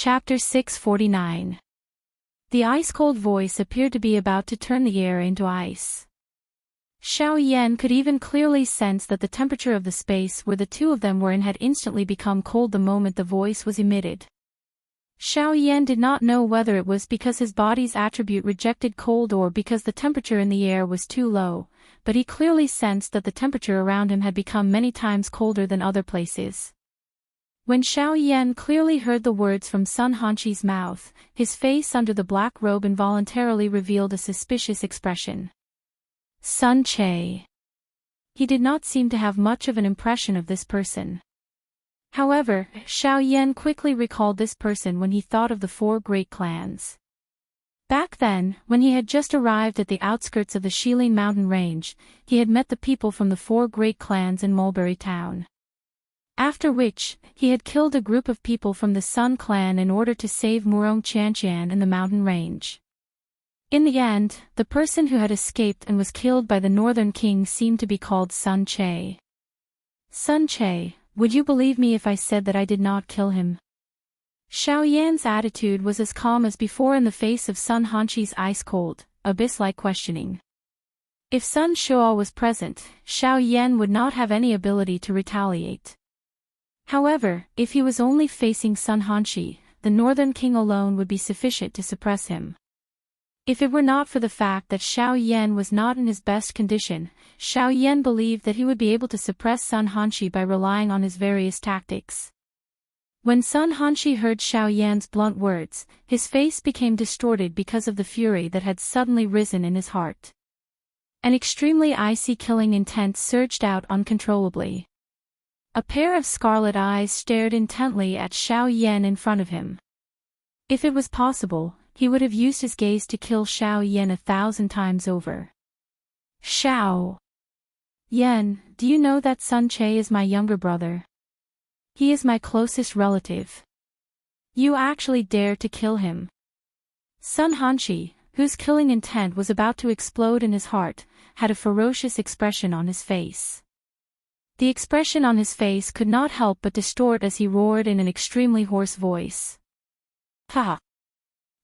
Chapter 649. The ice-cold voice appeared to be about to turn the air into ice. Xiao Yan could even clearly sense that the temperature of the space where the two of them were in had instantly become cold the moment the voice was emitted. Xiao Yan did not know whether it was because his body's attribute rejected cold or because the temperature in the air was too low, but he clearly sensed that the temperature around him had become many times colder than other places. When Xiao Yan clearly heard the words from Sun Hanqi's mouth, his face under the black robe involuntarily revealed a suspicious expression. Sun Che. He did not seem to have much of an impression of this person. However, Xiao Yan quickly recalled this person when he thought of the four great clans. Back then, when he had just arrived at the outskirts of the Shilin mountain range, he had met the people from the four great clans in Mulberry Town. After which, he had killed a group of people from the Sun clan in order to save Murong Qianqian in the mountain range. In the end, the person who had escaped and was killed by the Northern King seemed to be called Sun Che. Sun Che, would you believe me if I said that I did not kill him? Xiao Yan's attitude was as calm as before in the face of Sun Hanqi's ice-cold, abyss-like questioning. If Sun Shuo was present, Xiao Yan would not have any ability to retaliate. However, if he was only facing Sun Hanqi, the Northern King alone would be sufficient to suppress him. If it were not for the fact that Xiao Yan was not in his best condition, Xiao Yan believed that he would be able to suppress Sun Hanqi by relying on his various tactics. When Sun Hanqi heard Xiao Yan's blunt words, his face became distorted because of the fury that had suddenly risen in his heart. An extremely icy killing intent surged out uncontrollably. A pair of scarlet eyes stared intently at Xiao Yan in front of him. If it was possible, he would have used his gaze to kill Xiao Yan 1,000 times over. Xiao Yan, do you know that Sun Che is my younger brother? He is my closest relative. You actually dare to kill him. Sun Hanqi, whose killing intent was about to explode in his heart, had a ferocious expression on his face. The expression on his face could not help but distort as he roared in an extremely hoarse voice. Ha!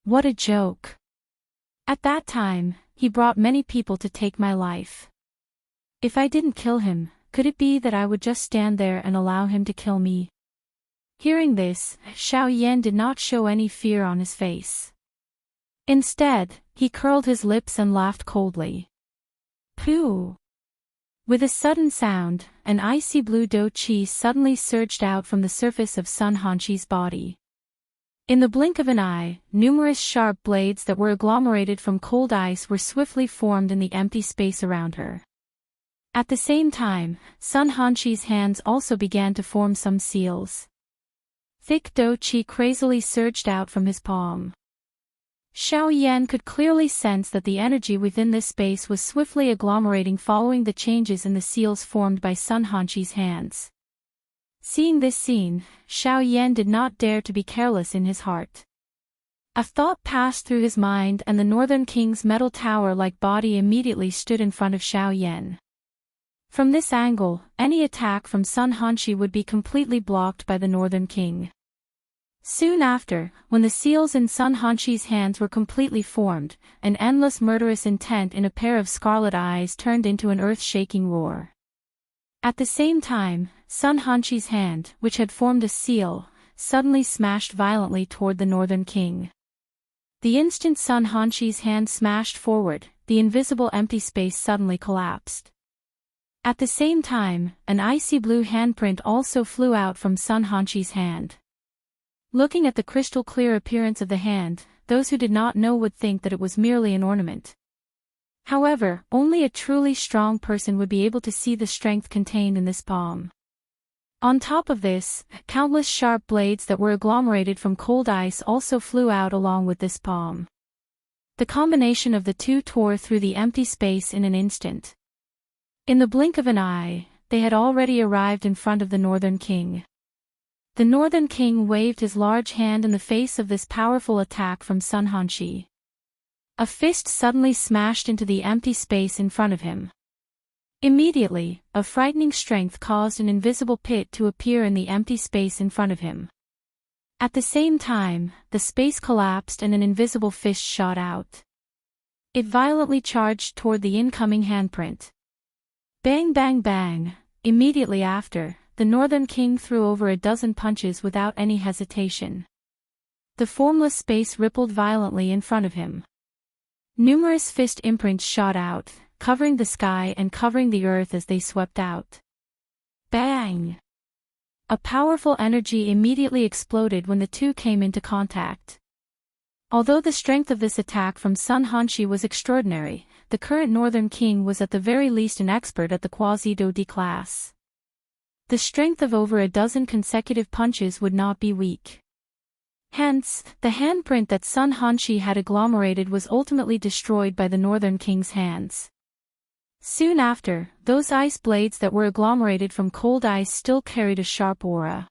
What a joke! At that time, he brought many people to take my life. If I didn't kill him, could it be that I would just stand there and allow him to kill me? Hearing this, Xiao Yan did not show any fear on his face. Instead, he curled his lips and laughed coldly. Pooh! With a sudden sound, an icy blue dough chi suddenly surged out from the surface of Sun Hanqi's body. In the blink of an eye, numerous sharp blades that were agglomerated from cold ice were swiftly formed in the empty space around her. At the same time, Sun Hanqi's hands also began to form some seals. Thick dough chi crazily surged out from his palm. Xiao Yan could clearly sense that the energy within this space was swiftly agglomerating following the changes in the seals formed by Sun Hanqi's hands. Seeing this scene, Xiao Yan did not dare to be careless in his heart. A thought passed through his mind and the Northern King's metal tower-like body immediately stood in front of Xiao Yan. From this angle, any attack from Sun Hanqi would be completely blocked by the Northern King. Soon after, when the seals in Sun Hanqi's hands were completely formed, an endless murderous intent in a pair of scarlet eyes turned into an earth-shaking roar. At the same time, Sun Hanqi's hand, which had formed a seal, suddenly smashed violently toward the Northern King. The instant Sun Hanqi's hand smashed forward, the invisible empty space suddenly collapsed. At the same time, an icy blue handprint also flew out from Sun Hanqi's hand. Looking at the crystal-clear appearance of the hand, those who did not know would think that it was merely an ornament. However, only a truly strong person would be able to see the strength contained in this palm. On top of this, countless sharp blades that were agglomerated from cold ice also flew out along with this palm. The combination of the two tore through the empty space in an instant. In the blink of an eye, they had already arrived in front of the Northern King. The Northern King waved his large hand in the face of this powerful attack from Sun Hanqi. A fist suddenly smashed into the empty space in front of him. Immediately, a frightening strength caused an invisible pit to appear in the empty space in front of him. At the same time, the space collapsed and an invisible fist shot out. It violently charged toward the incoming handprint. Bang bang bang! Immediately after, the Northern King threw over a dozen punches without any hesitation. The formless space rippled violently in front of him. Numerous fist imprints shot out, covering the sky and covering the earth as they swept out. Bang! A powerful energy immediately exploded when the two came into contact. Although the strength of this attack from Sun Hanshi was extraordinary, the current Northern King was at the very least an expert at the Quasi-Do D class. The strength of over a dozen consecutive punches would not be weak. Hence, the handprint that Sun Hanshi had agglomerated was ultimately destroyed by the Northern King's hands. Soon after, those ice blades that were agglomerated from cold ice still carried a sharp aura.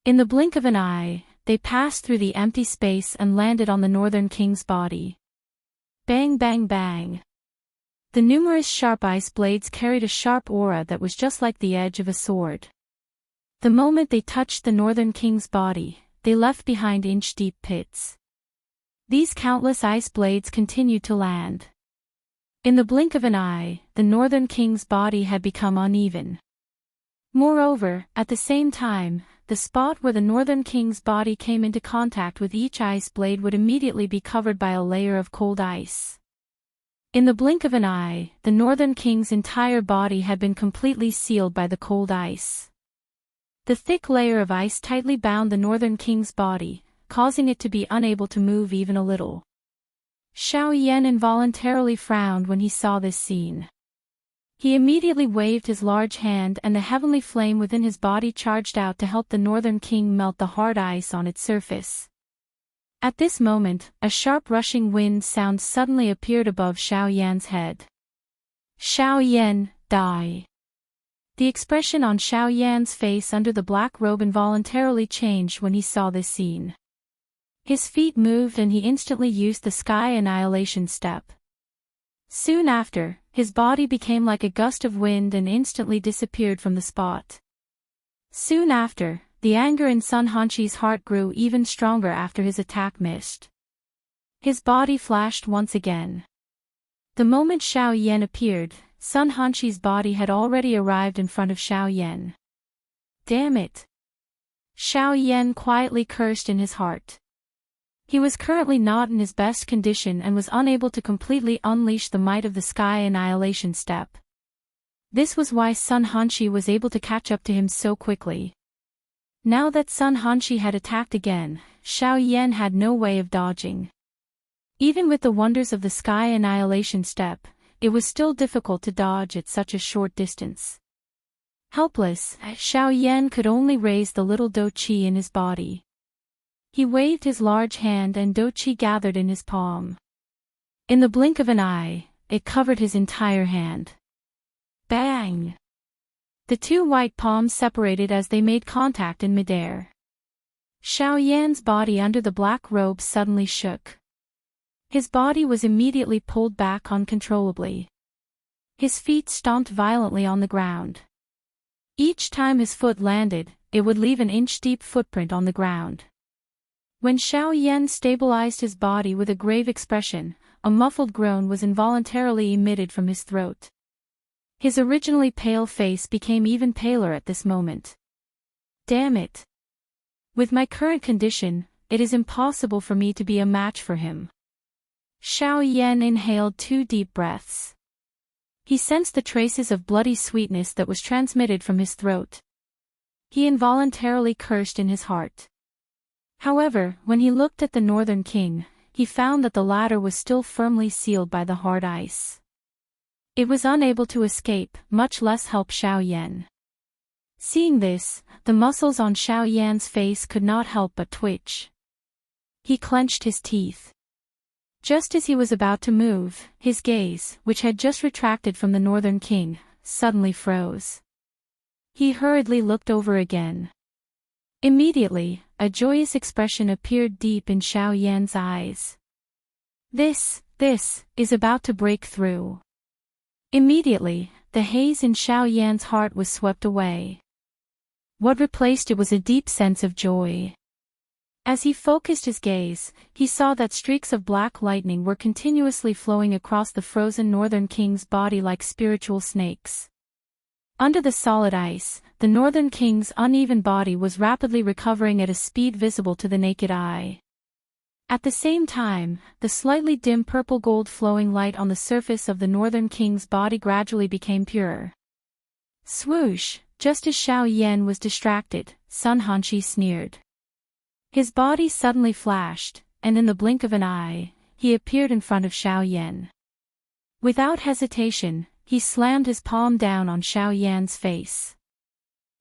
In the blink of an eye, they passed through the empty space and landed on the Northern King's body. Bang bang bang! The numerous sharp ice blades carried a sharp aura that was just like the edge of a sword. The moment they touched the Northern King's body, they left behind inch-deep pits. These countless ice blades continued to land. In the blink of an eye, the Northern King's body had become uneven. Moreover, at the same time, the spot where the Northern King's body came into contact with each ice blade would immediately be covered by a layer of cold ice. In the blink of an eye, the Northern King's entire body had been completely sealed by the cold ice. The thick layer of ice tightly bound the Northern King's body, causing it to be unable to move even a little. Xiao Yan involuntarily frowned when he saw this scene. He immediately waved his large hand and the heavenly flame within his body charged out to help the Northern King melt the hard ice on its surface. At this moment, a sharp rushing wind sound suddenly appeared above Xiao Yan's head. Xiao Yan, die! The expression on Xiao Yan's face under the black robe involuntarily changed when he saw this scene. His feet moved and he instantly used the Sky Annihilation step. Soon after, his body became like a gust of wind and instantly disappeared from the spot. Soon after, the anger in Sun Hanshi's heart grew even stronger after his attack missed. His body flashed once again. The moment Xiao Yan appeared, Sun Hanshi's body had already arrived in front of Xiao Yan. Damn it! Xiao Yan quietly cursed in his heart. He was currently not in his best condition and was unable to completely unleash the might of the Sky Annihilation step. This was why Sun Hanshi was able to catch up to him so quickly. Now that Sun Hanshi had attacked again, Xiao Yan had no way of dodging. Even with the wonders of the Sky Annihilation step, it was still difficult to dodge at such a short distance. Helpless, Xiao Yan could only raise the little Do Qi in his body. He waved his large hand and Do Qi gathered in his palm. In the blink of an eye, it covered his entire hand. Bang! The two white palms separated as they made contact in midair. Xiao Yan's body under the black robe suddenly shook. His body was immediately pulled back uncontrollably. His feet stomped violently on the ground. Each time his foot landed, it would leave an inch-deep footprint on the ground. When Xiao Yan stabilized his body with a grave expression, a muffled groan was involuntarily emitted from his throat. His originally pale face became even paler at this moment. Damn it! With my current condition, it is impossible for me to be a match for him. Xiao Yan inhaled 2 deep breaths. He sensed the traces of bloody sweetness that was transmitted from his throat. He involuntarily cursed in his heart. However, when he looked at the Northern King, he found that the latter was still firmly sealed by the hard ice. It was unable to escape, much less help Xiao Yan. Seeing this, the muscles on Xiao Yan's face could not help but twitch. He clenched his teeth. Just as he was about to move, his gaze, which had just retracted from the Northern King, suddenly froze. He hurriedly looked over again. Immediately, a joyous expression appeared deep in Xiao Yan's eyes. This is about to break through. Immediately, the haze in Xiao Yan's heart was swept away. What replaced it was a deep sense of joy. As he focused his gaze, he saw that streaks of black lightning were continuously flowing across the frozen Northern King's body like spiritual snakes. Under the solid ice, the Northern King's uneven body was rapidly recovering at a speed visible to the naked eye. At the same time, the slightly dim purple-gold flowing light on the surface of the Northern King's body gradually became purer. Swoosh! Just as Xiao Yan was distracted, Sun Hanshi sneered. His body suddenly flashed, and in the blink of an eye, he appeared in front of Xiao Yan. Without hesitation, he slammed his palm down on Xiao Yan's face.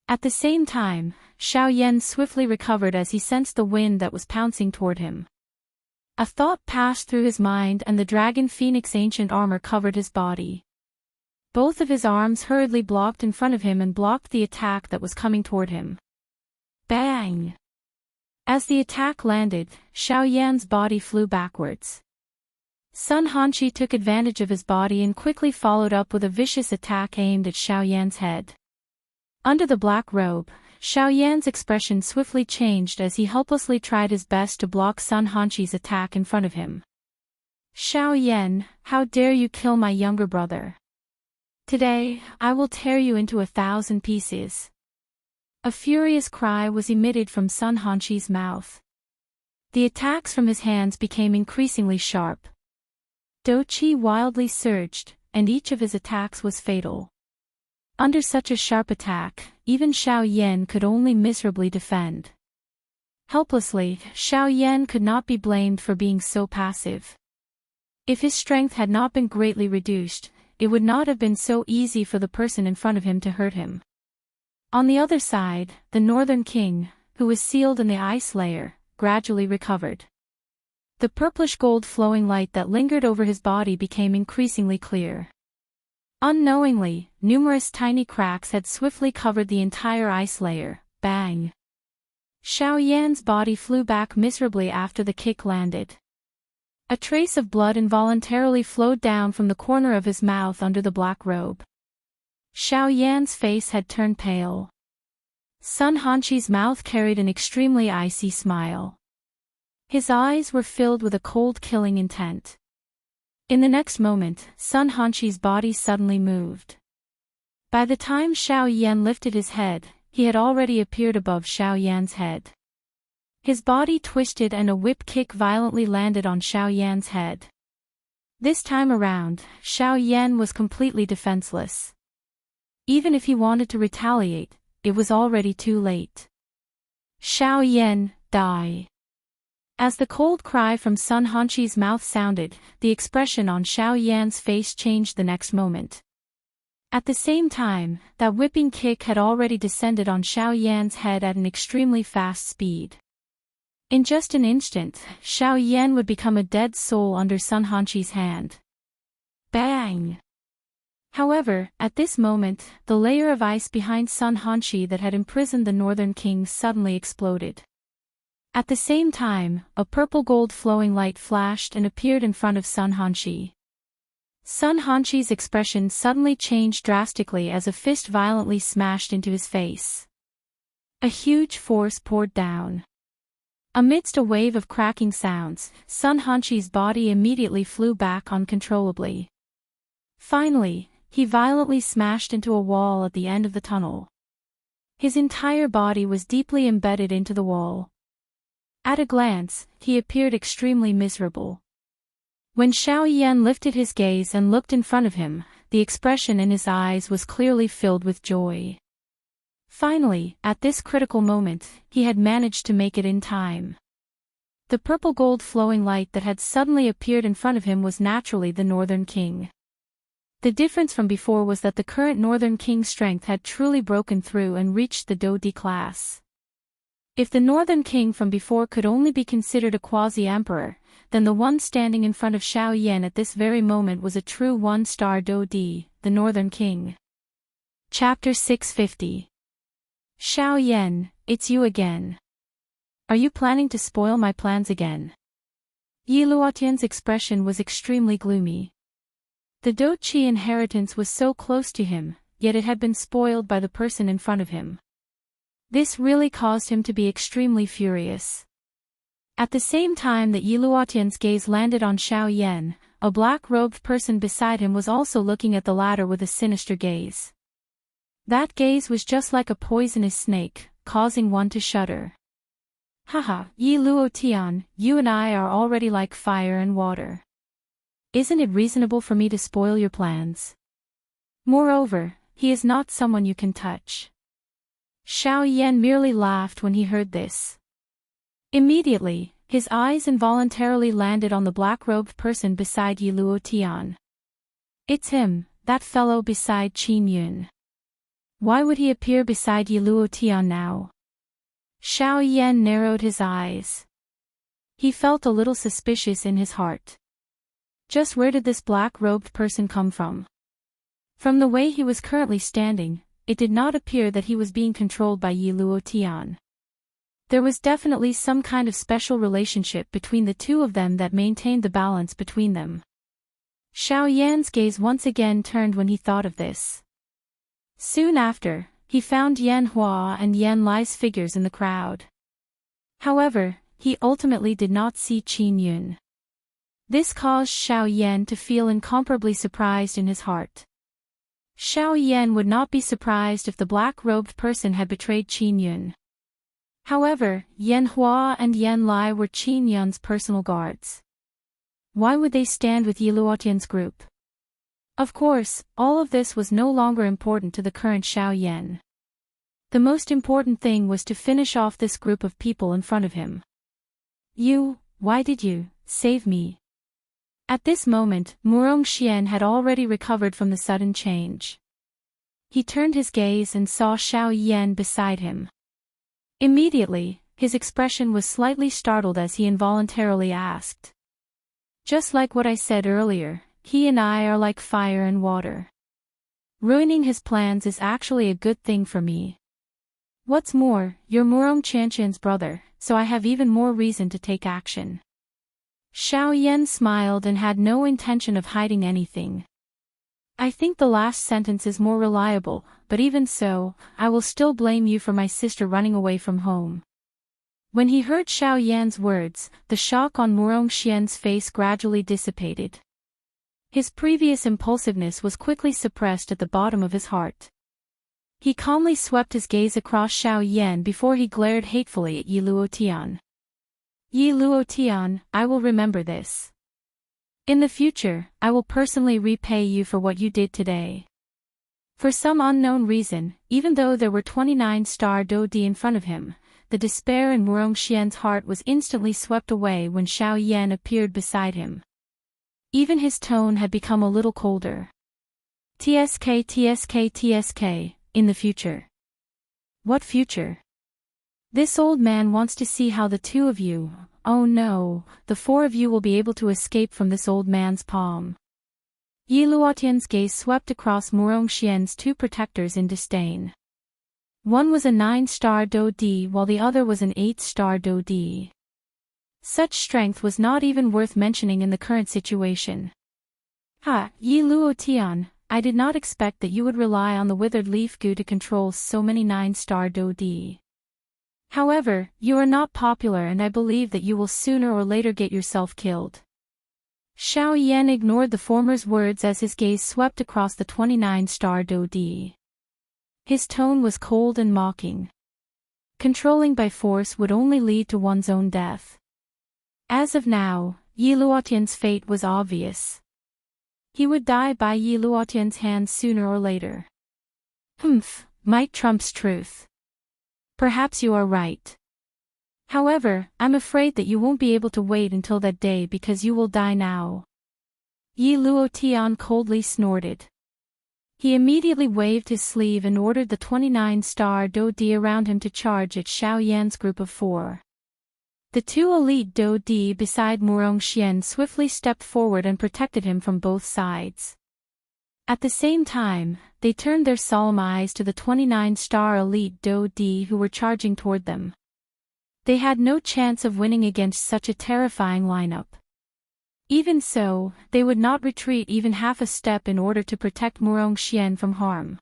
At the same time, Xiao Yan swiftly recovered as he sensed the wind that was pouncing toward him. A thought passed through his mind and the dragon phoenix ancient armor covered his body. Both of his arms hurriedly blocked in front of him and blocked the attack that was coming toward him. Bang! As the attack landed, Xiao Yan's body flew backwards. Sun Hanshi took advantage of his body and quickly followed up with a vicious attack aimed at Xiao Yan's head. Under the black robe, Xiao Yan's expression swiftly changed as he helplessly tried his best to block Sun Hanshi's attack in front of him. Xiao Yan, how dare you kill my younger brother? Today, I will tear you into 1,000 pieces. A furious cry was emitted from Sun Hanshi's mouth. The attacks from his hands became increasingly sharp. Do Qi wildly surged, and each of his attacks was fatal. Under such a sharp attack, even Xiao Yan could only miserably defend. Helplessly, Xiao Yan could not be blamed for being so passive. If his strength had not been greatly reduced, it would not have been so easy for the person in front of him to hurt him. On the other side, the Northern King, who was sealed in the ice layer, gradually recovered. The purplish-gold flowing light that lingered over his body became increasingly clear. Unknowingly, numerous tiny cracks had swiftly covered the entire ice layer. Bang! Xiao Yan's body flew back miserably after the kick landed. A trace of blood involuntarily flowed down from the corner of his mouth under the black robe. Xiao Yan's face had turned pale. Sun Hanshi's mouth carried an extremely icy smile. His eyes were filled with a cold killing intent. In the next moment, Sun Hanshi's body suddenly moved. By the time Xiao Yan lifted his head, he had already appeared above Xiao Yan's head. His body twisted and a whip kick violently landed on Xiao Yan's head. This time around, Xiao Yan was completely defenseless. Even if he wanted to retaliate, it was already too late. Xiao Yan, die. As the cold cry from Sun Hanshi's mouth sounded, the expression on Xiao Yan's face changed the next moment. At the same time, that whipping kick had already descended on Xiao Yan's head at an extremely fast speed. In just an instant, Xiao Yan would become a dead soul under Sun Hanshi's hand. Bang! However, at this moment, the layer of ice behind Sun Hanshi that had imprisoned the Northern King suddenly exploded. At the same time, a purple-gold flowing light flashed and appeared in front of Sun Hanshi. Sun Hanshi's expression suddenly changed drastically as a fist violently smashed into his face. A huge force poured down. Amidst a wave of cracking sounds, Sun Hanshi's body immediately flew back uncontrollably. Finally, he violently smashed into a wall at the end of the tunnel. His entire body was deeply embedded into the wall. At a glance, he appeared extremely miserable. When Xiao Yan lifted his gaze and looked in front of him, the expression in his eyes was clearly filled with joy. Finally, at this critical moment, he had managed to make it in time. The purple-gold flowing light that had suddenly appeared in front of him was naturally the Northern King. The difference from before was that the current Northern King's strength had truly broken through and reached the Do D class. If the Northern King from before could only be considered a quasi-emperor, then the one standing in front of Xiao Yan at this very moment was a true one-star Do D, the Northern King. Chapter 650. Xiao Yan, it's you again. Are you planning to spoil my plans again? Yi Luotian's expression was extremely gloomy. The Do Qi inheritance was so close to him, yet it had been spoiled by the person in front of him. This really caused him to be extremely furious. At the same time that Yi Luotian's gaze landed on Xiao Yan, a black-robed person beside him was also looking at the latter with a sinister gaze. That gaze was just like a poisonous snake, causing one to shudder. Haha, Yi Luotian, you and I are already like fire and water. Isn't it reasonable for me to spoil your plans? Moreover, he is not someone you can touch. Xiao Yan merely laughed when he heard this. Immediately, his eyes involuntarily landed on the black-robed person beside Yi Luotian. It's him, that fellow beside Qin Yun. Why would he appear beside Yi Luotian now? Xiao Yan narrowed his eyes. He felt a little suspicious in his heart. Just where did this black-robed person come from? From the way he was currently standing, it did not appear that he was being controlled by Yi Luotian. There was definitely some kind of special relationship between the two of them that maintained the balance between them. Xiao Yan's gaze once again turned when he thought of this. Soon after, he found Yan Hua and Yan Lai's figures in the crowd. However, he ultimately did not see Qin Yun. This caused Xiao Yan to feel incomparably surprised in his heart. Xiao Yan would not be surprised if the black-robed person had betrayed Qin Yun. However, Yan Hua and Yan Lai were Qin Yun's personal guards. Why would they stand with Yi Luotian's group? Of course, all of this was no longer important to the current Xiao Yan. The most important thing was to finish off this group of people in front of him. Why did you save me? At this moment, Murong Xian had already recovered from the sudden change. He turned his gaze and saw Xiao Yan beside him. Immediately, his expression was slightly startled as he involuntarily asked. Just like what I said earlier, he and I are like fire and water. Ruining his plans is actually a good thing for me. What's more, you're Murong Qianqian's brother, so I have even more reason to take action. Xiao Yan smiled and had no intention of hiding anything. I think the last sentence is more reliable, but even so, I will still blame you for my sister running away from home. When he heard Xiao Yan's words, the shock on Murong Xian's face gradually dissipated. His previous impulsiveness was quickly suppressed at the bottom of his heart. He calmly swept his gaze across Xiao Yan before he glared hatefully at Yi Luotian. Yi Luotian, I will remember this. In the future, I will personally repay you for what you did today. For some unknown reason, even though there were 29-star Dodi in front of him, the despair in Murong Xian's heart was instantly swept away when Xiao Yan appeared beside him. Even his tone had become a little colder. TSK, in the future. What future? This old man wants to see how the two of you, oh no, the four of you will be able to escape from this old man's palm. Yi Luotian's gaze swept across Murong Xian's two protectors in disdain. One was a 9-star Dodi while the other was an 8-star Dodi. Such strength was not even worth mentioning in the current situation. Yi Luotian, I did not expect that you would rely on the withered leaf goo to control so many 9-star Dodi. However, you are not popular and I believe that you will sooner or later get yourself killed. Xiao Yan ignored the former's words as his gaze swept across the 29-star Dodi. His tone was cold and mocking. Controlling by force would only lead to one's own death. As of now, Yi Luotian's fate was obvious. He would die by Yi Luotian's hands sooner or later. Might trumps truth. Perhaps you are right. However, I'm afraid that you won't be able to wait until that day because you will die now. Yi Luotian coldly snorted. He immediately waved his sleeve and ordered the 29-star Dodi around him to charge at Xiao Yan's group of 4. The two elite Dodi beside Murong Xian swiftly stepped forward and protected him from both sides. At the same time, they turned their solemn eyes to the 29-star elite Dodi who were charging toward them. They had no chance of winning against such a terrifying lineup. Even so, they would not retreat even half a step in order to protect Murong Xian from harm.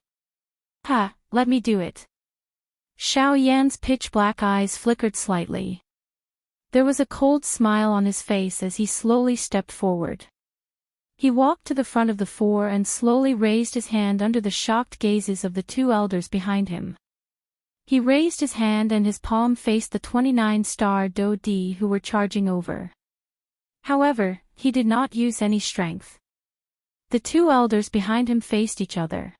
Let me do it. Xiao Yan's pitch-black eyes flickered slightly. There was a cold smile on his face as he slowly stepped forward. He walked to the front of the four and slowly raised his hand under the shocked gazes of the two elders behind him. He raised his hand and his palm faced the 29-star Do-Di who were charging over. However, he did not use any strength. The two elders behind him faced each other.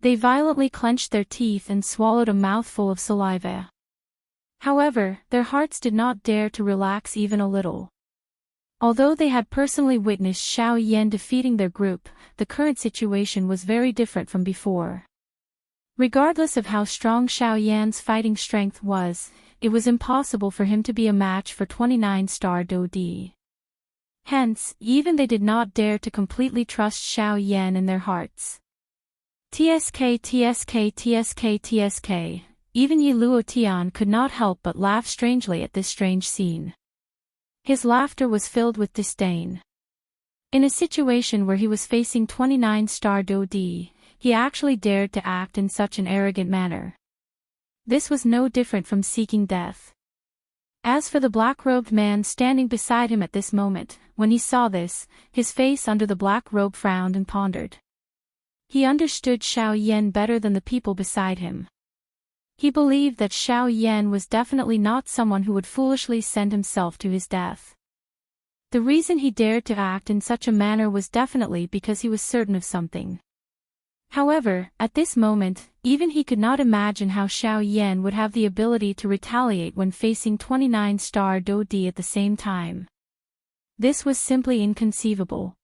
They violently clenched their teeth and swallowed a mouthful of saliva. However, their hearts did not dare to relax even a little. Although they had personally witnessed Xiao Yan defeating their group, the current situation was very different from before. Regardless of how strong Xiao Yan's fighting strength was, it was impossible for him to be a match for 29-star Do-Di. Hence, even they did not dare to completely trust Xiao Yan in their hearts. TSK TSK TSK TSK, even Yi Luotian could not help but laugh strangely at this strange scene. His laughter was filled with disdain. In a situation where he was facing 29-star Do-Di, he actually dared to act in such an arrogant manner. This was no different from seeking death. As for the black-robed man standing beside him at this moment, when he saw this, his face under the black robe frowned and pondered. He understood Xiao Yan better than the people beside him. He believed that Xiao Yan was definitely not someone who would foolishly send himself to his death. The reason he dared to act in such a manner was definitely because he was certain of something. However, at this moment, even he could not imagine how Xiao Yan would have the ability to retaliate when facing 29-star Do-Di at the same time. This was simply inconceivable.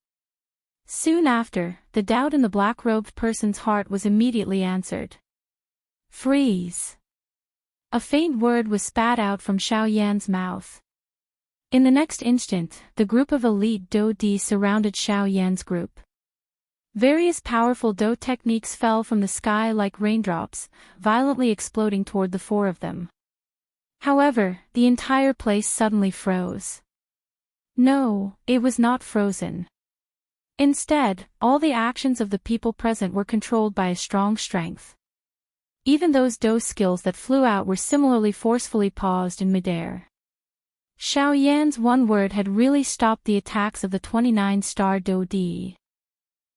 Soon after, the doubt in the black-robed person's heart was immediately answered. Freeze! A faint word was spat out from Xiao Yan's mouth. In the next instant, the group of elite Do-Di surrounded Xiao Yan's group. Various powerful Do techniques fell from the sky like raindrops, violently exploding toward the four of them. However, the entire place suddenly froze. No, it was not frozen. Instead, all the actions of the people present were controlled by a strong strength. Even those Do skills that flew out were similarly forcefully paused in midair. Xiao Yan's one word had really stopped the attacks of the 29-star Do-Di.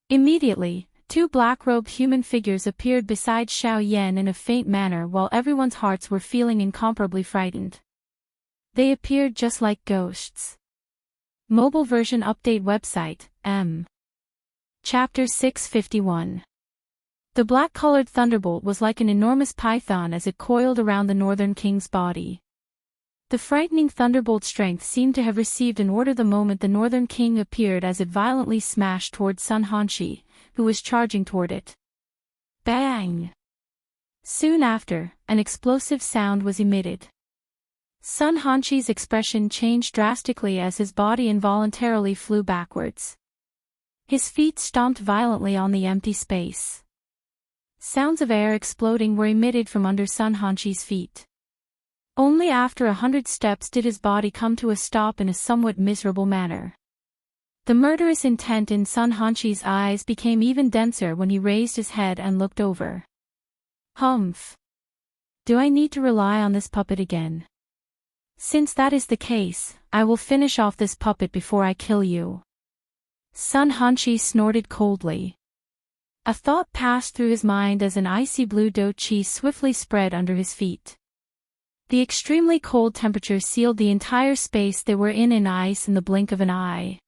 Immediately, two black-robed human figures appeared beside Xiao Yan in a faint manner while everyone's hearts were feeling incomparably frightened. They appeared just like ghosts. Mobile version update website, M. Chapter 651. The black-colored thunderbolt was like an enormous python as it coiled around the Northern King's body. The frightening thunderbolt strength seemed to have received an order the moment the Northern King appeared as it violently smashed toward Sun Hanshi, who was charging toward it. Bang! Soon after, an explosive sound was emitted. Sun Hanshi's expression changed drastically as his body involuntarily flew backwards. His feet stomped violently on the empty space. Sounds of air exploding were emitted from under Sun Hanshi's feet. Only after 100 steps did his body come to a stop in a somewhat miserable manner. The murderous intent in Sun Hanshi's eyes became even denser when he raised his head and looked over. Humph! Do I need to rely on this puppet again? Since that is the case, I will finish off this puppet before I kill you. Sun Hanshi snorted coldly. A thought passed through his mind as an icy blue Do-Chi swiftly spread under his feet. The extremely cold temperature sealed the entire space they were in ice in the blink of an eye.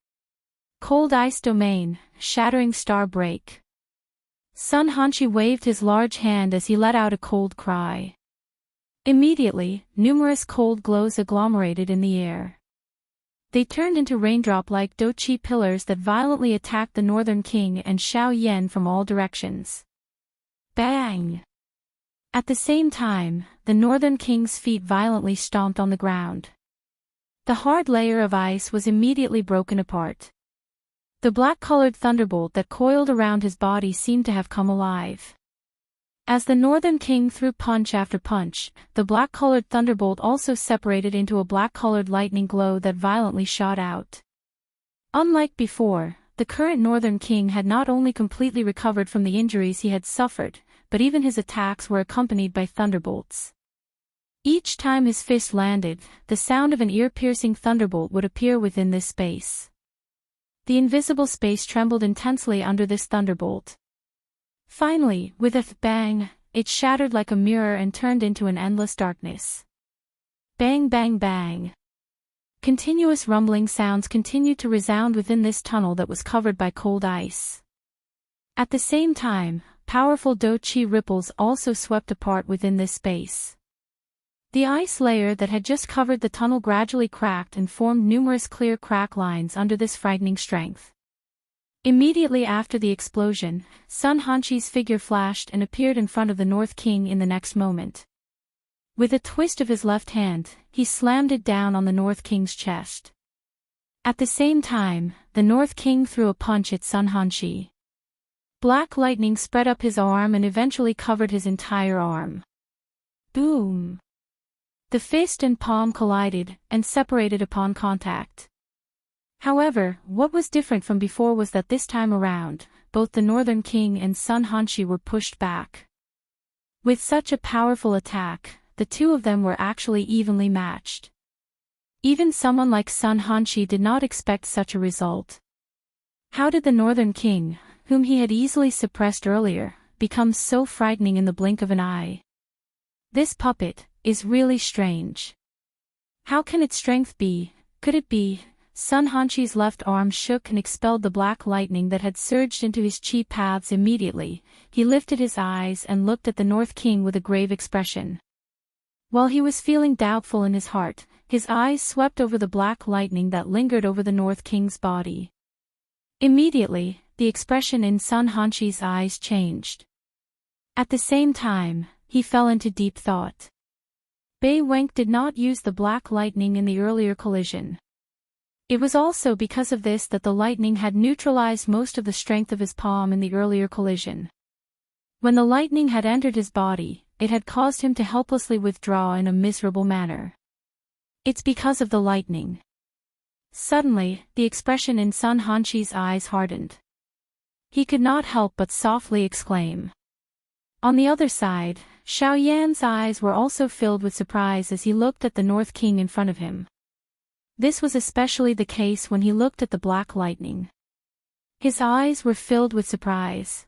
Cold ice domain, shattering star break. Sun Hanshi waved his large hand as he let out a cold cry. Immediately, numerous cold glows agglomerated in the air. They turned into raindrop-like Do-Chi pillars that violently attacked the Northern King and Xiao Yan from all directions. Bang! At the same time, the Northern King's feet violently stomped on the ground. The hard layer of ice was immediately broken apart. The black-colored thunderbolt that coiled around his body seemed to have come alive. As the Northern King threw punch after punch, the black-colored thunderbolt also separated into a black-colored lightning glow that violently shot out. Unlike before, the current Northern King had not only completely recovered from the injuries he had suffered, but even his attacks were accompanied by thunderbolts. Each time his fist landed, the sound of an ear-piercing thunderbolt would appear within this space. The invisible space trembled intensely under this thunderbolt. Finally, with a bang, it shattered like a mirror and turned into an endless darkness. Bang bang bang. Continuous rumbling sounds continued to resound within this tunnel that was covered by cold ice. At the same time, powerful do-chi ripples also swept apart within this space. The ice layer that had just covered the tunnel gradually cracked and formed numerous clear crack lines under this frightening strength. Immediately after the explosion, Sun Hanqi's figure flashed and appeared in front of the North King in the next moment. With a twist of his left hand, he slammed it down on the North King's chest. At the same time, the North King threw a punch at Sun Hanqi. Black lightning spread up his arm and eventually covered his entire arm. Boom! The fist and palm collided and separated upon contact. However, what was different from before was that this time around, both the Northern King and Sun Hanqi were pushed back. With such a powerful attack, the two of them were actually evenly matched. Even someone like Sun Hanqi did not expect such a result. How did the Northern King, whom he had easily suppressed earlier, become so frightening in the blink of an eye? This puppet is really strange. How can its strength be? Could it be? Sun Hanqi's left arm shook and expelled the black lightning that had surged into his chi paths immediately. He lifted his eyes and looked at the North King with a grave expression. While he was feeling doubtful in his heart, his eyes swept over the black lightning that lingered over the North King's body. Immediately, the expression in Sun Hanqi's eyes changed. At the same time, he fell into deep thought. Bei Wenk did not use the black lightning in the earlier collision. It was also because of this that the lightning had neutralized most of the strength of his palm in the earlier collision. When the lightning had entered his body, it had caused him to helplessly withdraw in a miserable manner. It's because of the lightning. Suddenly, the expression in Sun Hanqi's eyes hardened. He could not help but softly exclaim. On the other side, Xiao Yan's eyes were also filled with surprise as he looked at the North King in front of him. This was especially the case when he looked at the black lightning. His eyes were filled with surprise.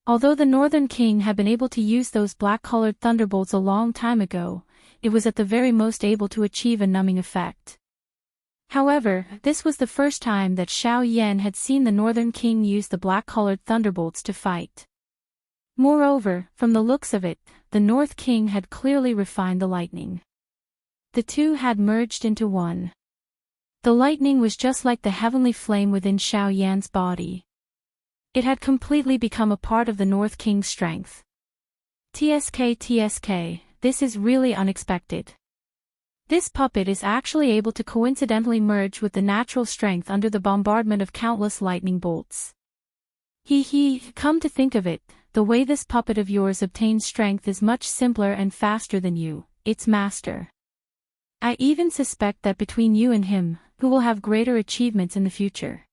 Although the Northern King had been able to use those black-colored thunderbolts a long time ago, it was at the very most able to achieve a numbing effect. However, this was the first time that Xiao Yan had seen the Northern King use the black-colored thunderbolts to fight. Moreover, from the looks of it, the North King had clearly refined the lightning. The two had merged into one. The lightning was just like the heavenly flame within Xiao Yan's body. It had completely become a part of the North King's strength. TSK, this is really unexpected. This puppet is actually able to coincidentally merge with the natural strength under the bombardment of countless lightning bolts. Come to think of it, the way this puppet of yours obtains strength is much simpler and faster than you, its master. I even suspect that between you and him, who will have greater achievements in the future.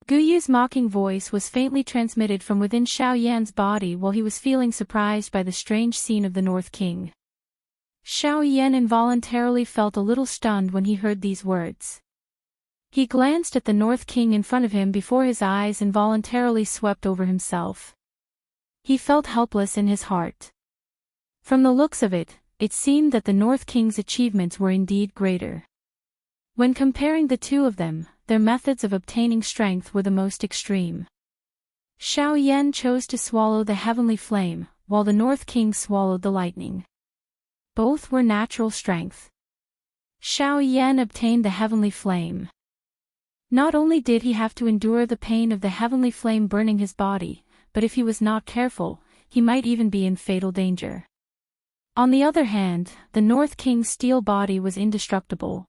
Guyu's mocking voice was faintly transmitted from within Xiao Yan's body while he was feeling surprised by the strange scene of the North King. Xiao Yan involuntarily felt a little stunned when he heard these words. He glanced at the North King in front of him before his eyes involuntarily swept over himself. He felt helpless in his heart. From the looks of it, it seemed that the North King's achievements were indeed greater. When comparing the two of them, their methods of obtaining strength were the most extreme. Xiao Yan chose to swallow the heavenly flame, while the North King swallowed the lightning. Both were natural strength. Xiao Yan obtained the heavenly flame. Not only did he have to endure the pain of the heavenly flame burning his body, but if he was not careful, he might even be in fatal danger. On the other hand, the North King's steel body was indestructible.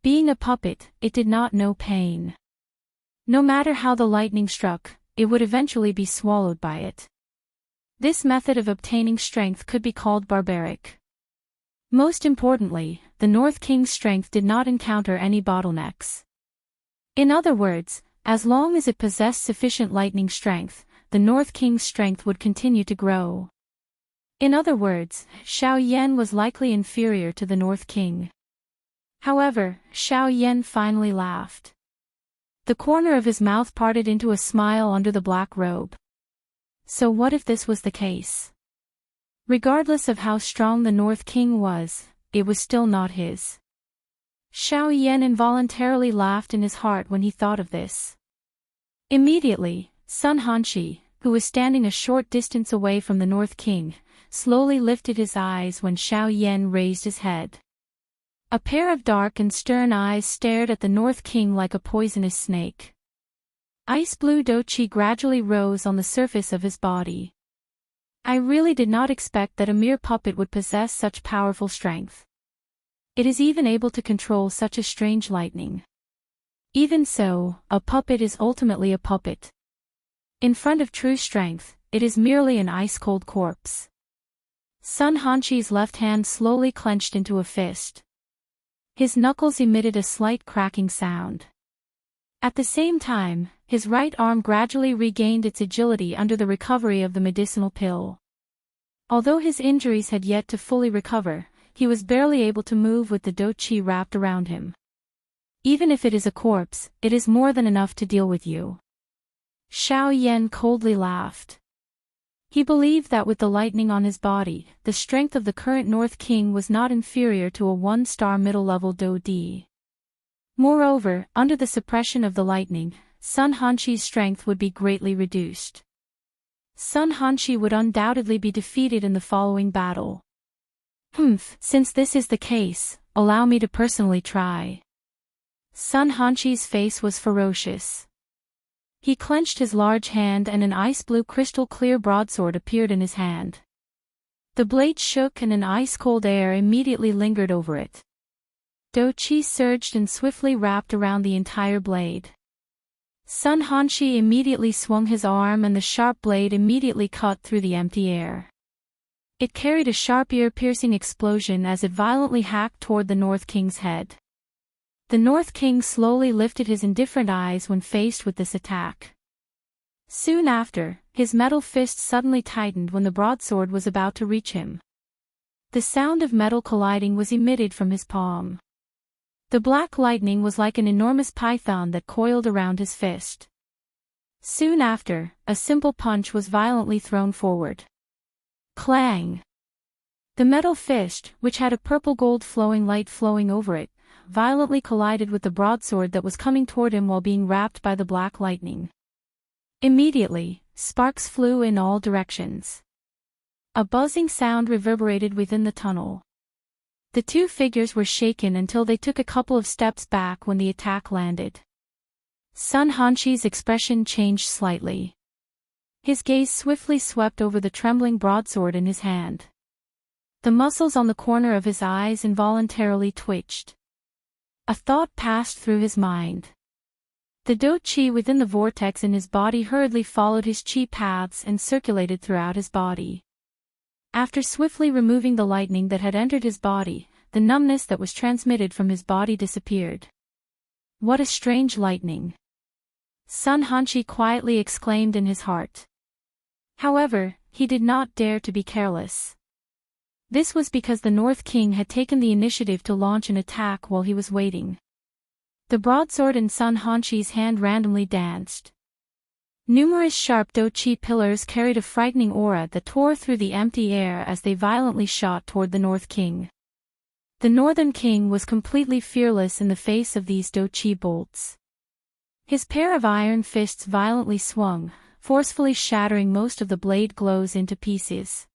Being a puppet, it did not know pain. No matter how the lightning struck, it would eventually be swallowed by it. This method of obtaining strength could be called barbaric. Most importantly, the North King's strength did not encounter any bottlenecks. In other words, as long as it possessed sufficient lightning strength, the North King's strength would continue to grow. In other words, Xiao Yan was likely inferior to the North King. However, Xiao Yan finally laughed. The corner of his mouth parted into a smile under the black robe. So what if this was the case? Regardless of how strong the North King was, it was still not his. Xiao Yan involuntarily laughed in his heart when he thought of this. Immediately, Sun Hanshi, who was standing a short distance away from the North King, slowly lifted his eyes when Xiao Yan raised his head. A pair of dark and stern eyes stared at the North King like a poisonous snake. Ice-blue doqi gradually rose on the surface of his body. I really did not expect that a mere puppet would possess such powerful strength. It is even able to control such a strange lightning. Even so, a puppet is ultimately a puppet. In front of true strength, it is merely an ice-cold corpse. Sun Hanshi's left hand slowly clenched into a fist. His knuckles emitted a slight cracking sound. At the same time, his right arm gradually regained its agility under the recovery of the medicinal pill. Although his injuries had yet to fully recover, he was barely able to move with the doqi wrapped around him. Even if it is a corpse, it is more than enough to deal with you. Xiao Yan coldly laughed. He believed that with the lightning on his body, the strength of the current North King was not inferior to a one-star middle-level Do Di. Moreover, under the suppression of the lightning, Sun Hanshi's strength would be greatly reduced. Sun Hanshi would undoubtedly be defeated in the following battle. Since this is the case, allow me to personally try. Sun Hanshi's face was ferocious. He clenched his large hand and an ice-blue crystal-clear broadsword appeared in his hand. The blade shook and an ice-cold air immediately lingered over it. Doqi surged and swiftly wrapped around the entire blade. Sun Hanshi immediately swung his arm and the sharp blade immediately cut through the empty air. It carried a sharp ear-piercing explosion as it violently hacked toward the North King's head. The North King slowly lifted his indifferent eyes when faced with this attack. Soon after, his metal fist suddenly tightened when the broadsword was about to reach him. The sound of metal colliding was emitted from his palm. The black lightning was like an enormous python that coiled around his fist. Soon after, a simple punch was violently thrown forward. Clang! The metal fist, which had a purple-gold flowing light flowing over it, violently collided with the broadsword that was coming toward him while being wrapped by the black lightning. Immediately, sparks flew in all directions. A buzzing sound reverberated within the tunnel. The two figures were shaken until they took a couple of steps back when the attack landed. Sun Hanshi's expression changed slightly. His gaze swiftly swept over the trembling broadsword in his hand. The muscles on the corner of his eyes involuntarily twitched. A thought passed through his mind. The Do-Chi within the vortex in his body hurriedly followed his chi paths and circulated throughout his body. After swiftly removing the lightning that had entered his body, the numbness that was transmitted from his body disappeared. What a strange lightning! Sun Hanshi quietly exclaimed in his heart. However, he did not dare to be careless. This was because the North King had taken the initiative to launch an attack while he was waiting. The broadsword in Sun Hanshi's hand randomly danced. Numerous sharp Do-Chi pillars carried a frightening aura that tore through the empty air as they violently shot toward the North King. The Northern King was completely fearless in the face of these Do-Chi bolts. His pair of iron fists violently swung, forcefully shattering most of the blade glows into pieces.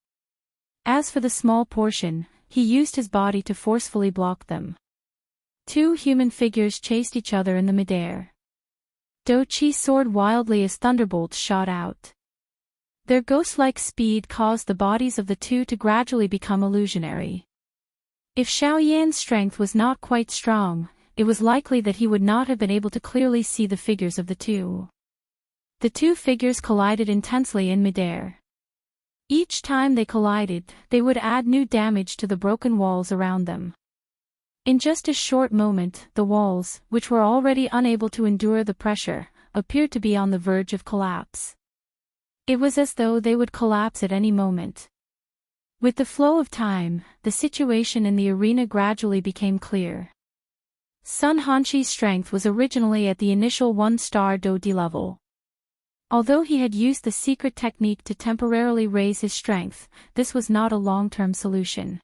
As for the small portion, he used his body to forcefully block them. Two human figures chased each other in the midair. Do-Chi soared wildly as thunderbolts shot out. Their ghost-like speed caused the bodies of the two to gradually become illusionary. If Xiao Yan's strength was not quite strong, it was likely that he would not have been able to clearly see the figures of the two. The two figures collided intensely in midair. Each time they collided, they would add new damage to the broken walls around them. In just a short moment, the walls, which were already unable to endure the pressure, appeared to be on the verge of collapse. It was as though they would collapse at any moment. With the flow of time, the situation in the arena gradually became clear. Sun Hanxi's strength was originally at the initial 1-star Do-D level. Although he had used the secret technique to temporarily raise his strength, this was not a long-term solution.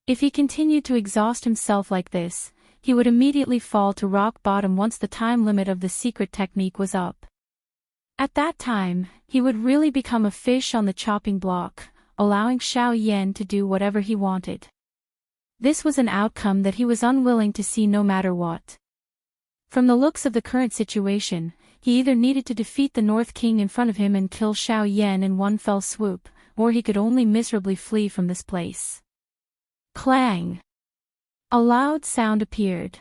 If he continued to exhaust himself like this, he would immediately fall to rock bottom once the time limit of the secret technique was up. At that time, he would really become a fish on the chopping block, allowing Xiao Yan to do whatever he wanted. This was an outcome that he was unwilling to see no matter what. From the looks of the current situation, he either needed to defeat the North King in front of him and kill Xiao Yan in one fell swoop, or he could only miserably flee from this place. Clang! A loud sound appeared.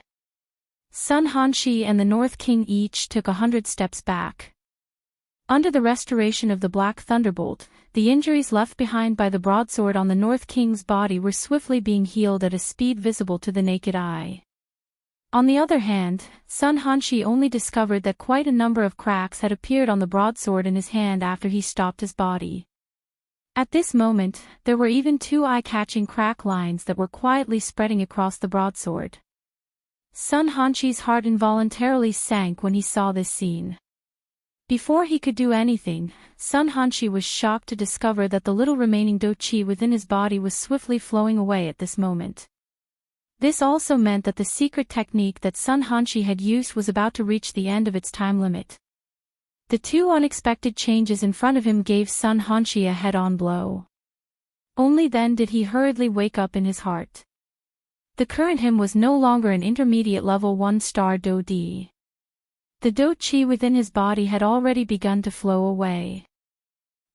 Sun Hanxi and the North King each took 100 steps back. Under the restoration of the Black Thunderbolt, the injuries left behind by the broadsword on the North King's body were swiftly being healed at a speed visible to the naked eye. On the other hand, Sun Hanxi only discovered that quite a number of cracks had appeared on the broadsword in his hand after he stopped his body. At this moment, there were even 2 eye-catching crack lines that were quietly spreading across the broadsword. Sun Hanxi's heart involuntarily sank when he saw this scene. Before he could do anything, Sun Hanxi was shocked to discover that the little remaining Do-Chi within his body was swiftly flowing away at this moment. This also meant that the secret technique that Sun Hanxi had used was about to reach the end of its time limit. The 2 unexpected changes in front of him gave Sun Hanxi a head-on blow. Only then did he hurriedly wake up in his heart. The current him was no longer an intermediate level 1-star Do-D. The Do-Chi within his body had already begun to flow away.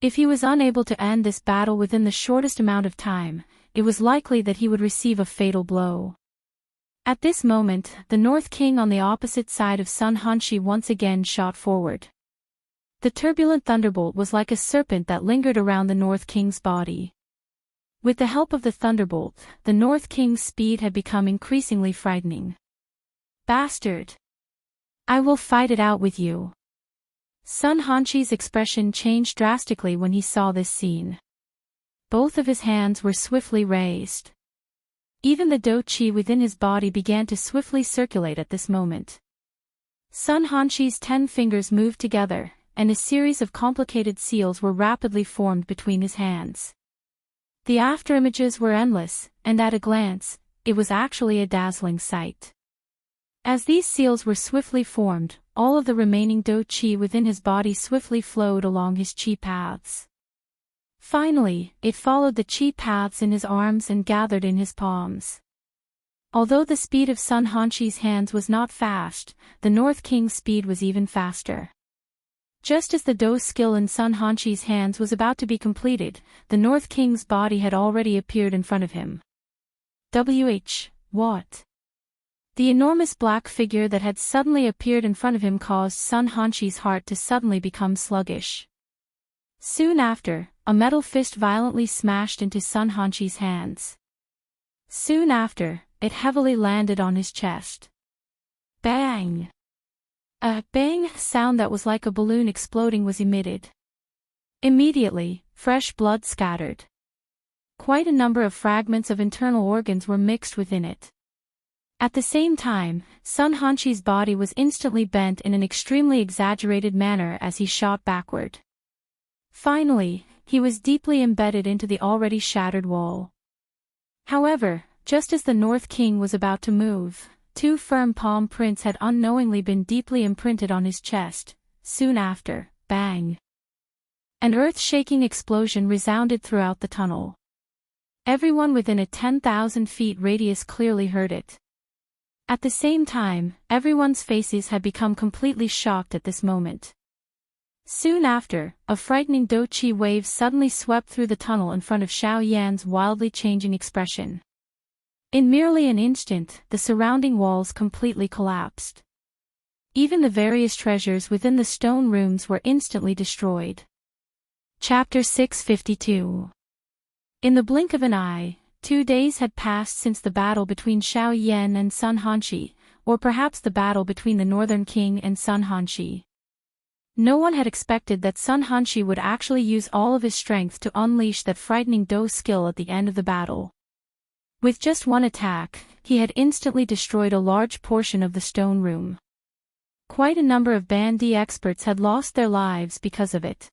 If he was unable to end this battle within the shortest amount of time, it was likely that he would receive a fatal blow. At this moment, the North King on the opposite side of Sun Hanxi once again shot forward. The turbulent thunderbolt was like a serpent that lingered around the North King's body. With the help of the thunderbolt, the North King's speed had become increasingly frightening. Bastard! I will fight it out with you. Sun Hanxi's expression changed drastically when he saw this scene. Both of his hands were swiftly raised. Even the Do-Chi within his body began to swiftly circulate at this moment. Sun Hanxi's 10 fingers moved together, and a series of complicated seals were rapidly formed between his hands. The afterimages were endless, and at a glance, it was actually a dazzling sight. As these seals were swiftly formed, all of the remaining Do-Chi within his body swiftly flowed along his Chi paths. Finally, it followed the Chi paths in his arms and gathered in his palms. Although the speed of Sun Hanxi's hands was not fast, the North King's speed was even faster. Just as the Do skill in Sun Hanxi's hands was about to be completed, the North King's body had already appeared in front of him. What? The enormous black figure that had suddenly appeared in front of him caused Sun Hanxi's heart to suddenly become sluggish. Soon after, a metal fist violently smashed into Sun Hanxi's hands. Soon after, it heavily landed on his chest. Bang! A bang sound that was like a balloon exploding was emitted. Immediately, fresh blood scattered. Quite a number of fragments of internal organs were mixed within it. At the same time, Sun Hanxi's body was instantly bent in an extremely exaggerated manner as he shot backward. Finally, he was deeply embedded into the already shattered wall. However, just as the North King was about to move, 2 firm palm prints had unknowingly been deeply imprinted on his chest. Soon after, bang! An earth-shaking explosion resounded throughout the tunnel. Everyone within a 10,000 feet radius clearly heard it. At the same time, everyone's faces had become completely shocked at this moment. Soon after, a frightening Do-Chi wave suddenly swept through the tunnel in front of Xiao Yan's wildly changing expression. In merely an instant, the surrounding walls completely collapsed. Even the various treasures within the stone rooms were instantly destroyed. Chapter 652. In the blink of an eye, 2 days had passed since the battle between Xiao Yan and Sun Hanxi, or perhaps the battle between the Northern King and Sun Hanxi. No one had expected that Sun Hanshi would actually use all of his strength to unleash that frightening Do skill at the end of the battle. With just one attack, he had instantly destroyed a large portion of the stone room. Quite a number of Band D experts had lost their lives because of it.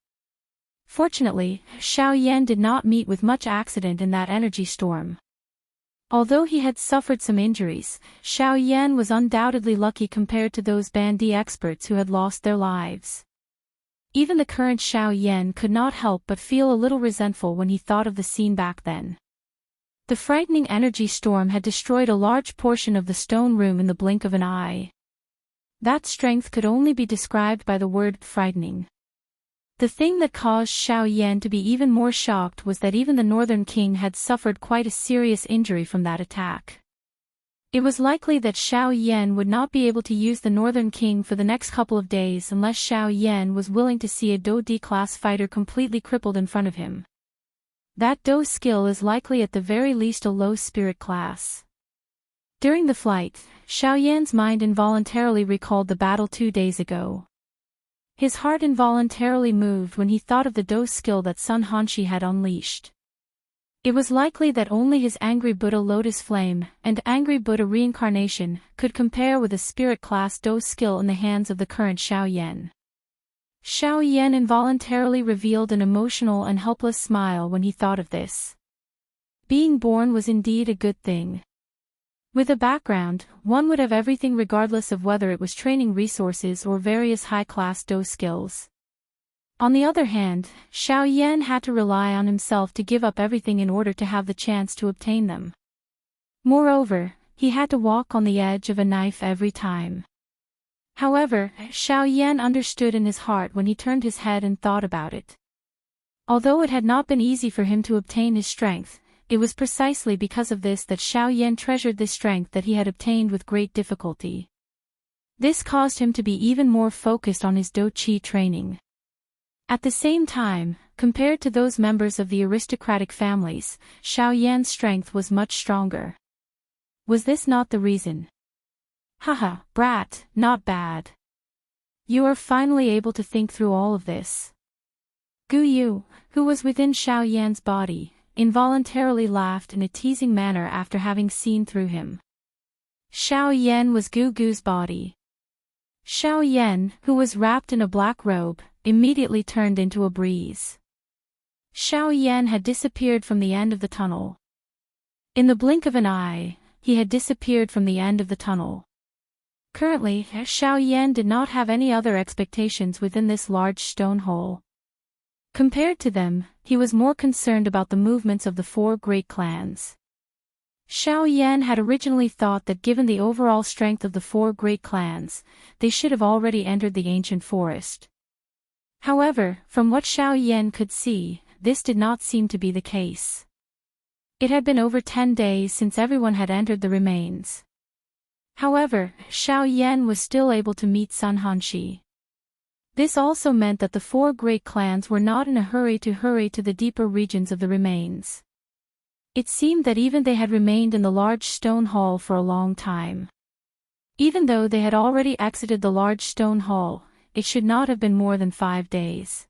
Fortunately, Xiao Yan did not meet with much accident in that energy storm. Although he had suffered some injuries, Xiao Yan was undoubtedly lucky compared to those Band D experts who had lost their lives. Even the current Xiao Yan could not help but feel a little resentful when he thought of the scene back then. The frightening energy storm had destroyed a large portion of the stone room in the blink of an eye. That strength could only be described by the word frightening. The thing that caused Xiao Yan to be even more shocked was that even the Northern King had suffered quite a serious injury from that attack. It was likely that Xiao Yan would not be able to use the Northern King for the next couple of days unless Xiao Yan was willing to see a Do D-class fighter completely crippled in front of him. That Do skill is likely at the very least a low spirit class. During the flight, Xiao Yan's mind involuntarily recalled the battle 2 days ago. His heart involuntarily moved when he thought of the Do skill that Sun Hanshi had unleashed. It was likely that only his Angry Buddha Lotus Flame and Angry Buddha Reincarnation could compare with a spirit class Do skill in the hands of the current Xiao Yan. Xiao Yan involuntarily revealed an emotional and helpless smile when he thought of this. Being born was indeed a good thing. With a background, one would have everything regardless of whether it was training resources or various high-class Do skills. On the other hand, Xiao Yan had to rely on himself to give up everything in order to have the chance to obtain them. Moreover, he had to walk on the edge of a knife every time. However, Xiao Yan understood in his heart when he turned his head and thought about it. Although it had not been easy for him to obtain his strength, it was precisely because of this that Xiao Yan treasured this strength that he had obtained with great difficulty. This caused him to be even more focused on his Do Chi training. At the same time, compared to those members of the aristocratic families, Xiao Yan's strength was much stronger. Was this not the reason? Haha, brat, not bad. You are finally able to think through all of this. Gu Yu, who was within Xiao Yan's body, involuntarily laughed in a teasing manner after having seen through him. Xiao Yan was Gu Gu's body. Xiao Yan, who was wrapped in a black robe, immediately turned into a breeze. Xiao Yan had disappeared from the end of the tunnel. In the blink of an eye, he had disappeared from the end of the tunnel. Currently, Xiao Yan did not have any other expectations within this large stone hole. Compared to them, he was more concerned about the movements of the 4 great clans. Xiao Yan had originally thought that given the overall strength of the 4 great clans, they should have already entered the ancient forest. However, from what Xiao Yan could see, this did not seem to be the case. It had been over 10 days since everyone had entered the remains. However, Xiao Yan was still able to meet Sun Hanshi. This also meant that the 4 great clans were not in a hurry to the deeper regions of the remains. It seemed that even they had remained in the large stone hall for a long time. Even though they had already exited the large stone hall, it should not have been more than 5 days.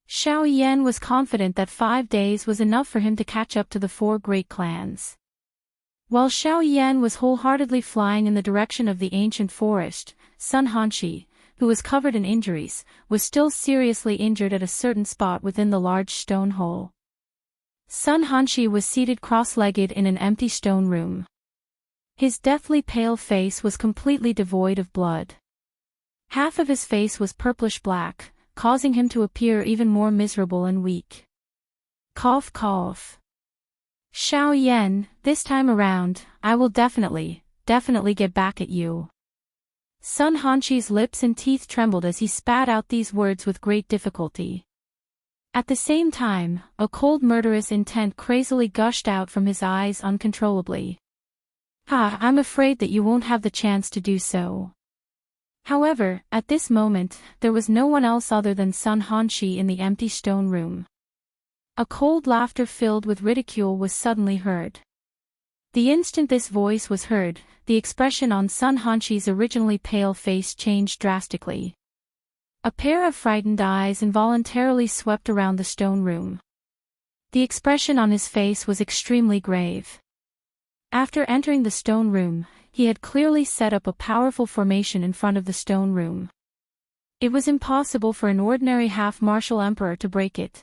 Xiao Yan was confident that 5 days was enough for him to catch up to the 4 great clans. While Xiao Yan was wholeheartedly flying in the direction of the ancient forest, Sun Hanshi, who was covered in injuries, was still seriously injured at a certain spot within the large stone hole. Sun Hanshi was seated cross-legged in an empty stone room. His deathly pale face was completely devoid of blood. Half of his face was purplish-black, causing him to appear even more miserable and weak. Cough cough. Xiao Yan, this time around, I will definitely get back at you. Sun Hanshi's lips and teeth trembled as he spat out these words with great difficulty. At the same time, a cold murderous intent crazily gushed out from his eyes uncontrollably. I'm afraid that you won't have the chance to do so. However, at this moment, there was no one else other than Sun Hanshi in the empty stone room. A cold laughter filled with ridicule was suddenly heard. The instant this voice was heard, the expression on Sun Hanshi's originally pale face changed drastically. A pair of frightened eyes involuntarily swept around the stone room. The expression on his face was extremely grave. After entering the stone room, he had clearly set up a powerful formation in front of the stone room. It was impossible for an ordinary half-martial emperor to break it.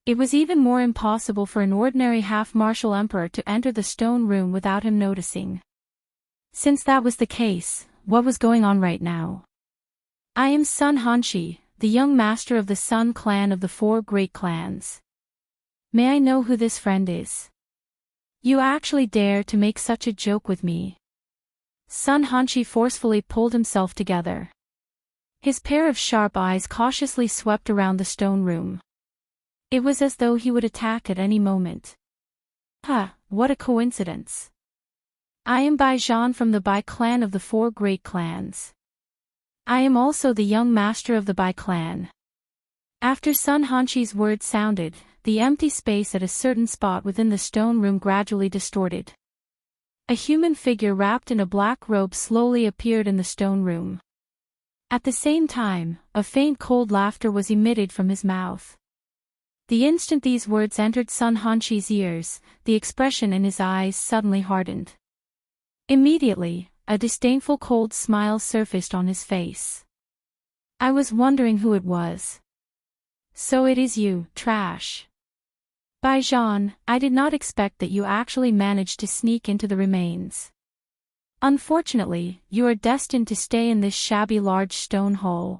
It was even more impossible for an ordinary half-martial emperor to enter the stone room without him noticing. Since that was the case, what was going on right now? I am Sun Hanshi, the young master of the Sun clan of the 4 great clans. May I know who this friend is? You actually dare to make such a joke with me? Sun Hanshi forcefully pulled himself together. His pair of sharp eyes cautiously swept around the stone room. It was as though he would attack at any moment. What a coincidence. I am Bai Zhan from the Bai clan of the 4 great clans. I am also the young master of the Bai clan. After Sun Hanshi's words sounded, the empty space at a certain spot within the stone room gradually distorted. A human figure wrapped in a black robe slowly appeared in the stone room. At the same time, a faint cold laughter was emitted from his mouth. The instant these words entered Sun Hanshi's ears, the expression in his eyes suddenly hardened. Immediately, a disdainful cold smile surfaced on his face. I was wondering who it was. So it is you, trash. Bai Zhan, I did not expect that you actually managed to sneak into the remains. Unfortunately, you are destined to stay in this shabby large stone hole.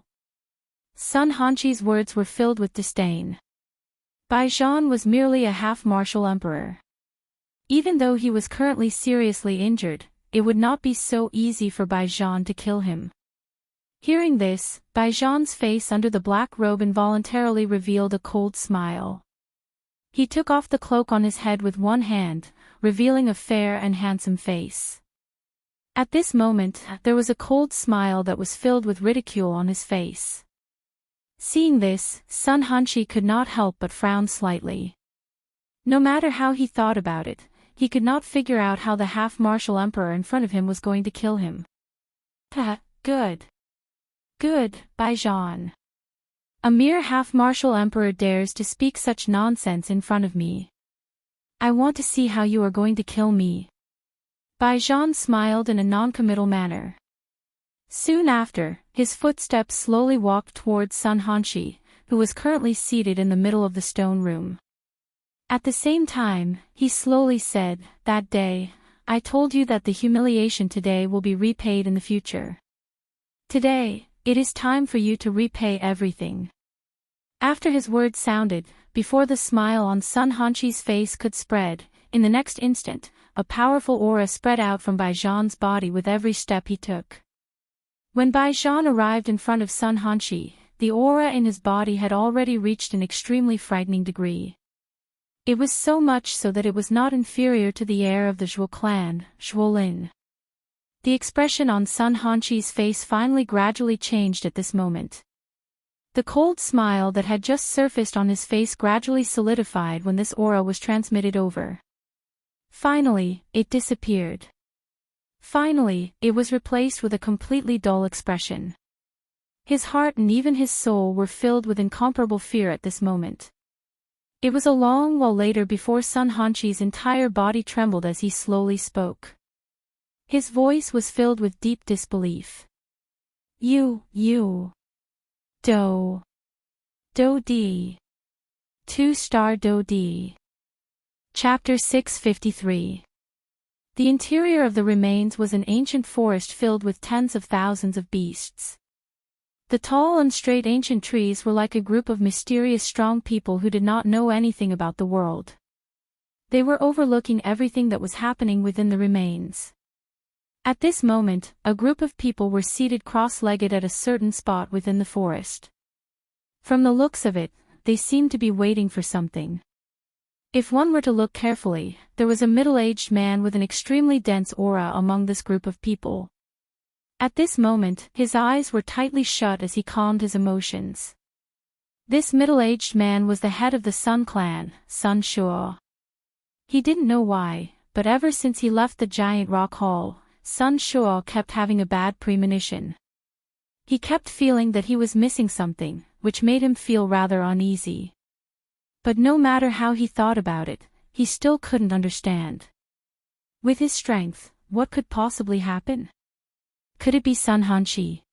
Sun Hanshi's words were filled with disdain. Bai Zhan was merely a half-martial emperor. Even though he was currently seriously injured, it would not be so easy for Bai Zhan to kill him. Hearing this, Bai Zhan's face under the black robe involuntarily revealed a cold smile. He took off the cloak on his head with one hand, revealing a fair and handsome face. At this moment, there was a cold smile that was filled with ridicule on his face. Seeing this, Sun Hanshi could not help but frown slightly. No matter how he thought about it, he could not figure out how the half-martial emperor in front of him was going to kill him. Good. Good, Bai Zhan. A mere half-martial emperor dares to speak such nonsense in front of me. I want to see how you are going to kill me. Bai Zhan smiled in a non-committal manner. Soon after, his footsteps slowly walked towards Sun Hanshi, who was currently seated in the middle of the stone room. At the same time, he slowly said, "That day, I told you that the humiliation today will be repaid in the future. Today, it is time for you to repay everything." After his words sounded, before the smile on Sun Hanshi's face could spread, in the next instant, a powerful aura spread out from Bai Zhan's body with every step he took. When Bai Zhan arrived in front of Sun Hanshi, the aura in his body had already reached an extremely frightening degree. It was so much so that it was not inferior to the heir of the Zhuo clan, Zhuolin. The expression on Sun Hanshi's face finally gradually changed at this moment. The cold smile that had just surfaced on his face gradually solidified when this aura was transmitted over. Finally, it disappeared. Finally, it was replaced with a completely dull expression. His heart and even his soul were filled with incomparable fear at this moment. It was a long while later before Sun Hanshi's entire body trembled as he slowly spoke. His voice was filled with deep disbelief. You. Do D. 2-star Do D. Chapter 653. The interior of the remains was an ancient forest filled with tens of thousands of beasts. The tall and straight ancient trees were like a group of mysterious strong people who did not know anything about the world. They were overlooking everything that was happening within the remains. At this moment, a group of people were seated cross-legged at a certain spot within the forest. From the looks of it, they seemed to be waiting for something. If one were to look carefully, there was a middle-aged man with an extremely dense aura among this group of people. At this moment, his eyes were tightly shut as he calmed his emotions. This middle-aged man was the head of the Sun clan, Sun Shuo. He didn't know why, but ever since he left the giant rock hall, Sun Shuo kept having a bad premonition. He kept feeling that he was missing something, which made him feel rather uneasy. But no matter how he thought about it, he still couldn't understand. With his strength, what could possibly happen? Could it be Sun Hanshi?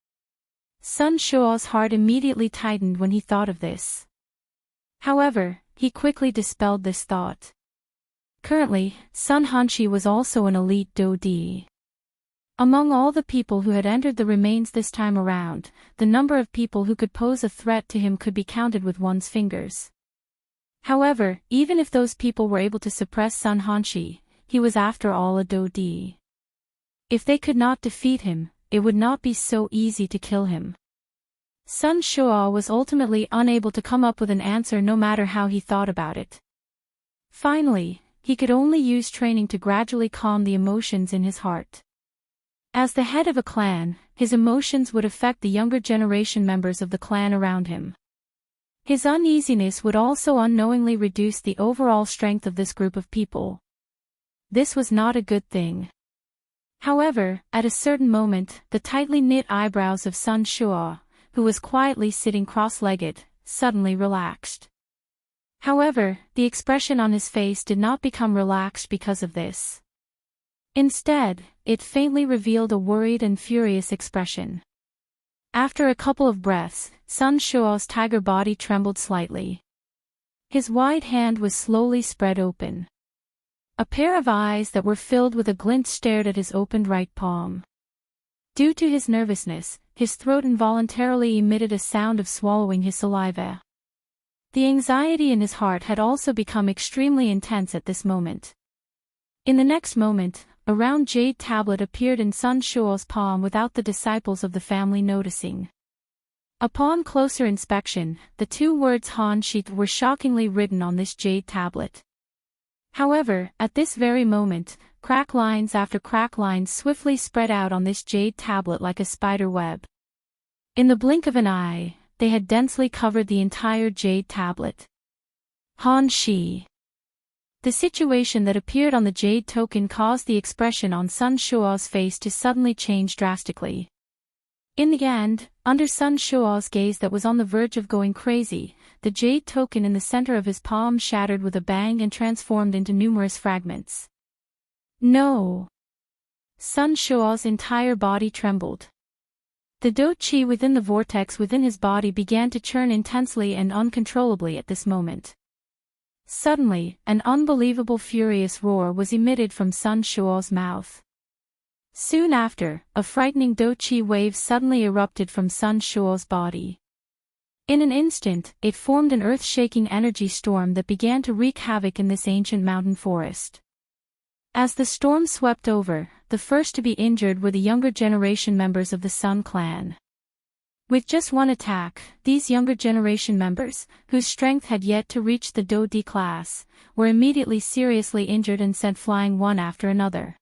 Sun Shuo's heart immediately tightened when he thought of this. However, he quickly dispelled this thought. Currently, Sun Hanshi was also an elite Dodi. Among all the people who had entered the remains this time around, the number of people who could pose a threat to him could be counted with one's fingers. However, even if those people were able to suppress Sun Hanshi, he was after all a Dodi. If they could not defeat him, it would not be so easy to kill him. Sun Shuo was ultimately unable to come up with an answer no matter how he thought about it. Finally, he could only use training to gradually calm the emotions in his heart. As the head of a clan, his emotions would affect the younger generation members of the clan around him. His uneasiness would also unknowingly reduce the overall strength of this group of people. This was not a good thing. However, at a certain moment, the tightly knit eyebrows of Sun Shuo, who was quietly sitting cross-legged, suddenly relaxed. However, the expression on his face did not become relaxed because of this. Instead, it faintly revealed a worried and furious expression. After a couple of breaths, Sun Shuo's tiger body trembled slightly. His wide hand was slowly spread open. A pair of eyes that were filled with a glint stared at his opened right palm. Due to his nervousness, his throat involuntarily emitted a sound of swallowing his saliva. The anxiety in his heart had also become extremely intense at this moment. In the next moment, a round jade tablet appeared in Sun Shuo's palm without the disciples of the family noticing. Upon closer inspection, the two words Han Shi were shockingly written on this jade tablet. However, at this very moment, crack lines after crack lines swiftly spread out on this jade tablet like a spider web. In the blink of an eye, they had densely covered the entire jade tablet. Han Shi. The situation that appeared on the jade token caused the expression on Sun Shuo's face to suddenly change drastically. In the end, under Sun Shuo's gaze that was on the verge of going crazy, the jade token in the center of his palm shattered with a bang and transformed into numerous fragments. No! Sun Shuo's entire body trembled. The do qi within the vortex within his body began to churn intensely and uncontrollably at this moment. Suddenly, an unbelievable furious roar was emitted from Sun Shuo's mouth. Soon after, a frightening do qi wave suddenly erupted from Sun Shuo's body. In an instant, it formed an earth-shaking energy storm that began to wreak havoc in this ancient mountain forest. As the storm swept over, the first to be injured were the younger generation members of the Sun clan. With just one attack, these younger generation members, whose strength had yet to reach the Do D class, were immediately seriously injured and sent flying one after another.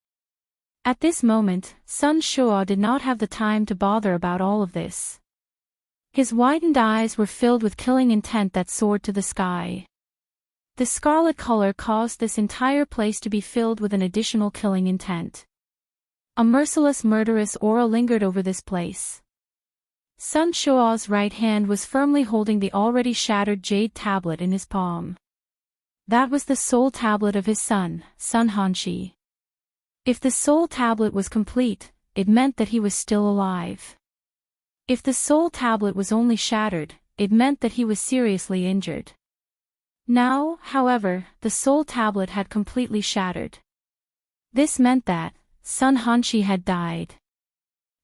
At this moment, Sun Shuo did not have the time to bother about all of this. His widened eyes were filled with killing intent that soared to the sky. The scarlet color caused this entire place to be filled with an additional killing intent. A merciless murderous aura lingered over this place. Sun Shuo's right hand was firmly holding the already shattered jade tablet in his palm. That was the soul tablet of his son, Sun Hanshi. If the soul tablet was complete, it meant that he was still alive. If the soul tablet was only shattered, it meant that he was seriously injured. Now, however, the soul tablet had completely shattered. This meant that Sun Hanshi had died.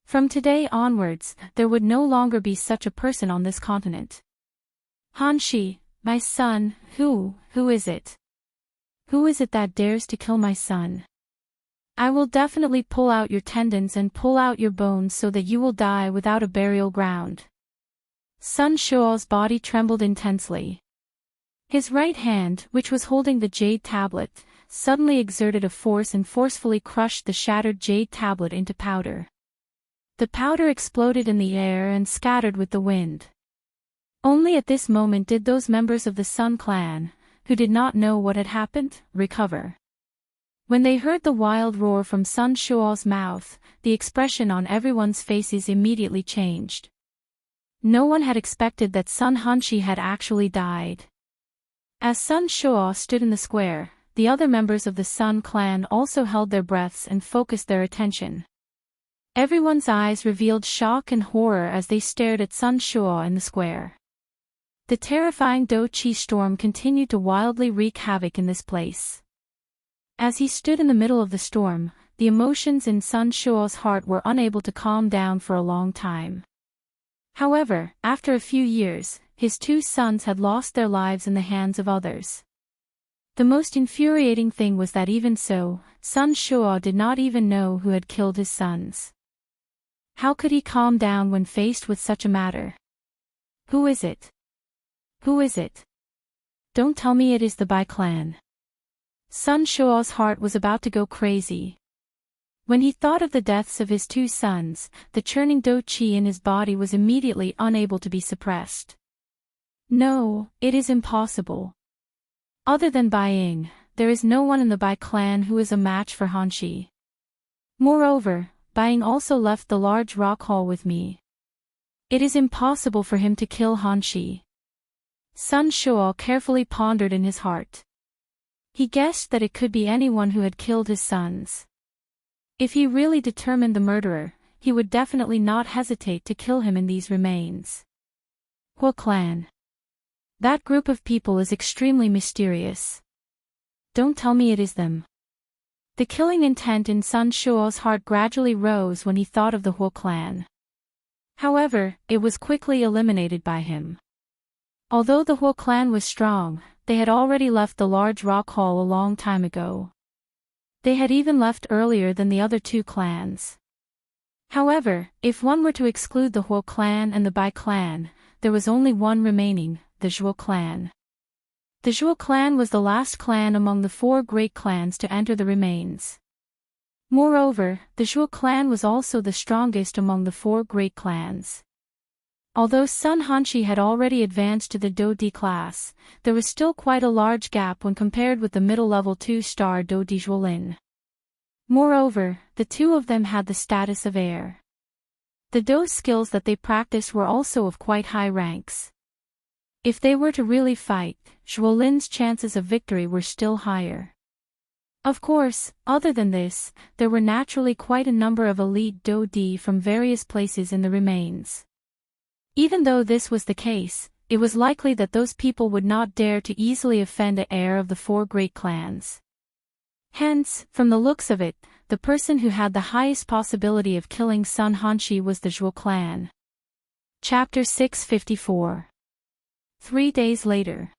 From today onwards, there would no longer be such a person on this continent. Hanshi, my son, who is it? Who is it that dares to kill my son? I will definitely pull out your tendons and pull out your bones so that you will die without a burial ground. Sun Shuo's body trembled intensely. His right hand, which was holding the jade tablet, suddenly exerted a force and forcefully crushed the shattered jade tablet into powder. The powder exploded in the air and scattered with the wind. Only at this moment did those members of the Sun clan, who did not know what had happened, recover. When they heard the wild roar from Sun Shuo's mouth, the expression on everyone's faces immediately changed. No one had expected that Sun Hanshi had actually died. As Sun Shuo stood in the square, the other members of the Sun clan also held their breaths and focused their attention. Everyone's eyes revealed shock and horror as they stared at Sun Shuo in the square. The terrifying Do Chi storm continued to wildly wreak havoc in this place. As he stood in the middle of the storm, the emotions in Sun Shuo's heart were unable to calm down for a long time. However, after a few years, his two sons had lost their lives in the hands of others. The most infuriating thing was that even so, Sun Shuo did not even know who had killed his sons. How could he calm down when faced with such a matter? Who is it? Who is it? Don't tell me it is the Bai clan. Sun Shuo's heart was about to go crazy. When he thought of the deaths of his two sons, the churning Do Chi in his body was immediately unable to be suppressed. No, it is impossible. Other than Bai Ying, there is no one in the Bai clan who is a match for Hanshi. Moreover, Bai Ying also left the large rock hall with me. It is impossible for him to kill Hanshi. Sun Shuo carefully pondered in his heart. He guessed that it could be anyone who had killed his sons. If he really determined the murderer, he would definitely not hesitate to kill him in these remains. Huo clan. That group of people is extremely mysterious. Don't tell me it is them. The killing intent in Sun Shuo's heart gradually rose when he thought of the Huo clan. However, it was quickly eliminated by him. Although the Huo clan was strong, they had already left the large rock hall a long time ago. They had even left earlier than the other two clans. However, if one were to exclude the Huo clan and the Bai clan, there was only one remaining, the Zhuo clan. The Zhuo clan was the last clan among the four great clans to enter the remains. Moreover, the Zhuo clan was also the strongest among the four great clans. Although Sun Hanshi had already advanced to the Do Di class, there was still quite a large gap when compared with the middle-level 2-star Do Di Zhuolin. Moreover, the two of them had the status of heir. The Do skills that they practiced were also of quite high ranks. If they were to really fight, Zhuolin's chances of victory were still higher. Of course, other than this, there were naturally quite a number of elite Do Di from various places in the remains. Even though this was the case, it was likely that those people would not dare to easily offend an heir of the four great clans. Hence, from the looks of it, the person who had the highest possibility of killing Sun Hanshi was the Zhuo clan. Chapter 654. 3 days later.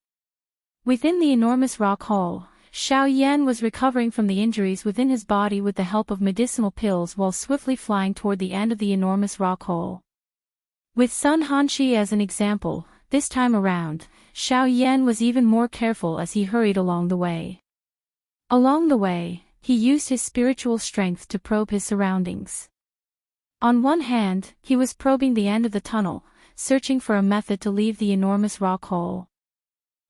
Within the enormous rock hall, Xiao Yan was recovering from the injuries within his body with the help of medicinal pills while swiftly flying toward the end of the enormous rock hall. With Sun Hanshi as an example, this time around, Xiao Yan was even more careful as he hurried along the way. Along the way, he used his spiritual strength to probe his surroundings. On one hand, he was probing the end of the tunnel, searching for a method to leave the enormous rock hole.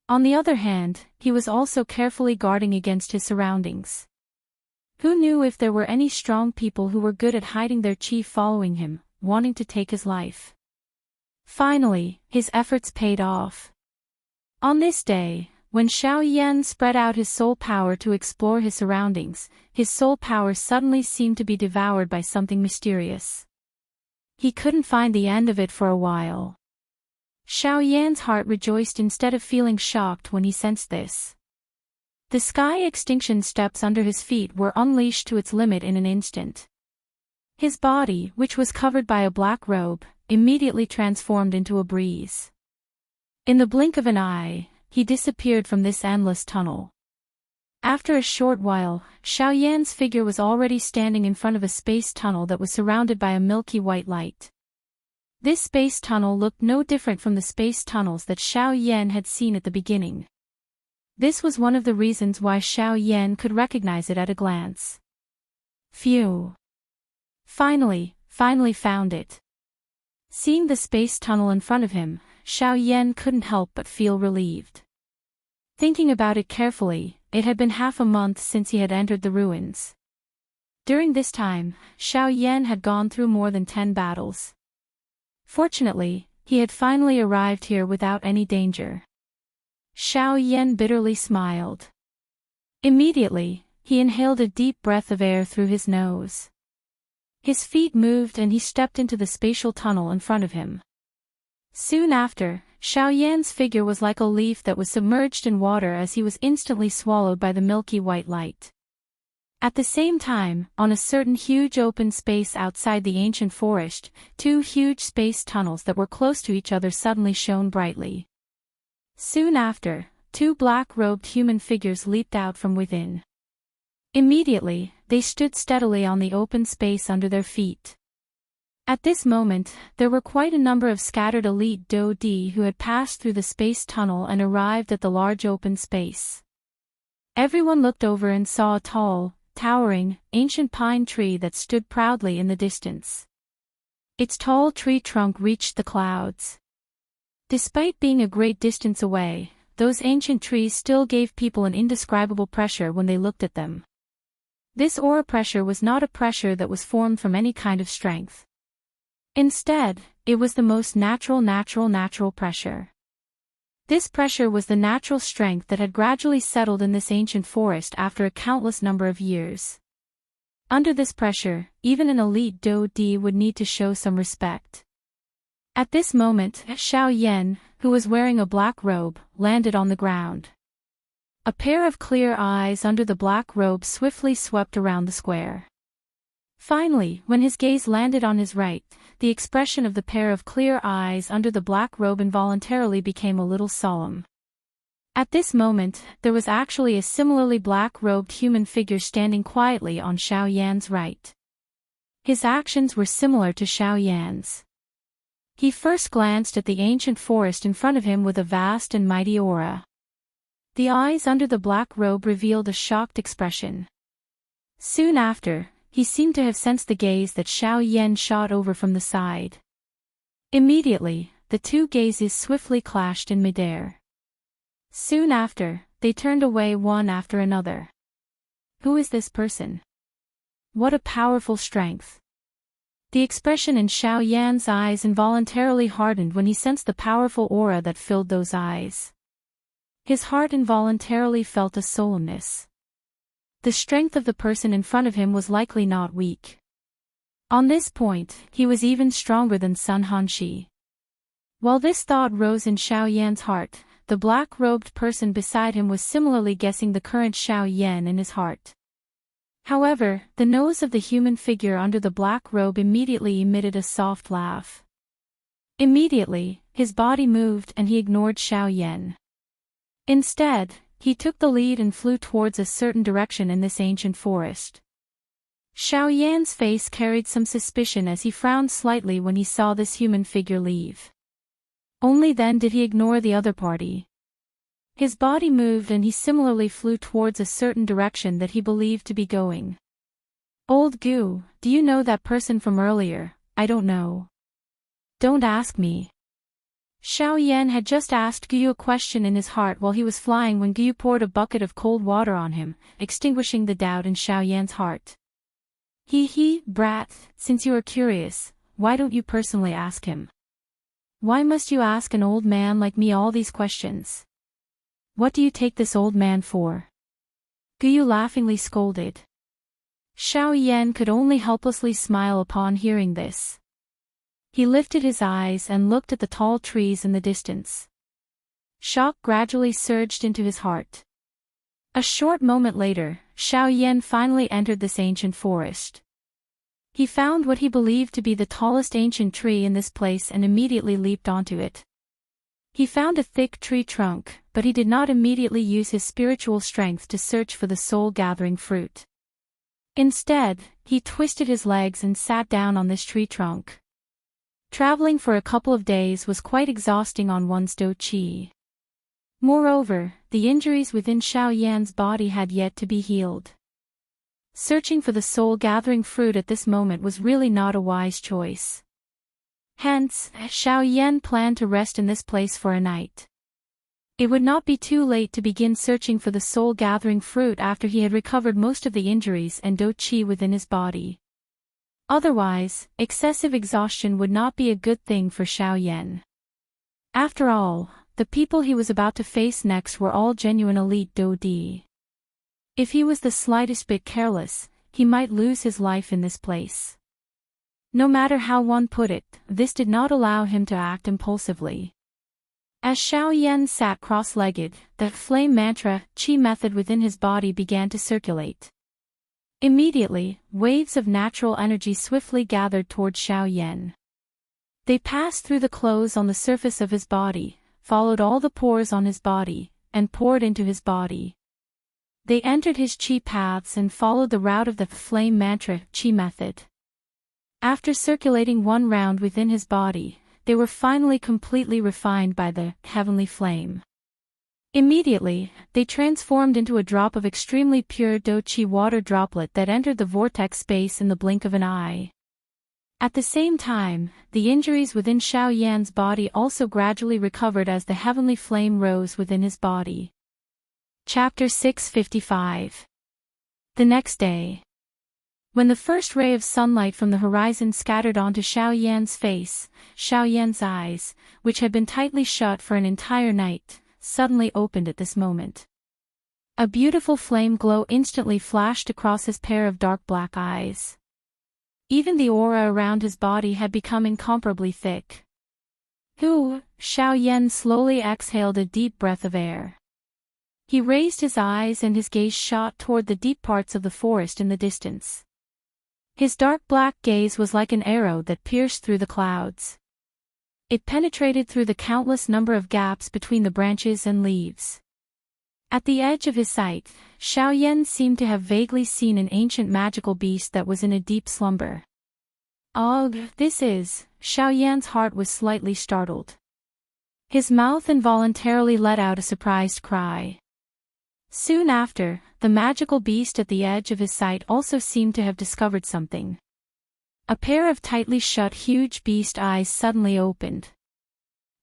On the other hand, he was also carefully guarding against his surroundings. Who knew if there were any strong people who were good at hiding their chi following him, wanting to take his life? Finally, his efforts paid off. On this day, when Xiao Yan spread out his soul power to explore his surroundings, his soul power suddenly seemed to be devoured by something mysterious. He couldn't find the end of it for a while. Xiao Yan's heart rejoiced instead of feeling shocked when he sensed this. The sky extinction steps under his feet were unleashed to its limit in an instant. His body, which was covered by a black robe, immediately transformed into a breeze. In the blink of an eye, he disappeared from this endless tunnel. After a short while, Xiao Yan's figure was already standing in front of a space tunnel that was surrounded by a milky white light. This space tunnel looked no different from the space tunnels that Xiao Yan had seen at the beginning. This was one of the reasons why Xiao Yan could recognize it at a glance. Phew! Finally found it. Seeing the space tunnel in front of him, Xiao Yan couldn't help but feel relieved. Thinking about it carefully, it had been half a month since he had entered the ruins. During this time, Xiao Yan had gone through more than 10 battles. Fortunately, he had finally arrived here without any danger. Xiao Yan bitterly smiled. Immediately, he inhaled a deep breath of air through his nose. His feet moved and he stepped into the spatial tunnel in front of him. Soon after, Xiao Yan's figure was like a leaf that was submerged in water as he was instantly swallowed by the milky white light. At the same time, on a certain huge open space outside the ancient forest, two huge space tunnels that were close to each other suddenly shone brightly. Soon after, two black-robed human figures leaped out from within. Immediately, they stood steadily on the open space under their feet. At this moment, there were quite a number of scattered elite Do Di who had passed through the space tunnel and arrived at the large open space. Everyone looked over and saw a tall, towering, ancient pine tree that stood proudly in the distance. Its tall tree trunk reached the clouds. Despite being a great distance away, those ancient trees still gave people an indescribable pressure when they looked at them. This aura pressure was not a pressure that was formed from any kind of strength. Instead, it was the most natural pressure. This pressure was the natural strength that had gradually settled in this ancient forest after a countless number of years. Under this pressure, even an elite Do Di would need to show some respect. At this moment, Xiao Yan, who was wearing a black robe, landed on the ground. A pair of clear eyes under the black robe swiftly swept around the square. Finally, when his gaze landed on his right, the expression of the pair of clear eyes under the black robe involuntarily became a little solemn. At this moment, there was actually a similarly black-robed human figure standing quietly on Xiao Yan's right. His actions were similar to Xiao Yan's. He first glanced at the ancient forest in front of him with a vast and mighty aura. The eyes under the black robe revealed a shocked expression. Soon after, he seemed to have sensed the gaze that Xiao Yan shot over from the side. Immediately, the two gazes swiftly clashed in midair. Soon after, they turned away one after another. Who is this person? What a powerful strength! The expression in Xiao Yan's eyes involuntarily hardened when he sensed the powerful aura that filled those eyes. His heart involuntarily felt a solemnness. The strength of the person in front of him was likely not weak. On this point, he was even stronger than Sun Hanshi. While this thought rose in Xiao Yan's heart, the black-robed person beside him was similarly guessing the current Xiao Yan in his heart. However, the nose of the human figure under the black robe immediately emitted a soft laugh. Immediately, his body moved and he ignored Xiao Yan. Instead, he took the lead and flew towards a certain direction in this ancient forest. Xiao Yan's face carried some suspicion as he frowned slightly when he saw this human figure leave. Only then did he ignore the other party. His body moved and he similarly flew towards a certain direction that he believed to be going. Old Gu, do you know that person from earlier? I don't know. Don't ask me. Xiao Yan had just asked Gu a question in his heart while he was flying when Gu poured a bucket of cold water on him, extinguishing the doubt in Xiao Yan's heart. Brat, since you are curious, why don't you personally ask him? Why must you ask an old man like me all these questions? What do you take this old man for? Gu laughingly scolded. Xiao Yan could only helplessly smile upon hearing this. He lifted his eyes and looked at the tall trees in the distance. Shock gradually surged into his heart. A short moment later, Xiao Yan finally entered this ancient forest. He found what he believed to be the tallest ancient tree in this place and immediately leaped onto it. He found a thick tree trunk, but he did not immediately use his spiritual strength to search for the soul-gathering fruit. Instead, he twisted his legs and sat down on this tree trunk. Traveling for a couple of days was quite exhausting on one's do qi. Moreover, the injuries within Xiao Yan's body had yet to be healed. Searching for the soul-gathering fruit at this moment was really not a wise choice. Hence, Xiao Yan planned to rest in this place for a night. It would not be too late to begin searching for the soul-gathering fruit after he had recovered most of the injuries and do qi within his body. Otherwise, excessive exhaustion would not be a good thing for Xiao Yan. After all, the people he was about to face next were all genuine elite Do-di. If he was the slightest bit careless, he might lose his life in this place. No matter how one put it, this did not allow him to act impulsively. As Xiao Yan sat cross-legged, the flame mantra, chi method within his body began to circulate. Immediately, waves of natural energy swiftly gathered toward Xiao Yan. They passed through the clothes on the surface of his body, followed all the pores on his body, and poured into his body. They entered his chi paths and followed the route of the flame mantra, chi method. After circulating one round within his body, they were finally completely refined by the heavenly flame. Immediately, they transformed into a drop of extremely pure Do-chi water droplet that entered the vortex space in the blink of an eye. At the same time, the injuries within Xiao Yan's body also gradually recovered as the heavenly flame rose within his body. Chapter 655. The next day. When the first ray of sunlight from the horizon scattered onto Xiao Yan's face, Xiao Yan's eyes, which had been tightly shut for an entire night, suddenly opened at this moment. A beautiful flame glow instantly flashed across his pair of dark black eyes. Even the aura around his body had become incomparably thick. Xiao Yan slowly exhaled a deep breath of air. He raised his eyes and his gaze shot toward the deep parts of the forest in the distance. His dark black gaze was like an arrow that pierced through the clouds. It penetrated through the countless number of gaps between the branches and leaves. At the edge of his sight, Xiao Yan seemed to have vaguely seen an ancient magical beast that was in a deep slumber. Ugh, Xiao Yan's heart was slightly startled. His mouth involuntarily let out a surprised cry. Soon after, the magical beast at the edge of his sight also seemed to have discovered something. A pair of tightly shut huge beast eyes suddenly opened.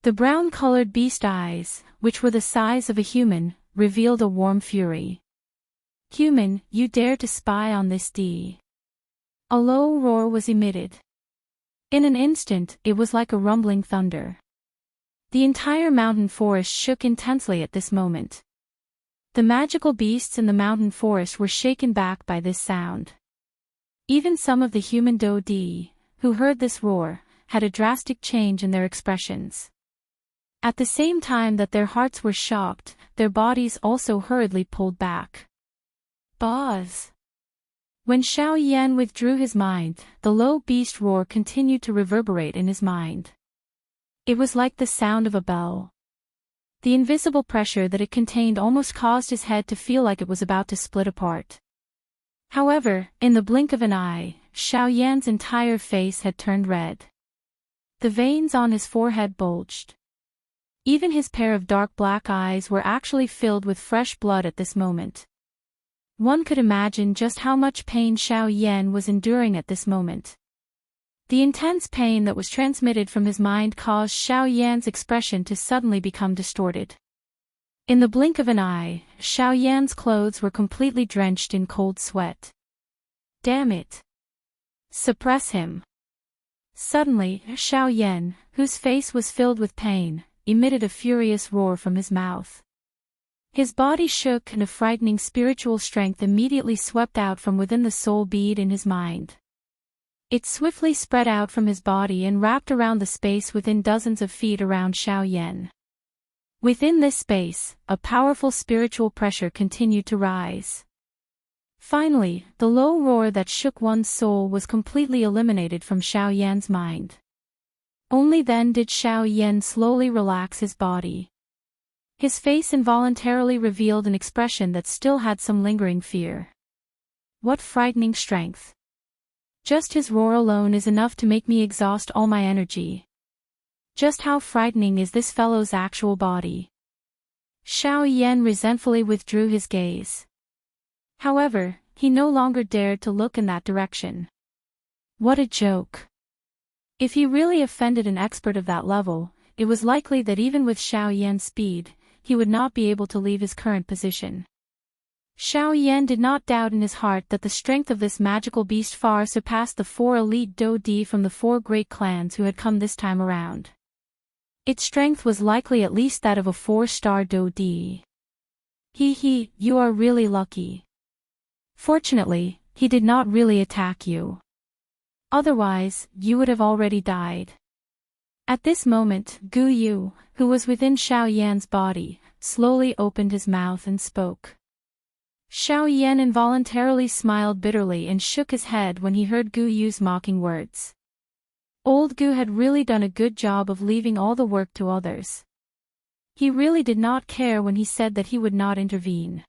The brown-colored beast eyes, which were the size of a human, revealed a warm fury. "Human, you dare to spy on this D." A low roar was emitted. In an instant, it was like a rumbling thunder. The entire mountain forest shook intensely at this moment. The magical beasts in the mountain forest were shaken back by this sound. Even some of the human Do-di, who heard this roar, had a drastic change in their expressions. At the same time that their hearts were shocked, their bodies also hurriedly pulled back. Buzz! When Xiao Yan withdrew his mind, the low beast roar continued to reverberate in his mind. It was like the sound of a bell. The invisible pressure that it contained almost caused his head to feel like it was about to split apart. However, in the blink of an eye, Xiao Yan's entire face had turned red. The veins on his forehead bulged. Even his pair of dark black eyes were actually filled with fresh blood at this moment. One could imagine just how much pain Xiao Yan was enduring at this moment. The intense pain that was transmitted from his mind caused Xiao Yan's expression to suddenly become distorted. In the blink of an eye, Xiao Yan's clothes were completely drenched in cold sweat. Damn it! Suppress him! Suddenly, Xiao Yan, whose face was filled with pain, emitted a furious roar from his mouth. His body shook and a frightening spiritual strength immediately swept out from within the soul bead in his mind. It swiftly spread out from his body and wrapped around the space within dozens of feet around Xiao Yan. Within this space, a powerful spiritual pressure continued to rise. Finally, the low roar that shook one's soul was completely eliminated from Xiao Yan's mind. Only then did Xiao Yan slowly relax his body. His face involuntarily revealed an expression that still had some lingering fear. What frightening strength! Just his roar alone is enough to make me exhaust all my energy. Just how frightening is this fellow's actual body? Xiao Yan resentfully withdrew his gaze. However, he no longer dared to look in that direction. What a joke! If he really offended an expert of that level, it was likely that even with Xiao Yan's speed, he would not be able to leave his current position. Xiao Yan did not doubt in his heart that the strength of this magical beast far surpassed the 4 elite Do-di from the 4 great clans who had come this time around. Its strength was likely at least that of a 4-star Dodi. He, you are really lucky. Fortunately, he did not really attack you. Otherwise, you would have already died. At this moment, Gu Yu, who was within Xiao Yan's body, slowly opened his mouth and spoke. Xiao Yan involuntarily smiled bitterly and shook his head when he heard Gu Yu's mocking words. Old Gu had really done a good job of leaving all the work to others. He really did not care when he said that he would not intervene.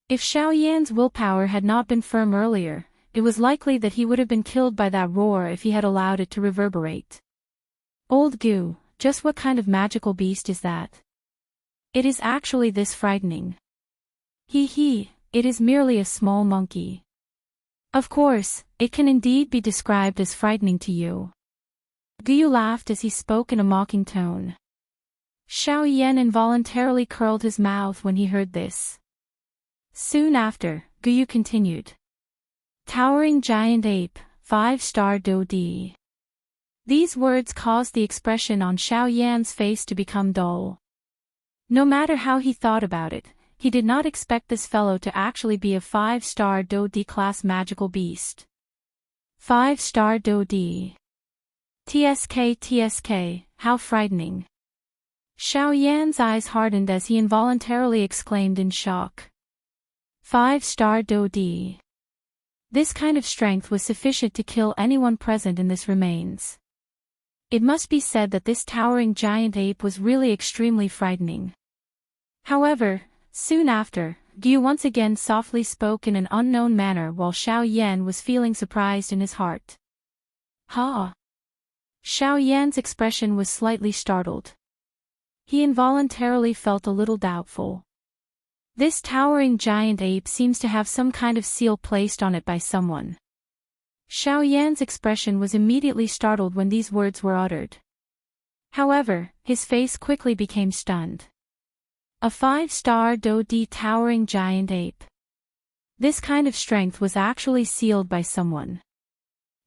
If Xiao Yan's willpower had not been firm earlier, it was likely that he would have been killed by that roar if he had allowed it to reverberate. Old Gu, just what kind of magical beast is that? It is actually this frightening. It is merely a small monkey. Of course, it can indeed be described as frightening to you. Gu Yu laughed as he spoke in a mocking tone. Xiao Yan involuntarily curled his mouth when he heard this. Soon after, Gu Yu continued. Towering giant ape, 5-star Dodi. These words caused the expression on Xiao Yan's face to become dull. No matter how he thought about it, he did not expect this fellow to actually be a 5-star Dodi class magical beast. 5-star Dodi. TSK, how frightening. Xiao Yan's eyes hardened as he involuntarily exclaimed in shock. 5-star Dodi. This kind of strength was sufficient to kill anyone present in this remains. It must be said that this towering giant ape was really extremely frightening. However, soon after, Gu Yu once again softly spoke in an unknown manner while Xiao Yan was feeling surprised in his heart. Ha! Xiao Yan's expression was slightly startled. He involuntarily felt a little doubtful. This towering giant ape seems to have some kind of seal placed on it by someone. Xiao Yan's expression was immediately startled when these words were uttered. However, his face quickly became stunned. A 5-star Dodi towering giant ape. This kind of strength was actually sealed by someone.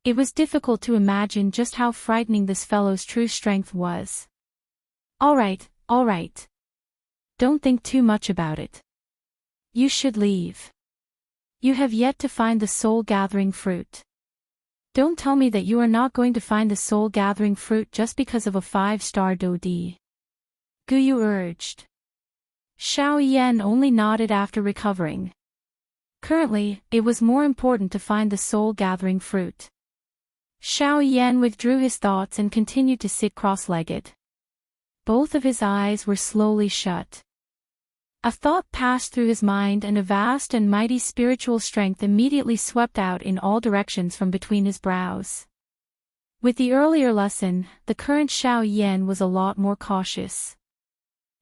It was difficult to imagine just how frightening this fellow's true strength was. Alright. Don't think too much about it. You should leave. You have yet to find the soul-gathering fruit. Don't tell me that you are not going to find the soul-gathering fruit just because of a 5-star Dodi. Gu Yu urged. Xiao Yan only nodded after recovering. Currently, it was more important to find the soul-gathering fruit. Xiao Yan withdrew his thoughts and continued to sit cross-legged. Both of his eyes were slowly shut. A thought passed through his mind and a vast and mighty spiritual strength immediately swept out in all directions from between his brows. With the earlier lesson, the current Xiao Yan was a lot more cautious.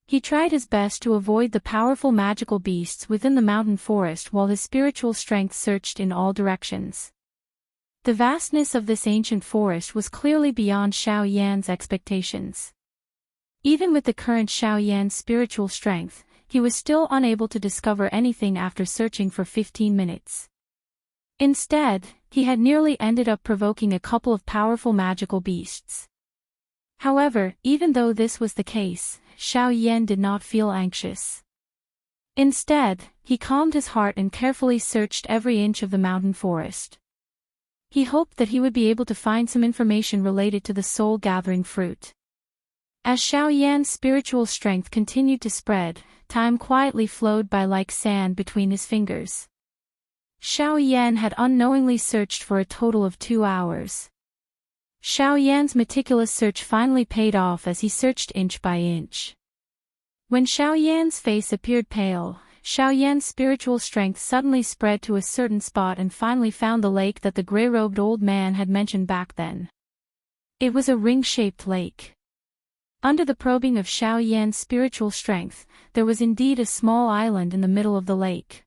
He tried his best to avoid the powerful magical beasts within the mountain forest while his spiritual strength searched in all directions. The vastness of this ancient forest was clearly beyond Xiao Yan's expectations. Even with the current Xiao Yan's spiritual strength, he was still unable to discover anything after searching for 15 minutes. Instead, he had nearly ended up provoking a couple of powerful magical beasts. However, even though this was the case, Xiao Yan did not feel anxious. Instead, he calmed his heart and carefully searched every inch of the mountain forest. He hoped that he would be able to find some information related to the soul-gathering fruit. As Xiao Yan's spiritual strength continued to spread, time quietly flowed by like sand between his fingers. Xiao Yan had unknowingly searched for a total of 2 hours. Xiao Yan's meticulous search finally paid off as he searched inch by inch. When Xiao Yan's face appeared pale, Xiao Yan's spiritual strength suddenly spread to a certain spot and finally found the lake that the gray-robed old man had mentioned back then. It was a ring-shaped lake. Under the probing of Xiao Yan's spiritual strength, there was indeed a small island in the middle of the lake.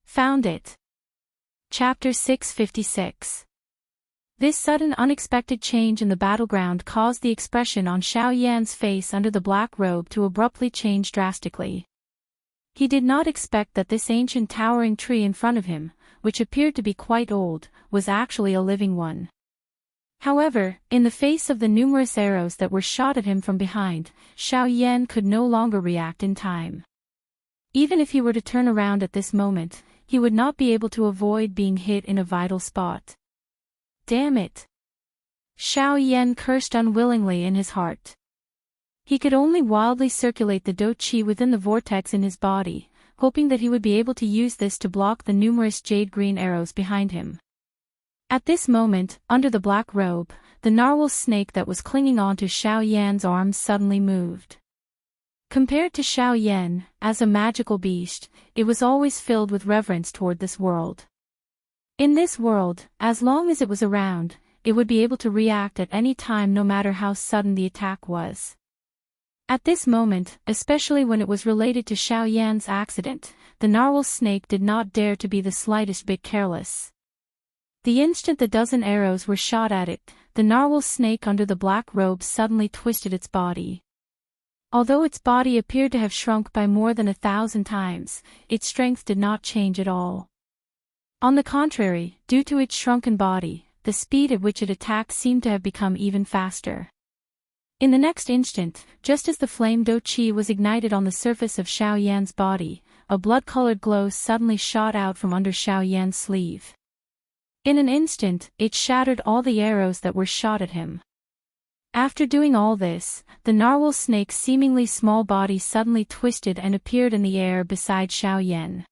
Found it. Chapter 656. This sudden unexpected change in the battleground caused the expression on Xiao Yan's face under the black robe to abruptly change drastically. He did not expect that this ancient towering tree in front of him, which appeared to be quite old, was actually a living one. However, in the face of the numerous arrows that were shot at him from behind, Xiao Yan could no longer react in time. Even if he were to turn around at this moment, he would not be able to avoid being hit in a vital spot. Damn it! Xiao Yan cursed unwillingly in his heart. He could only wildly circulate the Do Qi within the vortex in his body, hoping that he would be able to use this to block the numerous jade-green arrows behind him. At this moment, under the black robe, the narwhal snake that was clinging onto Xiao Yan's arms suddenly moved. Compared to Xiao Yan, as a magical beast, it was always filled with reverence toward this world. In this world, as long as it was around, it would be able to react at any time no matter how sudden the attack was. At this moment, especially when it was related to Xiao Yan's accident, the narwhal snake did not dare to be the slightest bit careless. The instant the dozen arrows were shot at it, the narwhal snake under the black robe suddenly twisted its body. Although its body appeared to have shrunk by more than 1,000 times, its strength did not change at all. On the contrary, due to its shrunken body, the speed at which it attacked seemed to have become even faster. In the next instant, just as the flame Do Qi was ignited on the surface of Xiao Yan's body, a blood-colored glow suddenly shot out from under Xiao Yan's sleeve. In an instant, it shattered all the arrows that were shot at him. After doing all this, the narwhal snake's seemingly small body suddenly twisted and appeared in the air beside Xiao Yan.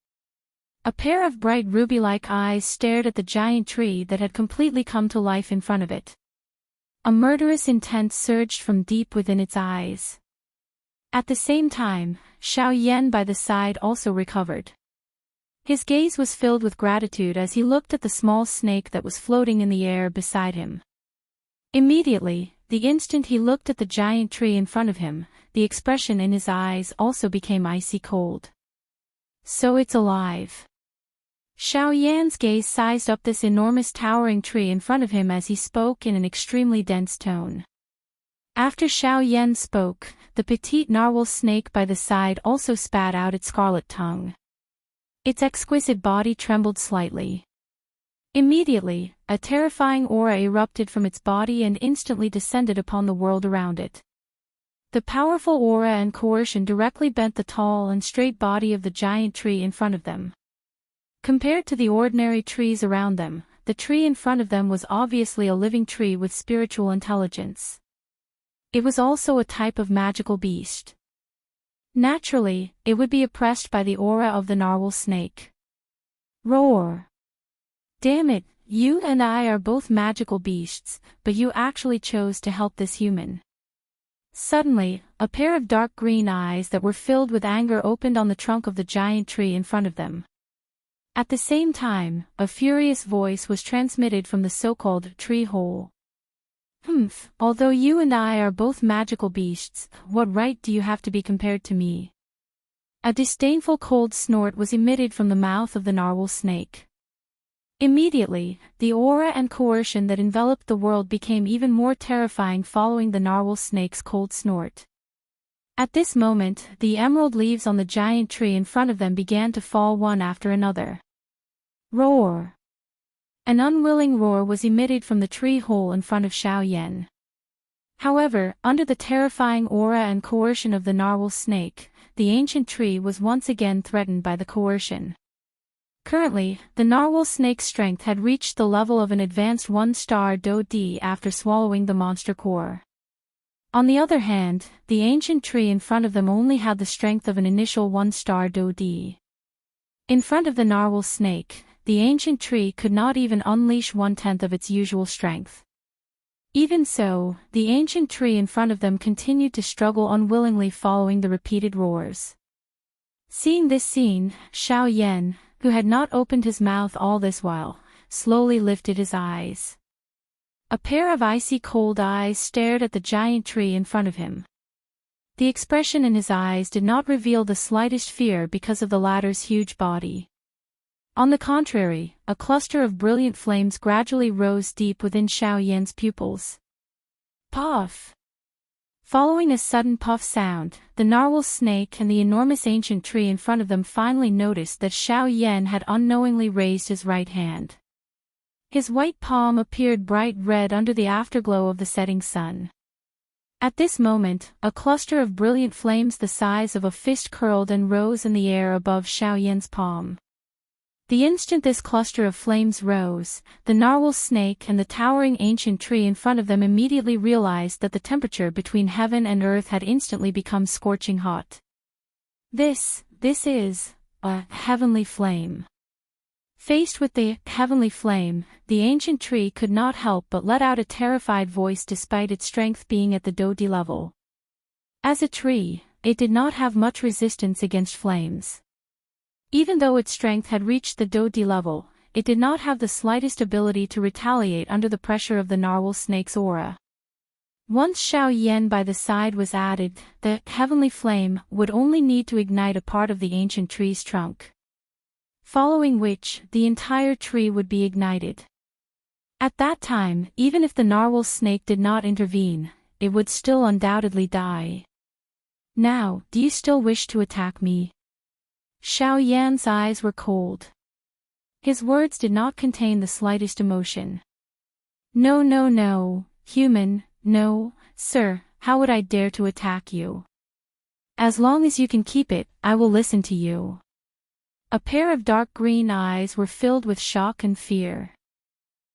A pair of bright ruby-like eyes stared at the giant tree that had completely come to life in front of it. A murderous intent surged from deep within its eyes. At the same time, Xiao Yan by the side also recovered. His gaze was filled with gratitude as he looked at the small snake that was floating in the air beside him. Immediately, the instant he looked at the giant tree in front of him, the expression in his eyes also became icy cold. So it's alive. Xiao Yan's gaze sized up this enormous towering tree in front of him as he spoke in an extremely dense tone. After Xiao Yan spoke, the petite narwhal snake by the side also spat out its scarlet tongue. Its exquisite body trembled slightly. Immediately, a terrifying aura erupted from its body and instantly descended upon the world around it. The powerful aura and coercion directly bent the tall and straight body of the giant tree in front of them. Compared to the ordinary trees around them, the tree in front of them was obviously a living tree with spiritual intelligence. It was also a type of magical beast. Naturally, it would be oppressed by the aura of the narwhal snake. Roar! Damn it, you and I are both magical beasts, but you actually chose to help this human. Suddenly, a pair of dark green eyes that were filled with anger opened on the trunk of the giant tree in front of them. At the same time, a furious voice was transmitted from the so-called tree hole. Although you and I are both magical beasts, what right do you have to be compared to me? A disdainful cold snort was emitted from the mouth of the narwhal snake. Immediately, the aura and coercion that enveloped the world became even more terrifying following the narwhal snake's cold snort. At this moment, the emerald leaves on the giant tree in front of them began to fall one after another. Roar! An unwilling roar was emitted from the tree hole in front of Xiao Yan. However, under the terrifying aura and coercion of the narwhal snake, the ancient tree was once again threatened by the coercion. Currently, the narwhal snake's strength had reached the level of an advanced 1-star Do D after swallowing the monster core. On the other hand, the ancient tree in front of them only had the strength of an initial 1-star Do D. In front of the narwhal snake, the ancient tree could not even unleash 1/10 of its usual strength. Even so, the ancient tree in front of them continued to struggle unwillingly following the repeated roars. Seeing this scene, Xiao Yan, who had not opened his mouth all this while, slowly lifted his eyes. A pair of icy cold eyes stared at the giant tree in front of him. The expression in his eyes did not reveal the slightest fear because of the latter's huge body. On the contrary, a cluster of brilliant flames gradually rose deep within Xiao Yan's pupils. Puff! Following a sudden puff sound, the narwhal snake and the enormous ancient tree in front of them finally noticed that Xiao Yan had unknowingly raised his right hand. His white palm appeared bright red under the afterglow of the setting sun. At this moment, a cluster of brilliant flames the size of a fist curled and rose in the air above Xiaoyan's palm. The instant this cluster of flames rose, the narwhal snake and the towering ancient tree in front of them immediately realized that the temperature between heaven and earth had instantly become scorching hot. This is a heavenly flame. Faced with the heavenly flame, the ancient tree could not help but let out a terrified voice despite its strength being at the Dodi level. As a tree, it did not have much resistance against flames. Even though its strength had reached the Dodi level, it did not have the slightest ability to retaliate under the pressure of the narwhal snake's aura. Once Xiaoyan by the side was added, the heavenly flame would only need to ignite a part of the ancient tree's trunk, following which the entire tree would be ignited. At that time, even if the narwhal snake did not intervene, it would still undoubtedly die. Now, do you still wish to attack me? Xiaoyan's eyes were cold. His words did not contain the slightest emotion. No, human, no, sir, how would I dare to attack you? As long as you can keep it, I will listen to you. A pair of dark green eyes were filled with shock and fear.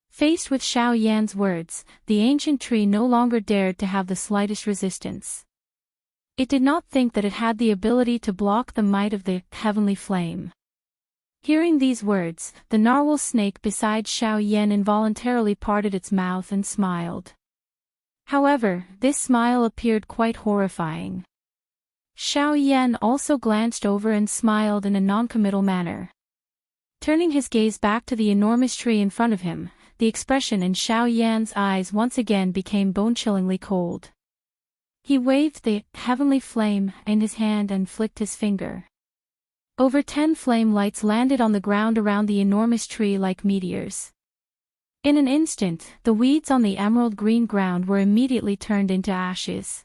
Faced with Xiaoyan's words, the ancient tree no longer dared to have the slightest resistance. It did not think that it had the ability to block the might of the heavenly flame. Hearing these words, the narwhal snake beside Xiaoyan involuntarily parted its mouth and smiled. However, this smile appeared quite horrifying. Xiaoyan also glanced over and smiled in a noncommittal manner. Turning his gaze back to the enormous tree in front of him, the expression in Xiaoyan's eyes once again became bone-chillingly cold. He waved the heavenly flame in his hand and flicked his finger. Over 10 flame lights landed on the ground around the enormous tree like meteors. In an instant, the weeds on the emerald green ground were immediately turned into ashes.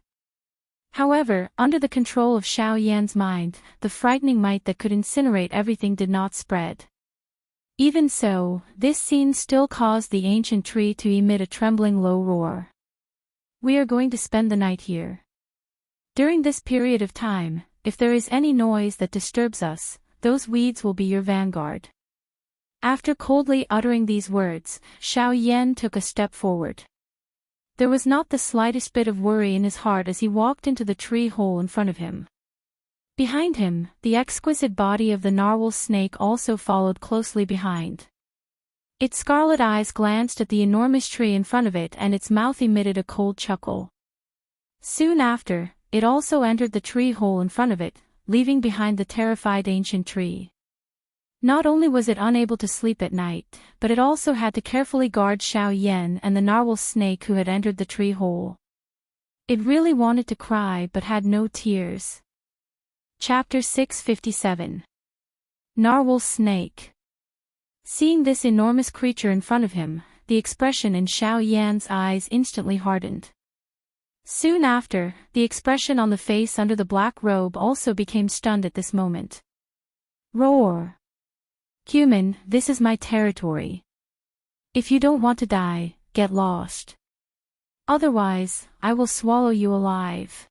However, under the control of Xiaoyan's mind, the frightening might that could incinerate everything did not spread. Even so, this scene still caused the ancient tree to emit a trembling low roar. We are going to spend the night here. During this period of time, if there is any noise that disturbs us, those weeds will be your vanguard. After coldly uttering these words, Xiaoyan took a step forward. There was not the slightest bit of worry in his heart as he walked into the tree hole in front of him. Behind him, the exquisite body of the narwhal snake also followed closely behind. Its scarlet eyes glanced at the enormous tree in front of it and its mouth emitted a cold chuckle. Soon after, it also entered the tree hole in front of it, leaving behind the terrified ancient tree. Not only was it unable to sleep at night, but it also had to carefully guard Xiaoyan and the narwhal snake who had entered the tree hole. It really wanted to cry but had no tears. Chapter 657. Narwhal Snake. Seeing this enormous creature in front of him, the expression in Xiaoyan's eyes instantly hardened. Soon after, the expression on the face under the black robe also became stunned at this moment. Roar! Human, this is my territory. If you don't want to die, get lost. Otherwise, I will swallow you alive.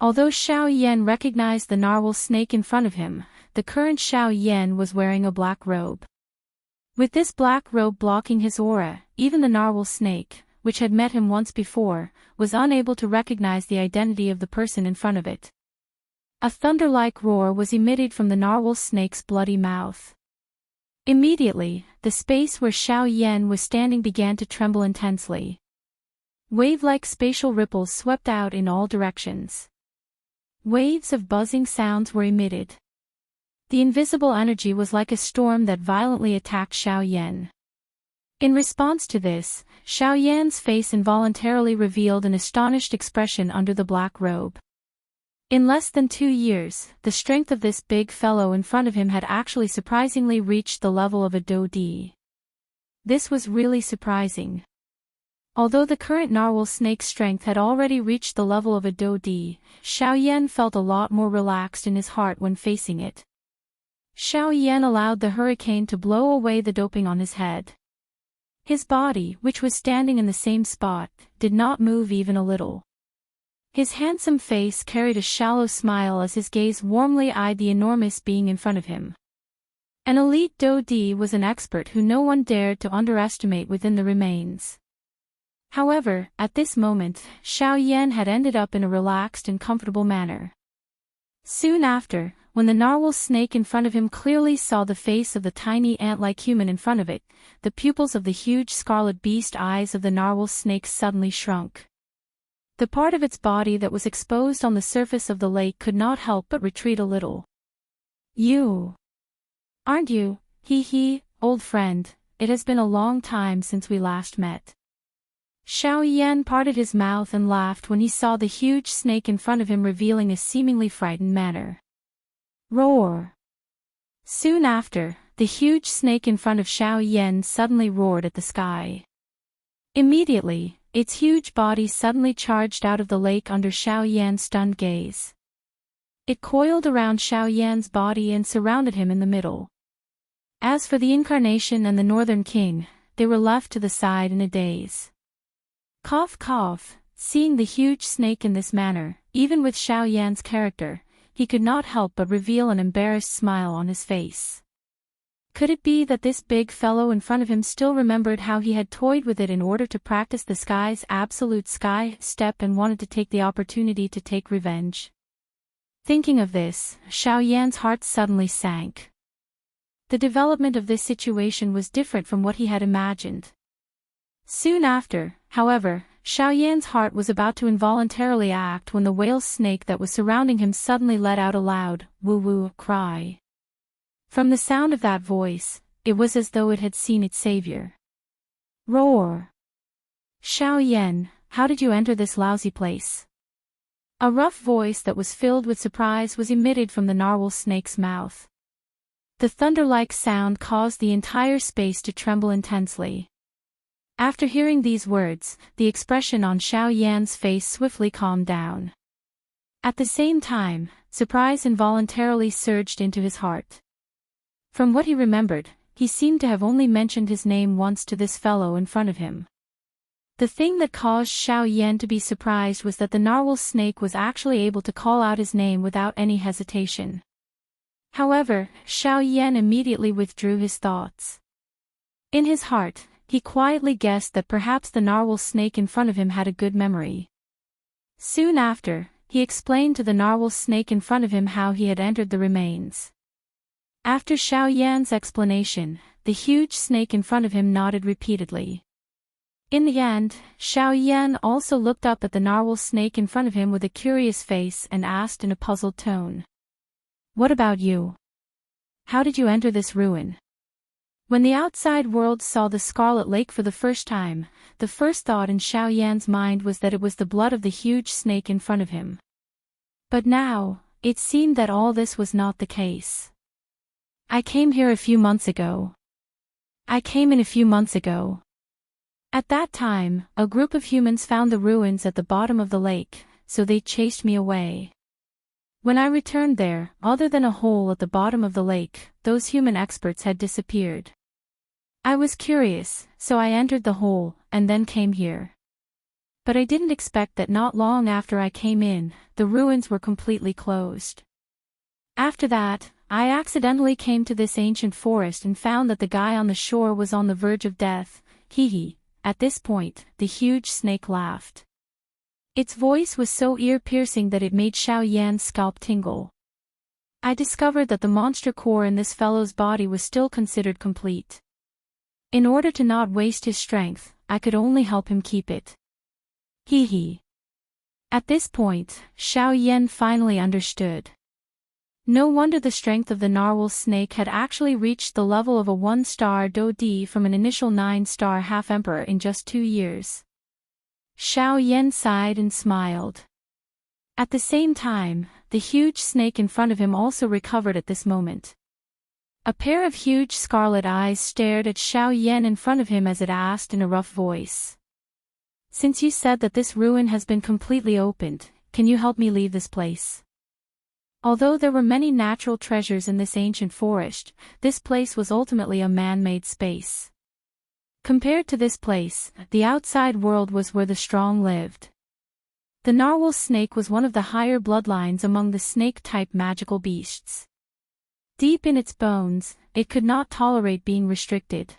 Although Xiaoyan recognized the narwhal snake in front of him, the current Xiaoyan was wearing a black robe. With this black robe blocking his aura, even the narwhal snake, which had met him once before, was unable to recognize the identity of the person in front of it. A thunder-like roar was emitted from the narwhal snake's bloody mouth. Immediately, the space where Xiaoyan was standing began to tremble intensely. Wave-like spatial ripples swept out in all directions. Waves of buzzing sounds were emitted. The invisible energy was like a storm that violently attacked Xiaoyan. In response to this, Xiaoyan's face involuntarily revealed an astonished expression under the black robe. In less than 2 years, the strength of this big fellow in front of him had actually surprisingly reached the level of a Dodi. This was really surprising. Although the current narwhal snake's strength had already reached the level of a Dodi, Xiaoyan felt a lot more relaxed in his heart when facing it. Xiaoyan allowed the hurricane to blow away the doping on his head. His body, which was standing in the same spot, did not move even a little. His handsome face carried a shallow smile as his gaze warmly eyed the enormous being in front of him. An elite Dodi was an expert who no one dared to underestimate within the remains. However, at this moment, Xiao Yan had ended up in a relaxed and comfortable manner. Soon after, when the narwhal snake in front of him clearly saw the face of the tiny ant-like human in front of it, the pupils of the huge scarlet beast eyes of the narwhal snake suddenly shrunk. The part of its body that was exposed on the surface of the lake could not help but retreat a little. "You aren't you, old friend, it has been a long time since we last met." Xiao Yan parted his mouth and laughed when he saw the huge snake in front of him revealing a seemingly frightened manner. Roar! Soon after, the huge snake in front of Xiao Yan suddenly roared at the sky. Immediately, its huge body suddenly charged out of the lake under Xiao Yan's stunned gaze. It coiled around Xiao Yan's body and surrounded him in the middle. As for the Incarnation and the Northern King, they were left to the side in a daze. Cough cough, seeing the huge snake in this manner, even with Xiao Yan's character, he could not help but reveal an embarrassed smile on his face. Could it be that this big fellow in front of him still remembered how he had toyed with it in order to practice the sky's absolute sky step and wanted to take the opportunity to take revenge? Thinking of this, Xiao Yan's heart suddenly sank. The development of this situation was different from what he had imagined. Soon after, however, Xiao Yan's heart was about to involuntarily act when the whale snake that was surrounding him suddenly let out a loud, woo-woo cry. From the sound of that voice, it was as though it had seen its savior. Roar! Xiao Yan, how did you enter this lousy place? A rough voice that was filled with surprise was emitted from the narwhal snake's mouth. The thunder-like sound caused the entire space to tremble intensely. After hearing these words, the expression on Xiao Yan's face swiftly calmed down. At the same time, surprise involuntarily surged into his heart. From what he remembered, he seemed to have only mentioned his name once to this fellow in front of him. The thing that caused Xiao Yan to be surprised was that the narwhal snake was actually able to call out his name without any hesitation. However, Xiao Yan immediately withdrew his thoughts. In his heart, he quietly guessed that perhaps the narwhal snake in front of him had a good memory. Soon after, he explained to the narwhal snake in front of him how he had entered the remains. After Xiao Yan's explanation, the huge snake in front of him nodded repeatedly. In the end, Xiao Yan also looked up at the narwhal snake in front of him with a curious face and asked in a puzzled tone. "What about you? How did you enter this ruin?" When the outside world saw the Scarlet Lake for the first time, the first thought in Xiao Yan's mind was that it was the blood of the huge snake in front of him. But now, it seemed that all this was not the case. "I came here a few months ago. I came in a few months ago. At that time, a group of humans found the ruins at the bottom of the lake, so they chased me away. When I returned there, other than a hole at the bottom of the lake, those human experts had disappeared. I was curious, so I entered the hole, and then came here. But I didn't expect that not long after I came in, the ruins were completely closed. After that, I accidentally came to this ancient forest and found that the guy on the shore was on the verge of death, hee. At this point, the huge snake laughed. Its voice was so ear-piercing that it made Xiao Yan's scalp tingle. I discovered that the monster core in this fellow's body was still considered complete. In order to not waste his strength, I could only help him keep it. Hee. At this point, Xiao Yan finally understood. No wonder the strength of the narwhal snake had actually reached the level of a 1-star Dodi from an initial 9-star half-emperor in just 2 years. Xiao Yan sighed and smiled. At the same time, the huge snake in front of him also recovered at this moment. A pair of huge scarlet eyes stared at Xiao Yan in front of him as it asked in a rough voice. "Since you said that this ruin has been completely opened, can you help me leave this place?" Although there were many natural treasures in this ancient forest, this place was ultimately a man-made space. Compared to this place, the outside world was where the strong lived. The narwhal snake was one of the higher bloodlines among the snake-type magical beasts. Deep in its bones, it could not tolerate being restricted.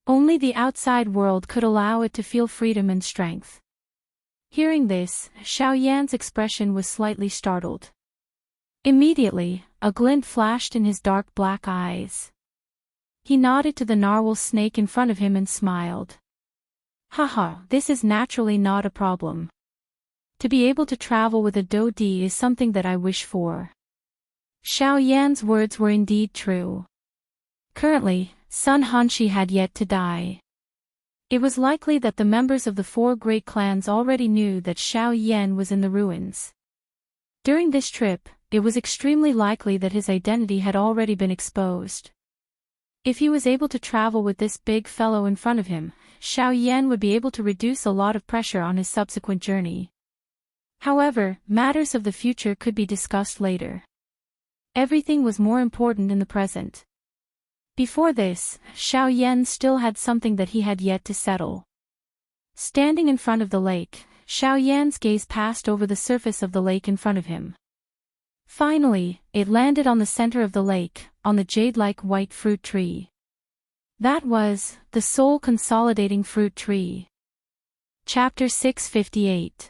Only the outside world could allow it to feel freedom and strength. Hearing this, Xiaoyan's expression was slightly startled. Immediately, a glint flashed in his dark black eyes. He nodded to the narwhal snake in front of him and smiled. Haha, this is naturally not a problem. To be able to travel with a Dodi is something that I wish for. Xiaoyan's words were indeed true. Currently, Sun Hanshi had yet to die. It was likely that the members of the four great clans already knew that Xiaoyan was in the ruins. During this trip, it was extremely likely that his identity had already been exposed. If he was able to travel with this big fellow in front of him, Xiaoyan would be able to reduce a lot of pressure on his subsequent journey. However, matters of the future could be discussed later. Everything was more important in the present. Before this, Xiaoyan still had something that he had yet to settle. Standing in front of the lake, Xiaoyan's gaze passed over the surface of the lake in front of him. Finally, it landed on the center of the lake, on the jade-like white fruit tree. That was, the soul consolidating fruit tree. Chapter 658.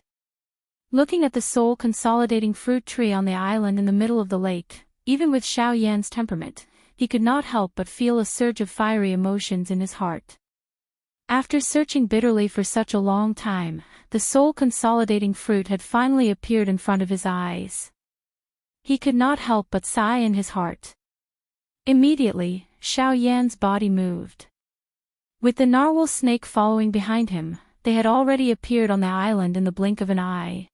Looking at the soul consolidating fruit tree on the island in the middle of the lake, even with Xiaoyan's temperament, he could not help but feel a surge of fiery emotions in his heart. After searching bitterly for such a long time, the soul consolidating fruit had finally appeared in front of his eyes. He could not help but sigh in his heart. Immediately, Xiaoyan's body moved. With the narwhal snake following behind him, they had already appeared on the island in the blink of an eye.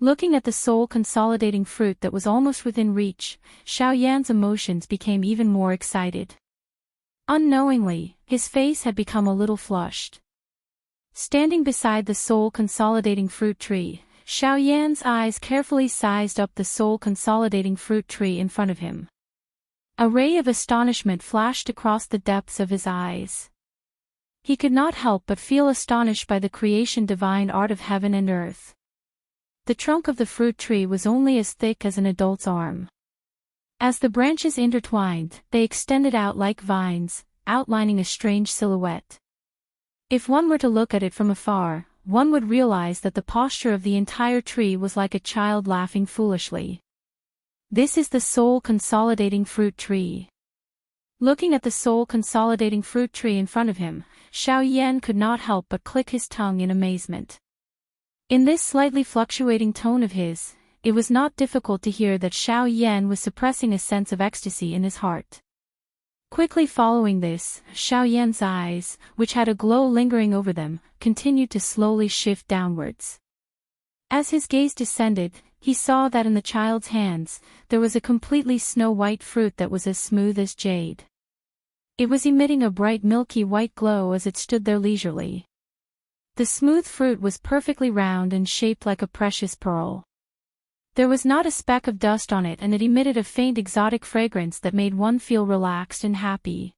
Looking at the soul consolidating fruit that was almost within reach, Xiaoyan's emotions became even more excited. Unknowingly, his face had become a little flushed. Standing beside the soul consolidating fruit tree, Xiaoyan's eyes carefully sized up the soul consolidating fruit tree in front of him. A ray of astonishment flashed across the depths of his eyes. He could not help but feel astonished by the creation divine art of heaven and earth. The trunk of the fruit tree was only as thick as an adult's arm. As the branches intertwined, they extended out like vines, outlining a strange silhouette. If one were to look at it from afar, one would realize that the posture of the entire tree was like a child laughing foolishly. This is the soul consolidating fruit tree. Looking at the soul consolidating fruit tree in front of him, Xiaoyan could not help but click his tongue in amazement. In this slightly fluctuating tone of his, it was not difficult to hear that Xiaoyan was suppressing a sense of ecstasy in his heart. Quickly following this, Xiaoyan's eyes, which had a glow lingering over them, continued to slowly shift downwards. As his gaze descended, he saw that in the child's hands, there was a completely snow-white fruit that was as smooth as jade. It was emitting a bright milky white glow as it stood there leisurely. The smooth fruit was perfectly round and shaped like a precious pearl. There was not a speck of dust on it, and it emitted a faint exotic fragrance that made one feel relaxed and happy.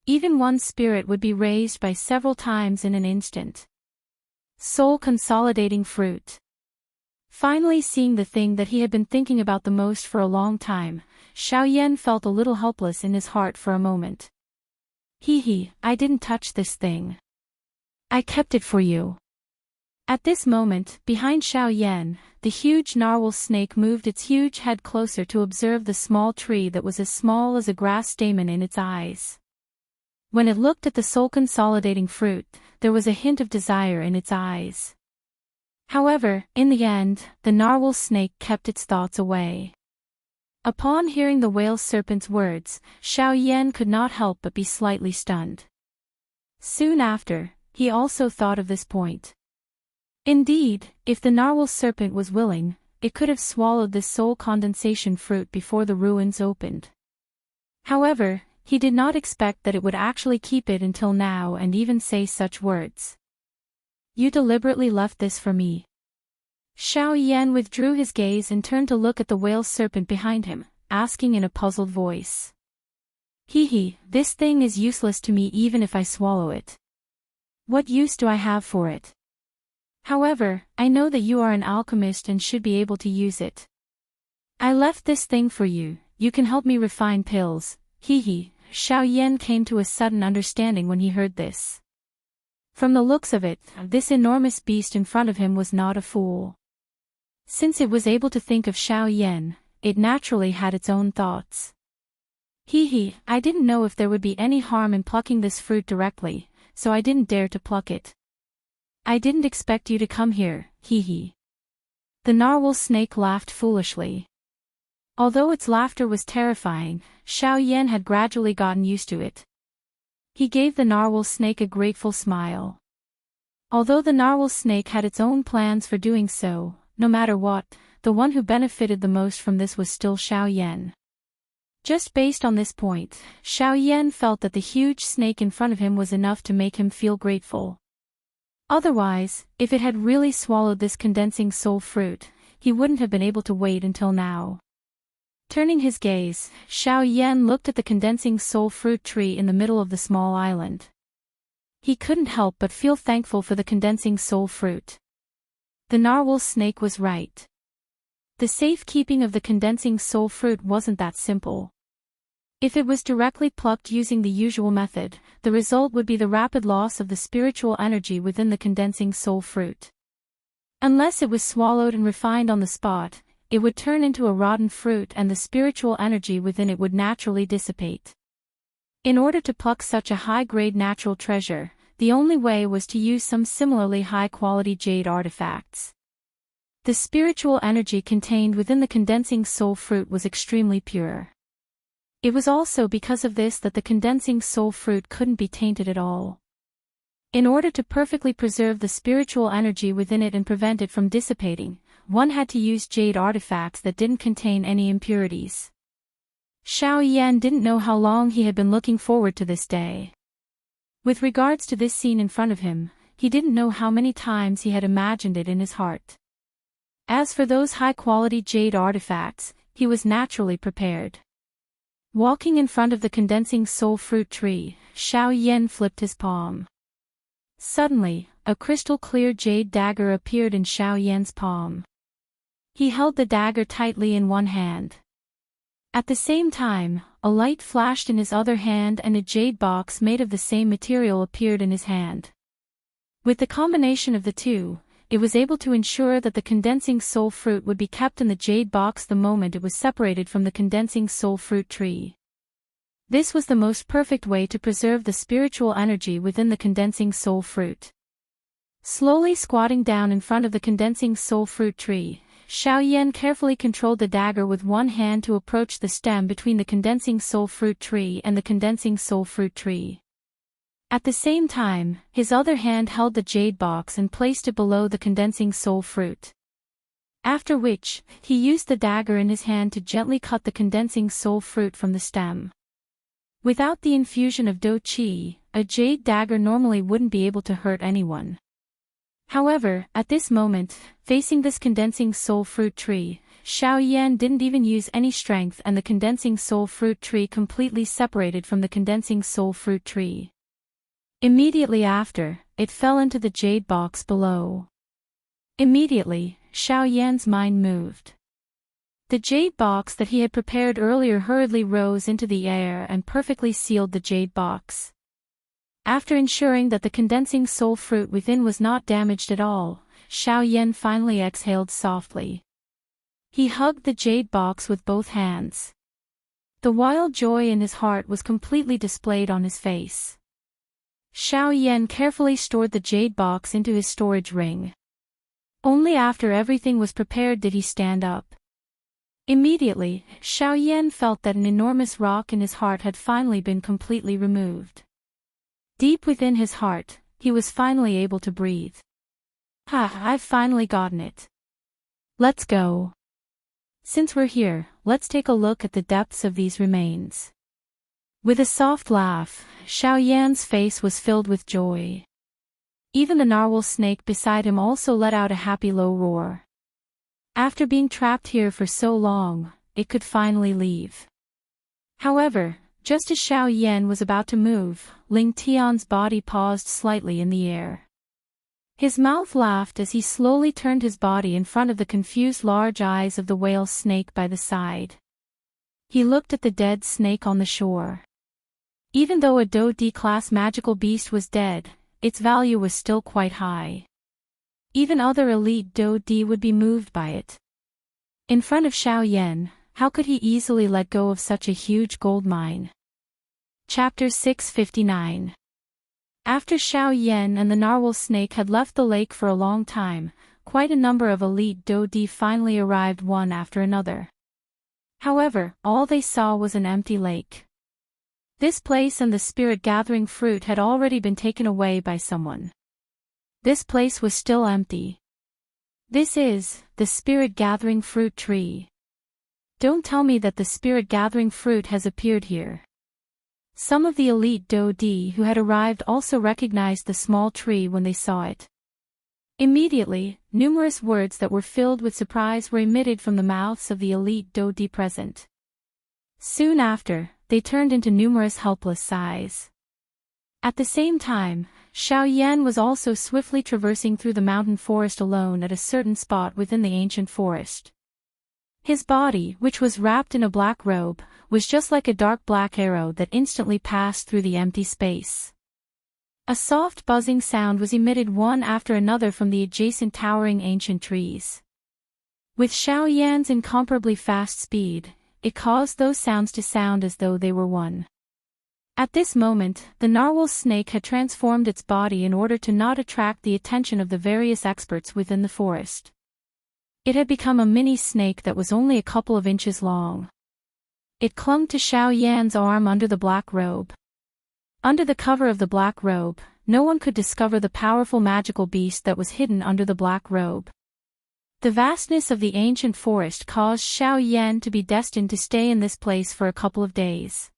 Even one's spirit would be raised by several times in an instant. Soul consolidating fruit. Finally seeing the thing that he had been thinking about the most for a long time, Xiaoyan felt a little helpless in his heart for a moment. I didn't touch this thing. I kept it for you. At this moment, behind Xiaoyan, the huge narwhal snake moved its huge head closer to observe the small tree that was as small as a grass stamen in its eyes. When it looked at the soul consolidating fruit, there was a hint of desire in its eyes. However, in the end, the narwhal snake kept its thoughts away. Upon hearing the whale serpent's words, Xiaoyan could not help but be slightly stunned. Soon after, he also thought of this point. Indeed, if the narwhal serpent was willing, it could have swallowed this soul condensation fruit before the ruins opened. However, he did not expect that it would actually keep it until now and even say such words. You deliberately left this for me. Xiaoyan withdrew his gaze and turned to look at the whale serpent behind him, asking in a puzzled voice. Hee, this thing is useless to me even if I swallow it. What use do I have for it? However, I know that you are an alchemist and should be able to use it. I left this thing for you, you can help me refine pills. Hee. Xiao Yan came to a sudden understanding when he heard this. From the looks of it, this enormous beast in front of him was not a fool. Since it was able to think of Xiao Yan, it naturally had its own thoughts. Hee, I didn't know if there would be any harm in plucking this fruit directly, so I didn't dare to pluck it. I didn't expect you to come here, hee. The narwhal snake laughed foolishly. Although its laughter was terrifying, Xiao Yan had gradually gotten used to it. He gave the narwhal snake a grateful smile. Although the narwhal snake had its own plans for doing so, no matter what, the one who benefited the most from this was still Xiao Yan. Just based on this point, Xiao Yan felt that the huge snake in front of him was enough to make him feel grateful. Otherwise, if it had really swallowed this condensing soul fruit, he wouldn't have been able to wait until now. Turning his gaze, Xiao Yan looked at the condensing soul fruit tree in the middle of the small island. He couldn't help but feel thankful for the condensing soul fruit. The narwhal snake was right. The safekeeping of the condensing soul fruit wasn't that simple. If it was directly plucked using the usual method, the result would be the rapid loss of the spiritual energy within the condensing soul fruit. Unless it was swallowed and refined on the spot, it would turn into a rotten fruit and the spiritual energy within it would naturally dissipate. In order to pluck such a high-grade natural treasure, the only way was to use some similarly high-quality jade artifacts. The spiritual energy contained within the condensing soul fruit was extremely pure. It was also because of this that the condensing soul fruit couldn't be tainted at all. In order to perfectly preserve the spiritual energy within it and prevent it from dissipating, one had to use jade artifacts that didn't contain any impurities. Xiao Yan didn't know how long he had been looking forward to this day. With regards to this scene in front of him, he didn't know how many times he had imagined it in his heart. As for those high-quality jade artifacts, he was naturally prepared. Walking in front of the condensing soul fruit tree, Xiao Yan flipped his palm. Suddenly, a crystal-clear jade dagger appeared in Xiao Yan's palm. He held the dagger tightly in one hand. At the same time, a light flashed in his other hand and a jade box made of the same material appeared in his hand. With the combination of the two, it was able to ensure that the condensing soul fruit would be kept in the jade box the moment it was separated from the condensing soul fruit tree. This was the most perfect way to preserve the spiritual energy within the condensing soul fruit. Slowly squatting down in front of the condensing soul fruit tree, Xiao Yan carefully controlled the dagger with one hand to approach the stem between the condensing soul fruit tree and the condensing soul fruit tree. At the same time, his other hand held the jade box and placed it below the condensing soul fruit. After which, he used the dagger in his hand to gently cut the condensing soul fruit from the stem. Without the infusion of Do Qi, a jade dagger normally wouldn't be able to hurt anyone. However, at this moment, facing this condensing soul fruit tree, Xiao Yan didn't even use any strength and the condensing soul fruit tree completely separated from the condensing soul fruit tree. Immediately after, it fell into the jade box below. Immediately, Xiao Yan's mind moved. The jade box that he had prepared earlier hurriedly rose into the air and perfectly sealed the jade box. After ensuring that the condensing soul fruit within was not damaged at all, Xiao Yan finally exhaled softly. He hugged the jade box with both hands. The wild joy in his heart was completely displayed on his face. Xiao Yan carefully stored the jade box into his storage ring. Only after everything was prepared did he stand up. Immediately, Xiao Yan felt that an enormous rock in his heart had finally been completely removed. Deep within his heart, he was finally able to breathe. I've finally gotten it. Let's go. Since we're here, let's take a look at the depths of these remains. With a soft laugh, Xiao Yan's face was filled with joy. Even the narwhal snake beside him also let out a happy low roar. After being trapped here for so long, it could finally leave. However, Just as Xiao Yan was about to move, Ling Tian's body paused slightly in the air. His mouth laughed as he slowly turned his body in front of the confused large eyes of the whale snake by the side. He looked at the dead snake on the shore. Even though a Do D-class magical beast was dead, its value was still quite high. Even other elite Do D would be moved by it. In front of Xiao Yan, how could he easily let go of such a huge gold mine? Chapter 659. After Xiao Yan and the narwhal snake had left the lake for a long time, quite a number of elite Do D finally arrived one after another. However, all they saw was an empty lake. This place and the spirit-gathering fruit had already been taken away by someone. This place was still empty. This is the spirit-gathering fruit tree. Don't tell me that the spirit-gathering fruit has appeared here. Some of the elite Do D who had arrived also recognized the small tree when they saw it. Immediately, numerous words that were filled with surprise were emitted from the mouths of the elite Do D present. Soon after, they turned into numerous helpless sighs. At the same time, Xiao Yan was also swiftly traversing through the mountain forest alone at a certain spot within the ancient forest. His body, which was wrapped in a black robe, was just like a dark black arrow that instantly passed through the empty space. A soft buzzing sound was emitted one after another from the adjacent towering ancient trees. With Xiao Yan's incomparably fast speed, it caused those sounds to sound as though they were one. At this moment, the narwhal snake had transformed its body in order to not attract the attention of the various experts within the forest. It had become a mini snake that was only a couple of inches long. It clung to Xiao Yan's arm under the black robe. Under the cover of the black robe, no one could discover the powerful magical beast that was hidden under the black robe. The vastness of the ancient forest caused Xiao Yan to be destined to stay in this place for a couple of days.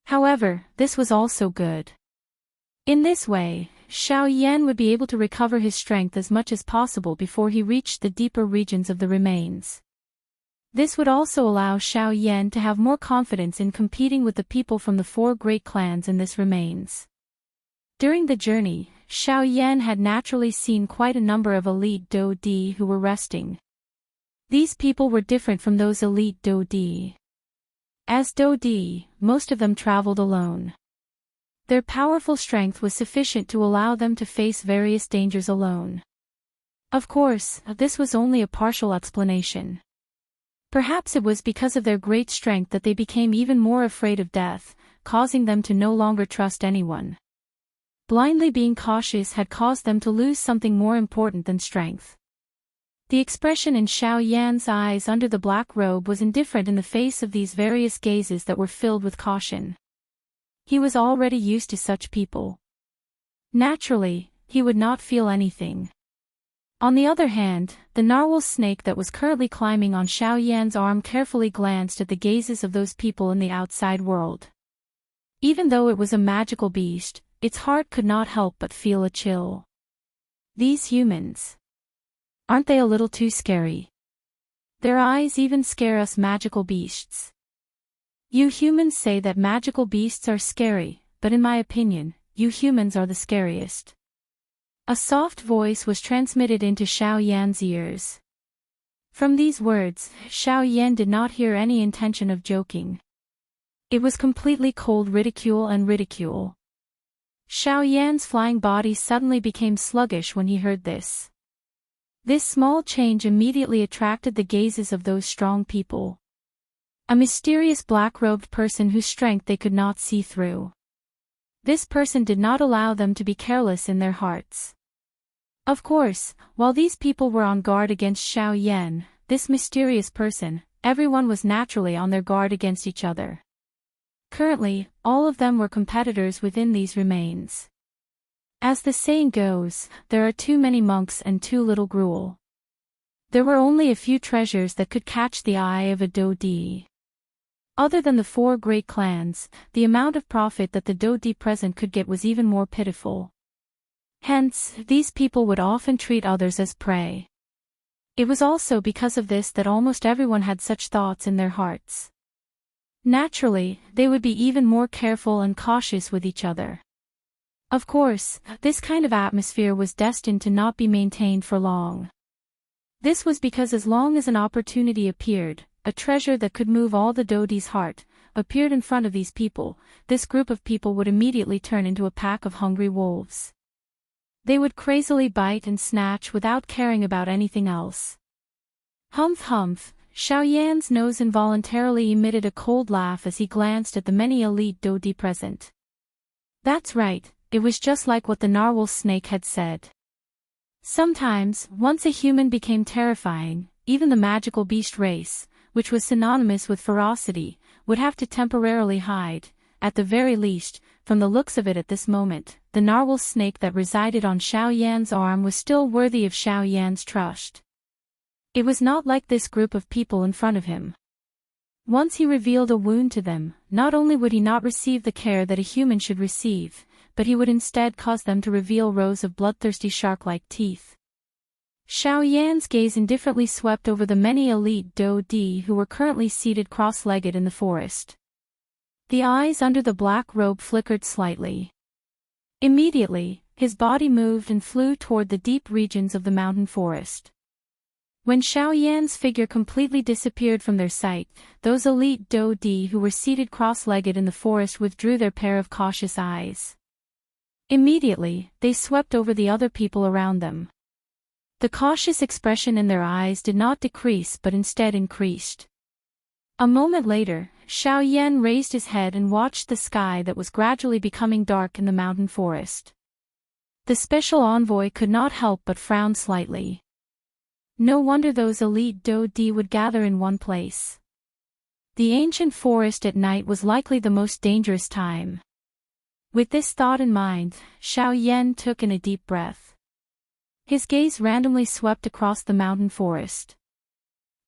However, this was also good. In this way, Xiao Yan would be able to recover his strength as much as possible before he reached the deeper regions of the remains. This would also allow Xiao Yan to have more confidence in competing with the people from the four great clans in this remains. During the journey, Xiao Yan had naturally seen quite a number of elite Do D who were resting. These people were different from those elite Do D. As Do D, most of them traveled alone. Their powerful strength was sufficient to allow them to face various dangers alone. Of course, this was only a partial explanation. Perhaps it was because of their great strength that they became even more afraid of death, causing them to no longer trust anyone. Blindly being cautious had caused them to lose something more important than strength. The expression in Xiao Yan's eyes under the black robe was indifferent in the face of these various gazes that were filled with caution. He was already used to such people. Naturally, he would not feel anything. On the other hand, the narwhal snake that was currently climbing on Xiao Yan's arm carefully glanced at the gazes of those people in the outside world. Even though it was a magical beast, its heart could not help but feel a chill. These humans. Aren't they a little too scary? Their eyes even scare us magical beasts. You humans say that magical beasts are scary, but in my opinion, you humans are the scariest. A soft voice was transmitted into Xiao Yan's ears. From these words, Xiao Yan did not hear any intention of joking. It was completely cold ridicule and ridicule. Xiao Yan's flying body suddenly became sluggish when he heard this. This small change immediately attracted the gazes of those strong people. A mysterious black-robed person whose strength they could not see through. This person did not allow them to be careless in their hearts. Of course, while these people were on guard against Xiao Yan, this mysterious person, everyone was naturally on their guard against each other. Currently, all of them were competitors within these remains. As the saying goes, there are too many monks and too little gruel. There were only a few treasures that could catch the eye of a Do D. Other than the four great clans, the amount of profit that the Do D present could get was even more pitiful. Hence, these people would often treat others as prey. It was also because of this that almost everyone had such thoughts in their hearts. Naturally, they would be even more careful and cautious with each other. Of course, this kind of atmosphere was destined to not be maintained for long. This was because as long as an opportunity appeared, a treasure that could move all the Dodi's heart, appeared in front of these people, this group of people would immediately turn into a pack of hungry wolves. They would crazily bite and snatch without caring about anything else. Humph humph, Xiao Yan's nose involuntarily emitted a cold laugh as he glanced at the many elite Dodi present. That's right, it was just like what the narwhal snake had said. Sometimes, once a human became terrifying, even the magical beast race, which was synonymous with ferocity, would have to temporarily hide, at the very least, from the looks of it at this moment, the narwhal snake that resided on Xiao Yan's arm was still worthy of Xiao Yan's trust. It was not like this group of people in front of him. Once he revealed a wound to them, not only would he not receive the care that a human should receive, but he would instead cause them to reveal rows of bloodthirsty shark-like teeth. Xiao Yan's gaze indifferently swept over the many elite Dodi who were currently seated cross-legged in the forest. The eyes under the black robe flickered slightly. Immediately, his body moved and flew toward the deep regions of the mountain forest. When Xiao Yan's figure completely disappeared from their sight, those elite Dodi who were seated cross-legged in the forest withdrew their pair of cautious eyes. Immediately, they swept over the other people around them. The cautious expression in their eyes did not decrease but instead increased. A moment later, Xiao Yan raised his head and watched the sky that was gradually becoming dark in the mountain forest. The special envoy could not help but frown slightly. No wonder those elite Dodi would gather in one place. The ancient forest at night was likely the most dangerous time. With this thought in mind, Xiao Yan took in a deep breath. His gaze randomly swept across the mountain forest.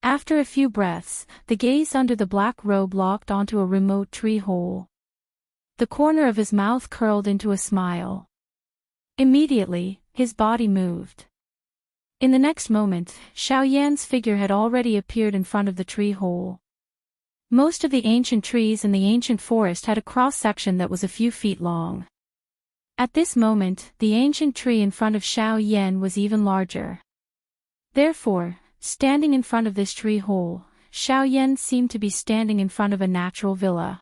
After a few breaths, the gaze under the black robe locked onto a remote tree hole. The corner of his mouth curled into a smile. Immediately, his body moved. In the next moment, Xiao Yan's figure had already appeared in front of the tree hole. Most of the ancient trees in the ancient forest had a cross-section that was a few feet long. At this moment, the ancient tree in front of Xiao Yan was even larger. Therefore, standing in front of this tree hole, Xiao Yan seemed to be standing in front of a natural villa.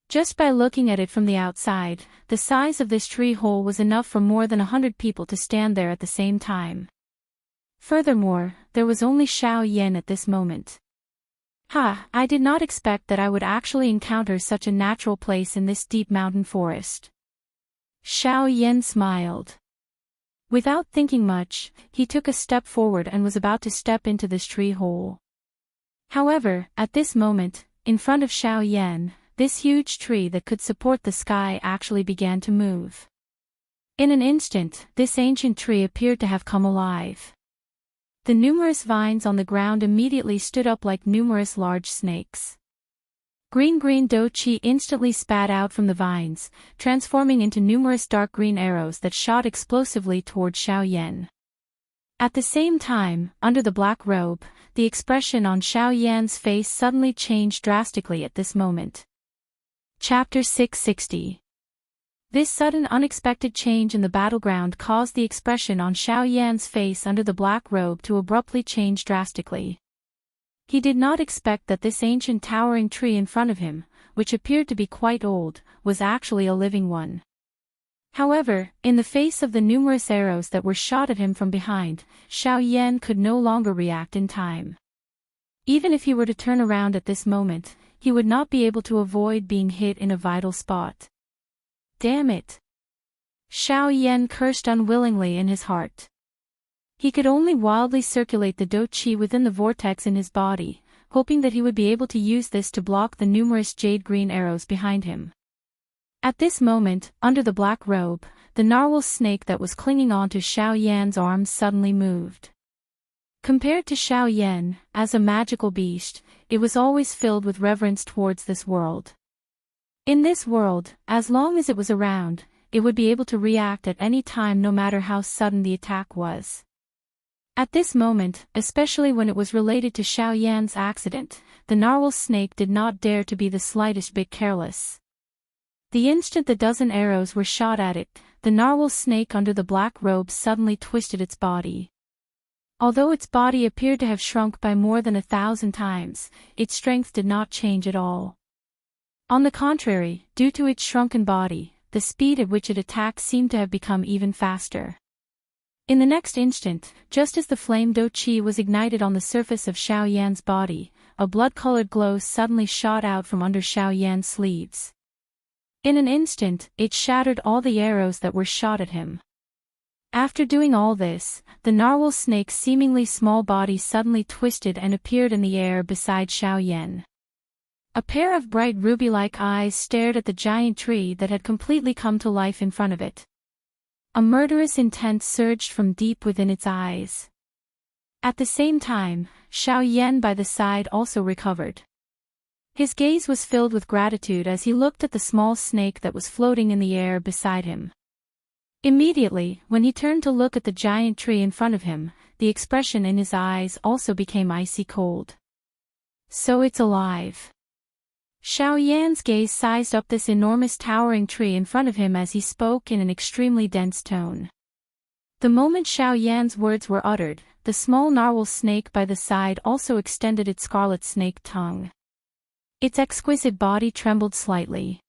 Just by looking at it from the outside, the size of this tree hole was enough for more than 100 people to stand there at the same time. Furthermore, there was only Xiao Yan at this moment. I did not expect that I would actually encounter such a natural place in this deep mountain forest. Xiao Yan smiled. Without thinking much, he took a step forward and was about to step into this tree hole. However, at this moment, in front of Xiao Yan, this huge tree that could support the sky actually began to move. In an instant, this ancient tree appeared to have come alive. The numerous vines on the ground immediately stood up like numerous large snakes. Green do chi instantly spat out from the vines, transforming into numerous dark green arrows that shot explosively toward Xiao Yan. At the same time, under the black robe, the expression on Xiao Yan's face suddenly changed drastically at this moment. Chapter 660. This sudden unexpected change in the battleground caused the expression on Xiao Yan's face under the black robe to abruptly change drastically. He did not expect that this ancient towering tree in front of him, which appeared to be quite old, was actually a living one. However, in the face of the numerous arrows that were shot at him from behind, Xiao Yan could no longer react in time. Even if he were to turn around at this moment, he would not be able to avoid being hit in a vital spot. Damn it! Xiao Yan cursed unwillingly in his heart. He could only wildly circulate the do chi within the vortex in his body, hoping that he would be able to use this to block the numerous jade-green arrows behind him. At this moment, under the black robe, the narwhal snake that was clinging onto Xiao Yan's arms suddenly moved. Compared to Xiao Yan, as a magical beast, it was always filled with reverence towards this world. In this world, as long as it was around, it would be able to react at any time no matter how sudden the attack was. At this moment, especially when it was related to Xiao Yan's accident, the narwhal snake did not dare to be the slightest bit careless. The instant the dozen arrows were shot at it, the narwhal snake under the black robes suddenly twisted its body. Although its body appeared to have shrunk by more than 1,000 times, its strength did not change at all. On the contrary, due to its shrunken body, the speed at which it attacked seemed to have become even faster. In the next instant, just as the flame Do Qi was ignited on the surface of Xiao Yan's body, a blood-colored glow suddenly shot out from under Xiao Yan's sleeves. In an instant, it shattered all the arrows that were shot at him. After doing all this, the narwhal snake's seemingly small body suddenly twisted and appeared in the air beside Xiao Yan. A pair of bright ruby-like eyes stared at the giant tree that had completely come to life in front of it. A murderous intent surged from deep within its eyes. At the same time, Xiao Yan by the side also recovered. His gaze was filled with gratitude as he looked at the small snake that was floating in the air beside him. Immediately, when he turned to look at the giant tree in front of him, the expression in his eyes also became icy cold. So it's alive. Xiao Yan's gaze sized up this enormous towering tree in front of him as he spoke in an extremely dense tone. The moment Xiao Yan's words were uttered, the small narwhal snake by the side also extended its scarlet snake tongue. Its exquisite body trembled slightly.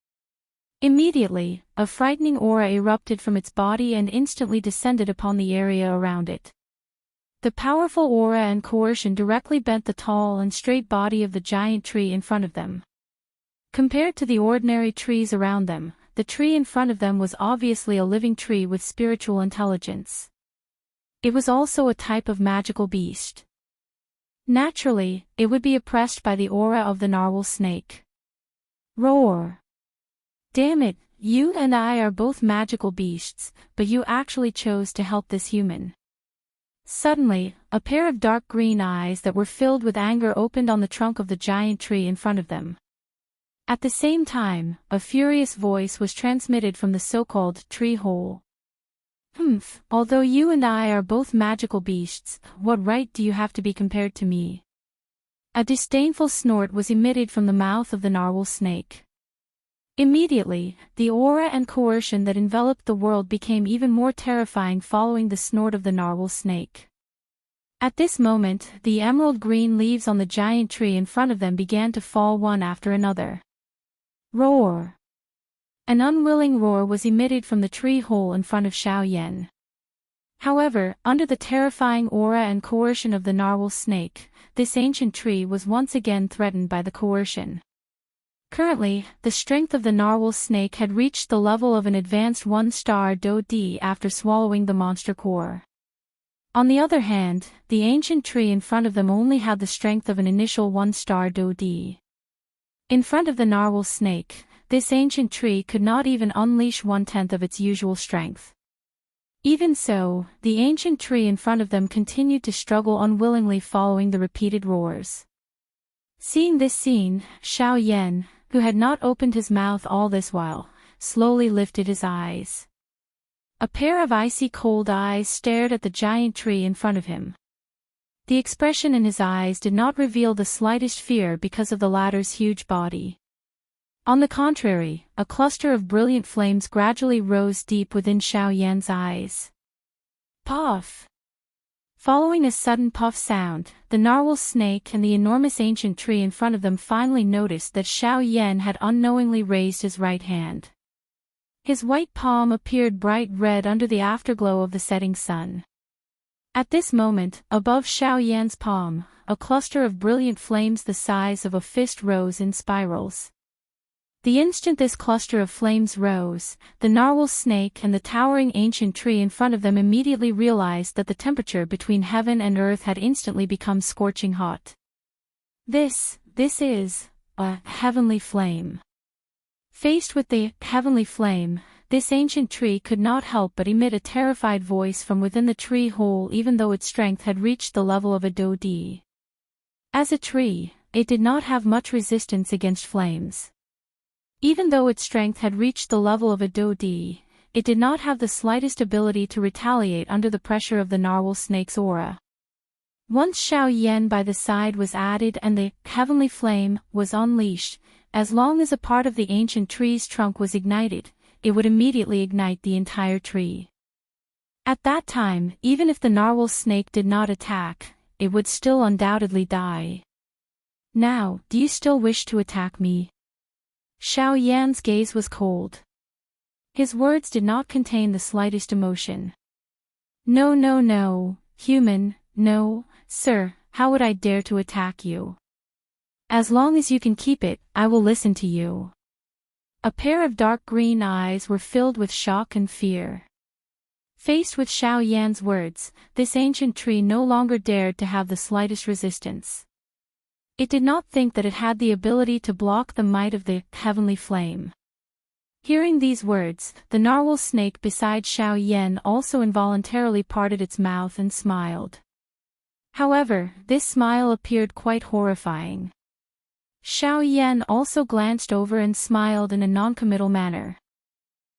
Immediately, a frightening aura erupted from its body and instantly descended upon the area around it. The powerful aura and coercion directly bent the tall and straight body of the giant tree in front of them. Compared to the ordinary trees around them, the tree in front of them was obviously a living tree with spiritual intelligence. It was also a type of magical beast. Naturally, it would be oppressed by the aura of the narwhal snake. Roar! Damn it, you and I are both magical beasts, but you actually chose to help this human. Suddenly, a pair of dark green eyes that were filled with anger opened on the trunk of the giant tree in front of them. At the same time, a furious voice was transmitted from the so-called tree hole. Although you and I are both magical beasts, what right do you have to be compared to me? A disdainful snort was emitted from the mouth of the narwhal snake. Immediately, the aura and coercion that enveloped the world became even more terrifying following the snort of the narwhal snake. At this moment, the emerald green leaves on the giant tree in front of them began to fall one after another. Roar! An unwilling roar was emitted from the tree hole in front of Xiao Yan. However, under the terrifying aura and coercion of the narwhal snake, this ancient tree was once again threatened by the coercion. Currently, the strength of the narwhal snake had reached the level of an advanced 1-star Do Di after swallowing the monster core. On the other hand, the ancient tree in front of them only had the strength of an initial 1-star Do Di. In front of the narwhal snake, this ancient tree could not even unleash 1/10 of its usual strength. Even so, the ancient tree in front of them continued to struggle unwillingly following the repeated roars. Seeing this scene, Xiao Yan, who had not opened his mouth all this while, slowly lifted his eyes. A pair of icy cold eyes stared at the giant tree in front of him. The expression in his eyes did not reveal the slightest fear because of the latter's huge body. On the contrary, a cluster of brilliant flames gradually rose deep within Xiao Yan's eyes. Puff! Following a sudden puff sound, the narwhal snake and the enormous ancient tree in front of them finally noticed that Xiao Yan had unknowingly raised his right hand. His white palm appeared bright red under the afterglow of the setting sun. At this moment, above Xiao Yan's palm, a cluster of brilliant flames the size of a fist rose in spirals. The instant this cluster of flames rose, the narwhal snake and the towering ancient tree in front of them immediately realized that the temperature between heaven and earth had instantly become scorching hot. This is a heavenly flame. Faced with the heavenly flame, this ancient tree could not help but emit a terrified voice from within the tree hole even though its strength had reached the level of a Do Di. As a tree, it did not have much resistance against flames. Even though its strength had reached the level of a Do Di, it did not have the slightest ability to retaliate under the pressure of the narwhal snake's aura. Once Xiao Yan by the side was added and the heavenly flame was unleashed, as long as a part of the ancient tree's trunk was ignited, it would immediately ignite the entire tree. At that time, even if the narwhal snake did not attack, it would still undoubtedly die. Now, do you still wish to attack me? Xiao Yan's gaze was cold. His words did not contain the slightest emotion. No, no, no, human, no, sir, how would I dare to attack you? As long as you can keep it, I will listen to you. A pair of dark green eyes were filled with shock and fear. Faced with Xiao Yan's words, this ancient tree no longer dared to have the slightest resistance. It did not think that it had the ability to block the might of the heavenly flame. Hearing these words, the narwhal snake beside Xiao Yan also involuntarily parted its mouth and smiled. However, this smile appeared quite horrifying. Xiao Yan also glanced over and smiled in a noncommittal manner.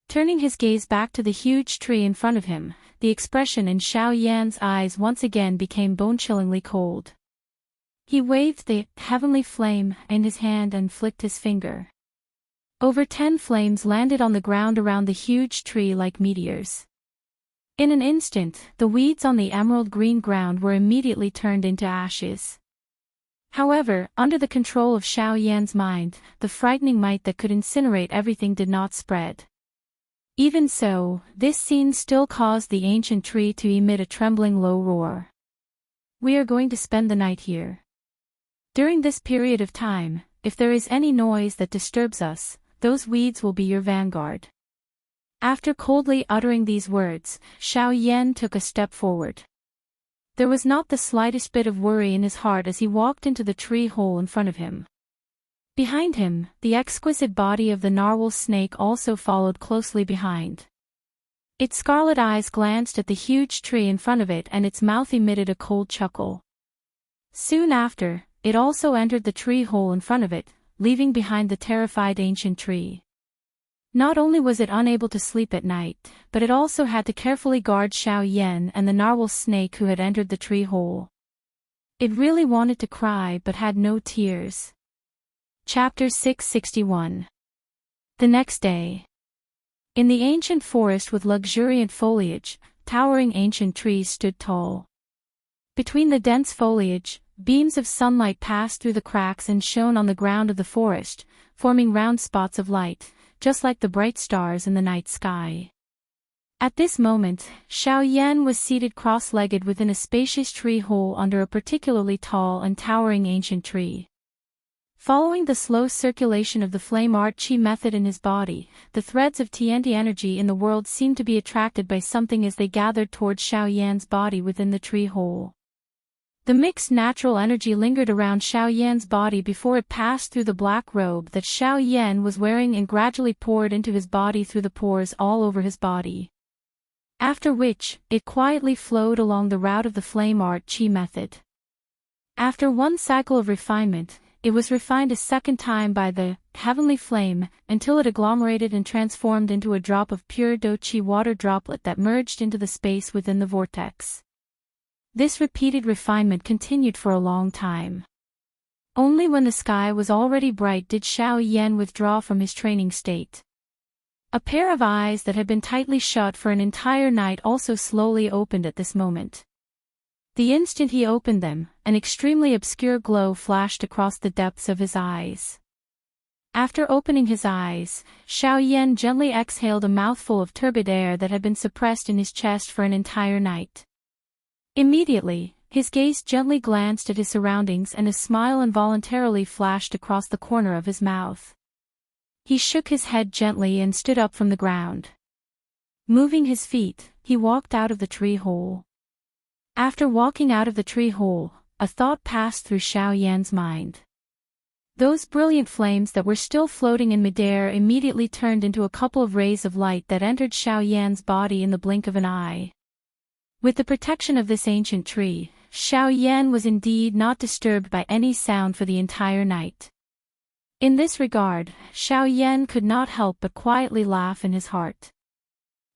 Turning his gaze back to the huge tree in front of him, the expression in Xiao Yan's eyes once again became bone-chillingly cold. He waved the heavenly flame in his hand and flicked his finger. Over 10 flames landed on the ground around the huge tree like meteors. In an instant, the weeds on the emerald green ground were immediately turned into ashes. However, under the control of Xiao Yan's mind, the frightening might that could incinerate everything did not spread. Even so, this scene still caused the ancient tree to emit a trembling low roar. We are going to spend the night here. During this period of time, if there is any noise that disturbs us, those weeds will be your vanguard. After coldly uttering these words, Xiao Yan took a step forward. There was not the slightest bit of worry in his heart as he walked into the tree hole in front of him. Behind him, the exquisite body of the narwhal snake also followed closely behind. Its scarlet eyes glanced at the huge tree in front of it and its mouth emitted a cold chuckle. Soon after, it also entered the tree hole in front of it, leaving behind the terrified ancient tree. Not only was it unable to sleep at night, but it also had to carefully guard Xiao Yan and the narwhal snake who had entered the tree hole. It really wanted to cry but had no tears. Chapter 661. The next day. In the ancient forest with luxuriant foliage, towering ancient trees stood tall. Between the dense foliage, beams of sunlight passed through the cracks and shone on the ground of the forest, forming round spots of light, just like the bright stars in the night sky. At this moment, Xiao Yan was seated cross-legged within a spacious tree hole under a particularly tall and towering ancient tree. Following the slow circulation of the flame art chi method in his body, the threads of TNT energy in the world seemed to be attracted by something as they gathered towards Xiao Yan's body within the tree hole. The mixed natural energy lingered around Xiao Yan's body before it passed through the black robe that Xiao Yan was wearing and gradually poured into his body through the pores all over his body. After which, it quietly flowed along the route of the flame art chi method. After one cycle of refinement, it was refined a second time by the heavenly flame, until it agglomerated and transformed into a drop of pure do chi water droplet that merged into the space within the vortex. This repeated refinement continued for a long time. Only when the sky was already bright did Xiao Yan withdraw from his training state. A pair of eyes that had been tightly shut for an entire night also slowly opened at this moment. The instant he opened them, an extremely obscure glow flashed across the depths of his eyes. After opening his eyes, Xiao Yan gently exhaled a mouthful of turbid air that had been suppressed in his chest for an entire night. Immediately, his gaze gently glanced at his surroundings and a smile involuntarily flashed across the corner of his mouth. He shook his head gently and stood up from the ground. Moving his feet, he walked out of the tree hole. After walking out of the tree hole, a thought passed through Xiao Yan's mind. Those brilliant flames that were still floating in midair immediately turned into a couple of rays of light that entered Xiao Yan's body in the blink of an eye. With the protection of this ancient tree, Xiao Yan was indeed not disturbed by any sound for the entire night. In this regard, Xiao Yan could not help but quietly laugh in his heart.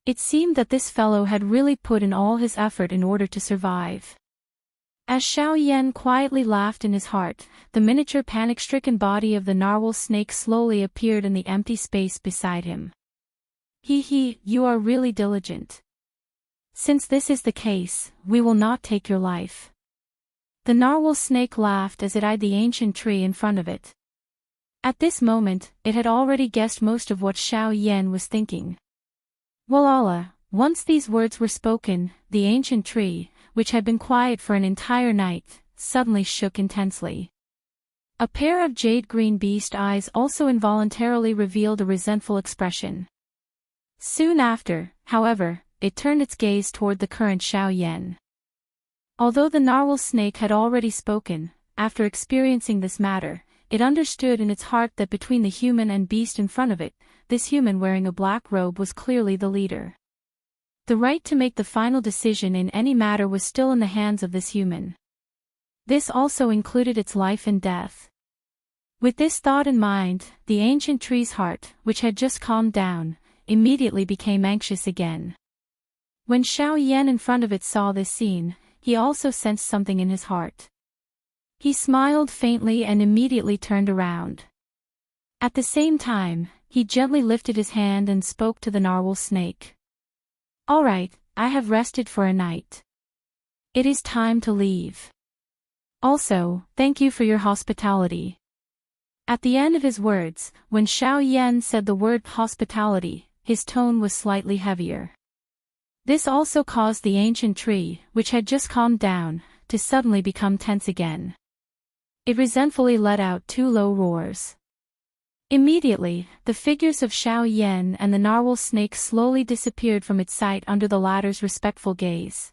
It seemed that this fellow had really put in all his effort in order to survive. As Xiao Yan quietly laughed in his heart, the miniature panic-stricken body of the narwhal snake slowly appeared in the empty space beside him. He, you are really diligent. Since this is the case, we will not take your life. The narwhal snake laughed as it eyed the ancient tree in front of it. At this moment, it had already guessed most of what Xiao Yan was thinking. Walala, once these words were spoken, the ancient tree, which had been quiet for an entire night, suddenly shook intensely. A pair of jade-green beast eyes also involuntarily revealed a resentful expression. Soon after, however, it turned its gaze toward the current Xiao Yan. Although the narwhal snake had already spoken, after experiencing this matter, it understood in its heart that between the human and beast in front of it, this human wearing a black robe was clearly the leader. The right to make the final decision in any matter was still in the hands of this human. This also included its life and death. With this thought in mind, the ancient tree's heart, which had just calmed down, immediately became anxious again. When Xiao Yan in front of it saw this scene, he also sensed something in his heart. He smiled faintly and immediately turned around. At the same time, he gently lifted his hand and spoke to the narwhal snake. All right, I have rested for a night. It is time to leave. Also, thank you for your hospitality. At the end of his words, when Xiao Yan said the word hospitality, his tone was slightly heavier. This also caused the ancient tree, which had just calmed down, to suddenly become tense again. It resentfully let out 2 low roars. Immediately, the figures of Xiao Yan and the narwhal snake slowly disappeared from its sight under the latter's respectful gaze.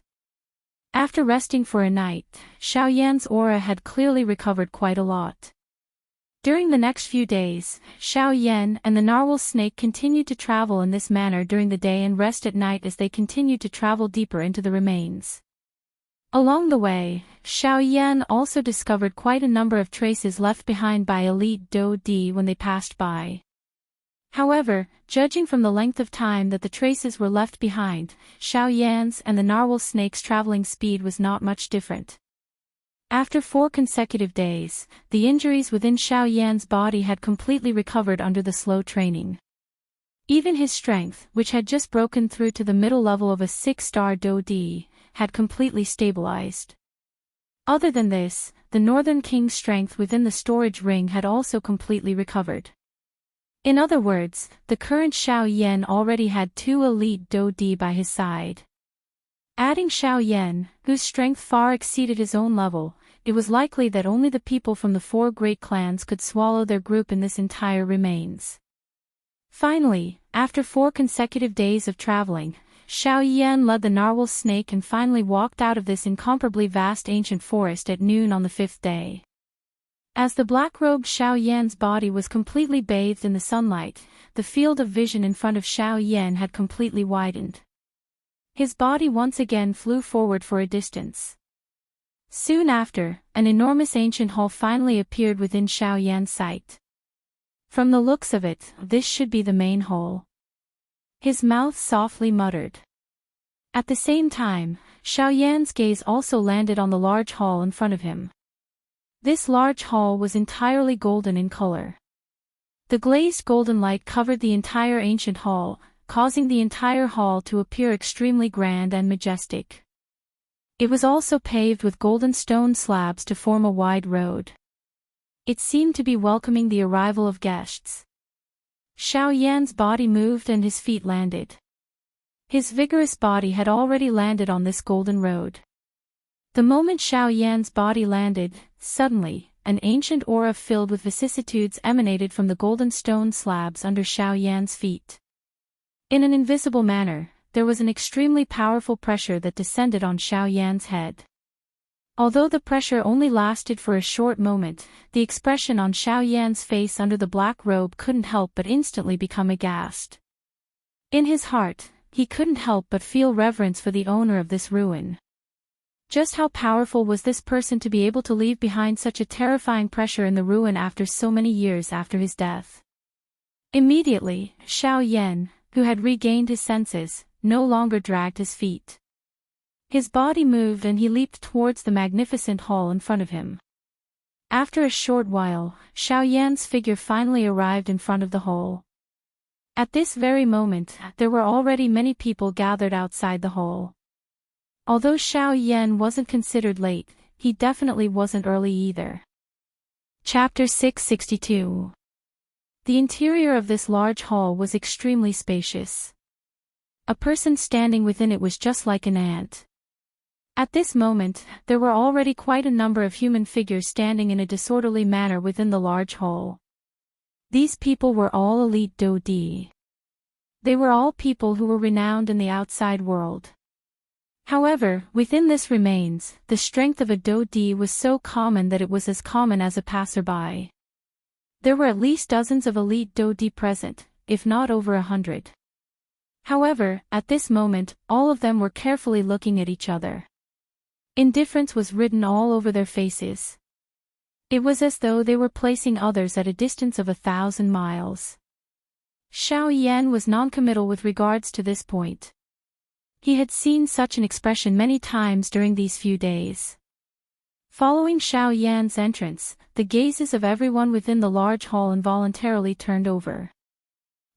After resting for a night, Xiao Yan's aura had clearly recovered quite a lot. During the next few days, Xiao Yan and the narwhal snake continued to travel in this manner during the day and rest at night as they continued to travel deeper into the remains. Along the way, Xiao Yan also discovered quite a number of traces left behind by elite Do Di when they passed by. However, judging from the length of time that the traces were left behind, Xiao Yan's and the narwhal snake's traveling speed was not much different. After 4 consecutive days, the injuries within Xiao Yan's body had completely recovered under the slow training. Even his strength, which had just broken through to the middle level of a 6-star Do Di, had completely stabilized. Other than this, the Northern King's strength within the storage ring had also completely recovered. In other words, the current Xiao Yan already had 2 elite Do Di by his side. Adding Xiao Yan, whose strength far exceeded his own level, it was likely that only the people from the 4 great clans could swallow their group in this entire remains. Finally, after 4 consecutive days of traveling, Xiao Yan led the narwhal snake and finally walked out of this incomparably vast ancient forest at noon on the 5th day. As the black-robed Xiao Yan's body was completely bathed in the sunlight, the field of vision in front of Xiao Yan had completely widened. His body once again flew forward for a distance. Soon after, an enormous ancient hall finally appeared within Xiao Yan's sight. From the looks of it, this should be the main hall. His mouth softly muttered. At the same time, Xiao Yan's gaze also landed on the large hall in front of him. This large hall was entirely golden in color. The glazed golden light covered the entire ancient hall, causing the entire hall to appear extremely grand and majestic. It was also paved with golden stone slabs to form a wide road. It seemed to be welcoming the arrival of guests. Xiao Yan's body moved and his feet landed. His vigorous body had already landed on this golden road. The moment Xiao Yan's body landed, suddenly, an ancient aura filled with vicissitudes emanated from the golden stone slabs under Xiao Yan's feet. In an invisible manner, there was an extremely powerful pressure that descended on Xiao Yan's head. Although the pressure only lasted for a short moment, the expression on Xiao Yan's face under the black robe couldn't help but instantly become aghast. In his heart, he couldn't help but feel reverence for the owner of this ruin. Just how powerful was this person to be able to leave behind such a terrifying pressure in the ruin after so many years after his death? Immediately, Xiao Yan, who had regained his senses, no longer dragged his feet. His body moved and he leaped towards the magnificent hall in front of him. After a short while, Xiao Yan's figure finally arrived in front of the hall. At this very moment, there were already many people gathered outside the hall. Although Xiao Yan wasn't considered late, he definitely wasn't early either. Chapter 662. The interior of this large hall was extremely spacious. A person standing within it was just like an ant. At this moment, there were already quite a number of human figures standing in a disorderly manner within the large hall. These people were all elite Dodi. They were all people who were renowned in the outside world. However, within this remains, the strength of a Dodi was so common that it was as common as a passerby. There were at least dozens of elite Dodi present, if not over 100. However, at this moment, all of them were carefully looking at each other. Indifference was written all over their faces. It was as though they were placing others at a distance of 1,000 miles. Xiao Yan was noncommittal with regards to this point. He had seen such an expression many times during these few days. Following Xiao Yan's entrance, the gazes of everyone within the large hall involuntarily turned over.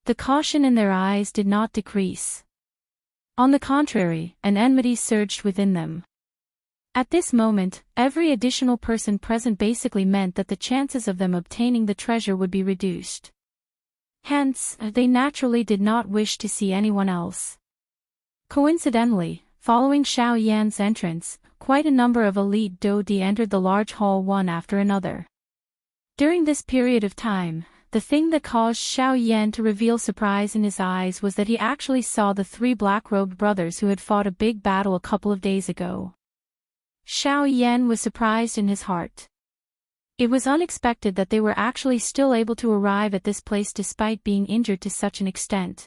The caution in their eyes did not decrease. On the contrary, an enmity surged within them. At this moment, every additional person present basically meant that the chances of them obtaining the treasure would be reduced. Hence, they naturally did not wish to see anyone else. Coincidentally, following Xiao Yan's entrance, quite a number of elite Dodi entered the large hall one after another. During this period of time, the thing that caused Xiao Yan to reveal surprise in his eyes was that he actually saw the 3 black-robed brothers who had fought a big battle a couple of days ago. Xiao Yan was surprised in his heart. It was unexpected that they were actually still able to arrive at this place despite being injured to such an extent.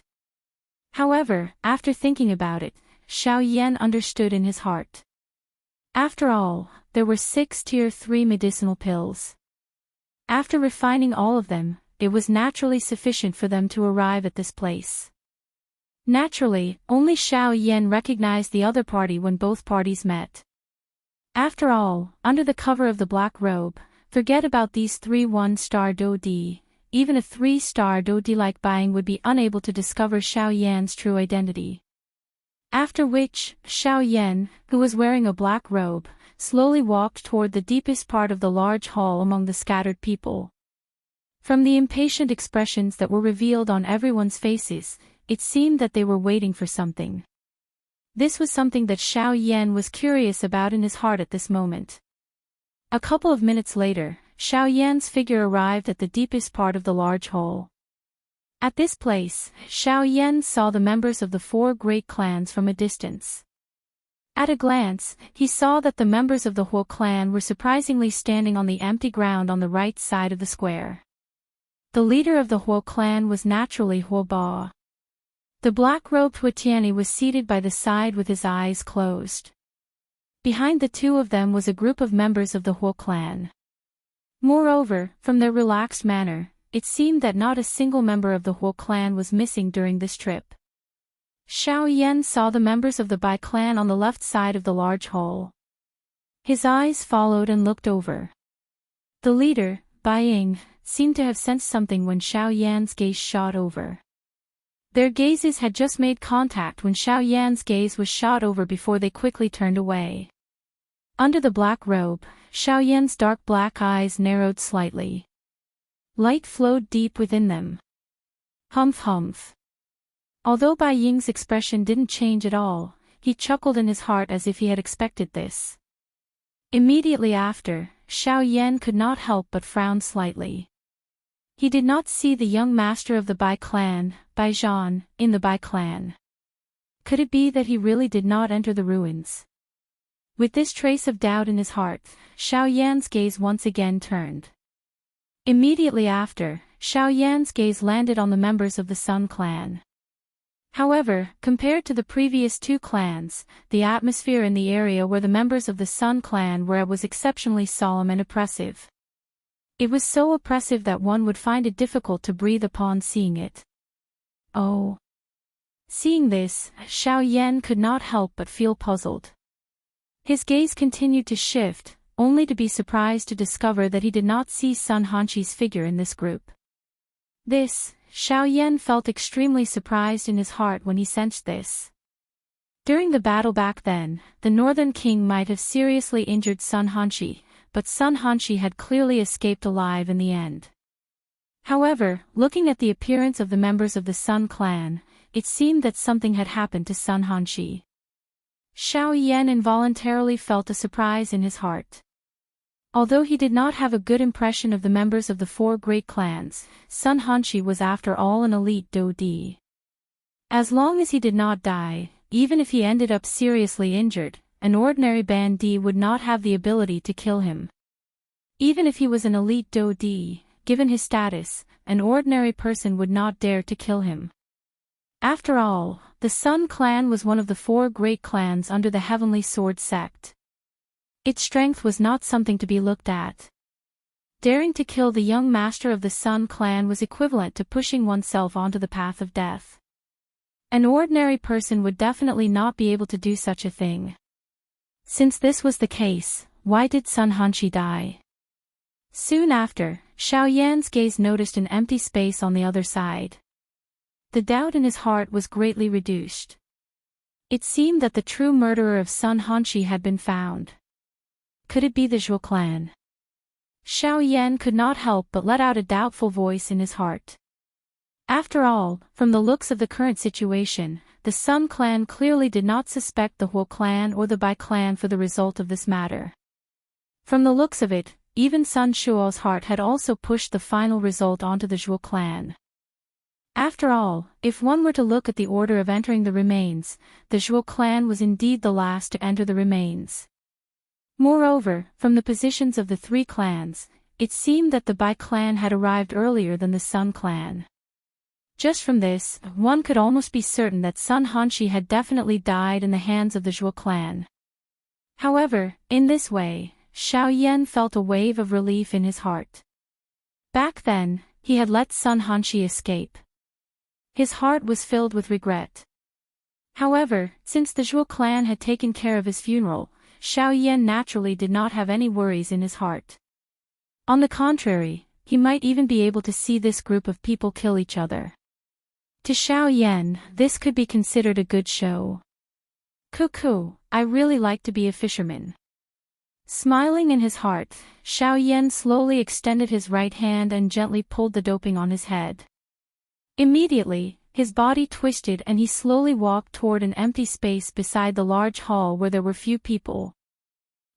However, after thinking about it, Xiao Yan understood in his heart. After all, there were 6 Tier 3 medicinal pills. After refining all of them, it was naturally sufficient for them to arrive at this place. Naturally, only Xiao Yan recognized the other party when both parties met. After all, under the cover of the black robe, forget about these 3 1-star Dodi. Even a 3-star Dodi like Buying would be unable to discover Xiao Yan's true identity. After which, Xiao Yan, who was wearing a black robe, slowly walked toward the deepest part of the large hall among the scattered people. From the impatient expressions that were revealed on everyone's faces, it seemed that they were waiting for something. This was something that Xiao Yan was curious about in his heart at this moment. A couple of minutes later, Xiao Yan's figure arrived at the deepest part of the large hall. At this place, Xiao Yan saw the members of the 4 great clans from a distance. At a glance, he saw that the members of the Huo clan were surprisingly standing on the empty ground on the right side of the square. The leader of the Huo clan was naturally Huo Ba. The black-robed Huitiani was seated by the side with his eyes closed. Behind the 2 of them was a group of members of the Huo clan. Moreover, from their relaxed manner, it seemed that not a single member of the Huo clan was missing during this trip. Xiao Yan saw the members of the Bai clan on the left side of the large hall. His eyes followed and looked over. The leader, Bai Ying, seemed to have sensed something when Xiao Yan's gaze shot over. Their gazes had just made contact when Xiao Yan's gaze was shot over before they quickly turned away. Under the black robe, Xiao Yan's dark black eyes narrowed slightly. Light flowed deep within them. Humph humph. Although Bai Ying's expression didn't change at all, he chuckled in his heart as if he had expected this. Immediately after, Xiao Yan could not help but frown slightly. He did not see the young master of the Bai clan, Bai Zhan, in the Bai clan. Could it be that he really did not enter the ruins? With this trace of doubt in his heart, Xiao Yan's gaze once again turned. Immediately after, Xiao Yan's gaze landed on the members of the Sun clan. However, compared to the previous 2 clans, the atmosphere in the area where the members of the Sun clan were was exceptionally solemn and oppressive. It was so oppressive that one would find it difficult to breathe upon seeing it. Oh! Seeing this, Xiao Yan could not help but feel puzzled. His gaze continued to shift, only to be surprised to discover that he did not see Sun Hanqi's figure in this group. Xiao Yan felt extremely surprised in his heart when he sensed this. During the battle back then, the Northern King might have seriously injured Sun Hanqi, but Sun Hanqi had clearly escaped alive in the end. However, looking at the appearance of the members of the Sun clan, it seemed that something had happened to Sun Hanqi. Xiao Yan involuntarily felt a surprise in his heart. Although he did not have a good impression of the members of the four great clans, Sun Hanqi was after all an elite Dodi. As long as he did not die, even if he ended up seriously injured, an ordinary bandit would not have the ability to kill him. Even if he was an elite Dodi, given his status, an ordinary person would not dare to kill him. After all, the Sun clan was one of the four great clans under the Heavenly Sword sect. Its strength was not something to be looked at. Daring to kill the young master of the Sun clan was equivalent to pushing oneself onto the path of death. An ordinary person would definitely not be able to do such a thing. Since this was the case, why did Sun Hanqi die? Soon after, Xiao Yan's gaze noticed an empty space on the other side. The doubt in his heart was greatly reduced. It seemed that the true murderer of Sun Hanqi had been found. Could it be the Zhuo clan? Xiao Yan could not help but let out a doubtful voice in his heart. After all, from the looks of the current situation, the Sun clan clearly did not suspect the Huo clan or the Bai clan for the result of this matter. From the looks of it, even Sun Shuo's heart had also pushed the final result onto the Zhuo clan. After all, if one were to look at the order of entering the remains, the Zhuo clan was indeed the last to enter the remains. Moreover, from the positions of the three clans, it seemed that the Bai clan had arrived earlier than the Sun clan. Just from this, one could almost be certain that Sun Hanqi had definitely died in the hands of the Zhuo clan. However, in this way, Xiao Yan felt a wave of relief in his heart. Back then, he had let Sun Hanqi escape. His heart was filled with regret. However, since the Zhuo clan had taken care of his funeral, Xiao Yan naturally did not have any worries in his heart. On the contrary, he might even be able to see this group of people kill each other. To Xiao Yan, this could be considered a good show. Cuckoo, I really like to be a fisherman. Smiling in his heart, Xiao Yan slowly extended his right hand and gently pulled the doping on his head. Immediately, his body twisted and he slowly walked toward an empty space beside the large hall where there were few people.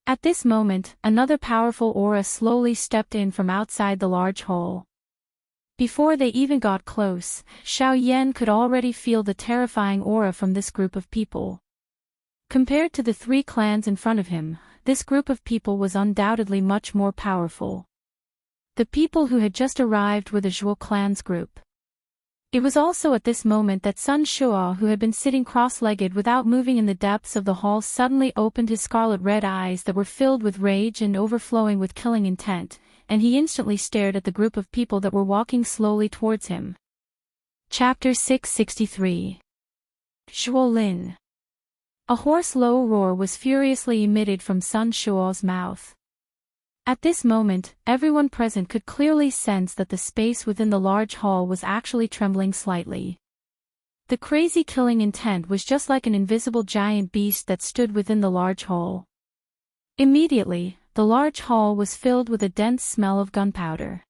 At this moment, another powerful aura slowly stepped in from outside the large hall. Before they even got close, Xiao Yan could already feel the terrifying aura from this group of people. Compared to the three clans in front of him, this group of people was undoubtedly much more powerful. The people who had just arrived were the Zhuo clan's group. It was also at this moment that Sun Shuo, who had been sitting cross-legged without moving in the depths of the hall, suddenly opened his scarlet-red eyes that were filled with rage and overflowing with killing intent, and he instantly stared at the group of people that were walking slowly towards him. Chapter 663. Zhuo Lin. A hoarse low roar was furiously emitted from Sun Shuo's mouth. At this moment, everyone present could clearly sense that the space within the large hall was actually trembling slightly. The crazy killing intent was just like an invisible giant beast that stood within the large hall. Immediately, the large hall was filled with a dense smell of gunpowder.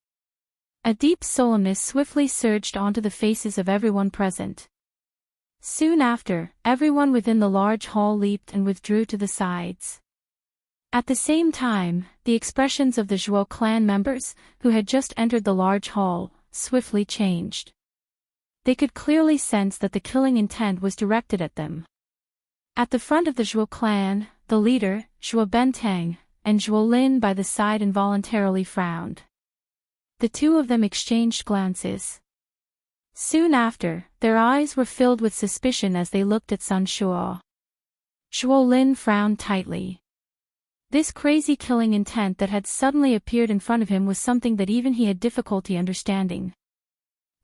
A deep solemnness swiftly surged onto the faces of everyone present. Soon after, everyone within the large hall leaped and withdrew to the sides. At the same time, the expressions of the Zhuo clan members, who had just entered the large hall, swiftly changed. They could clearly sense that the killing intent was directed at them. At the front of the Zhuo clan, the leader, Zhuo Bentang, and Zhuo Lin by the side involuntarily frowned. The two of them exchanged glances. Soon after, their eyes were filled with suspicion as they looked at Sun Shuo. Zhuo Lin frowned tightly. This crazy killing intent that had suddenly appeared in front of him was something that even he had difficulty understanding.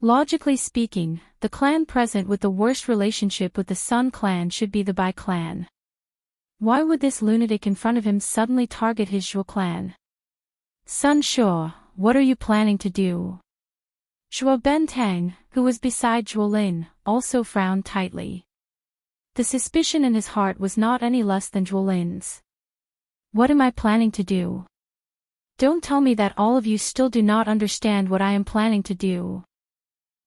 Logically speaking, the clan present with the worst relationship with the Sun clan should be the Bai clan. Why would this lunatic in front of him suddenly target his Zhuo clan? Sun Shuo, what are you planning to do? Zhuo Bentang, who was beside Zhuo Lin, also frowned tightly. The suspicion in his heart was not any less than Zhuo Lin's. What am I planning to do? Don't tell me that all of you still do not understand what I am planning to do.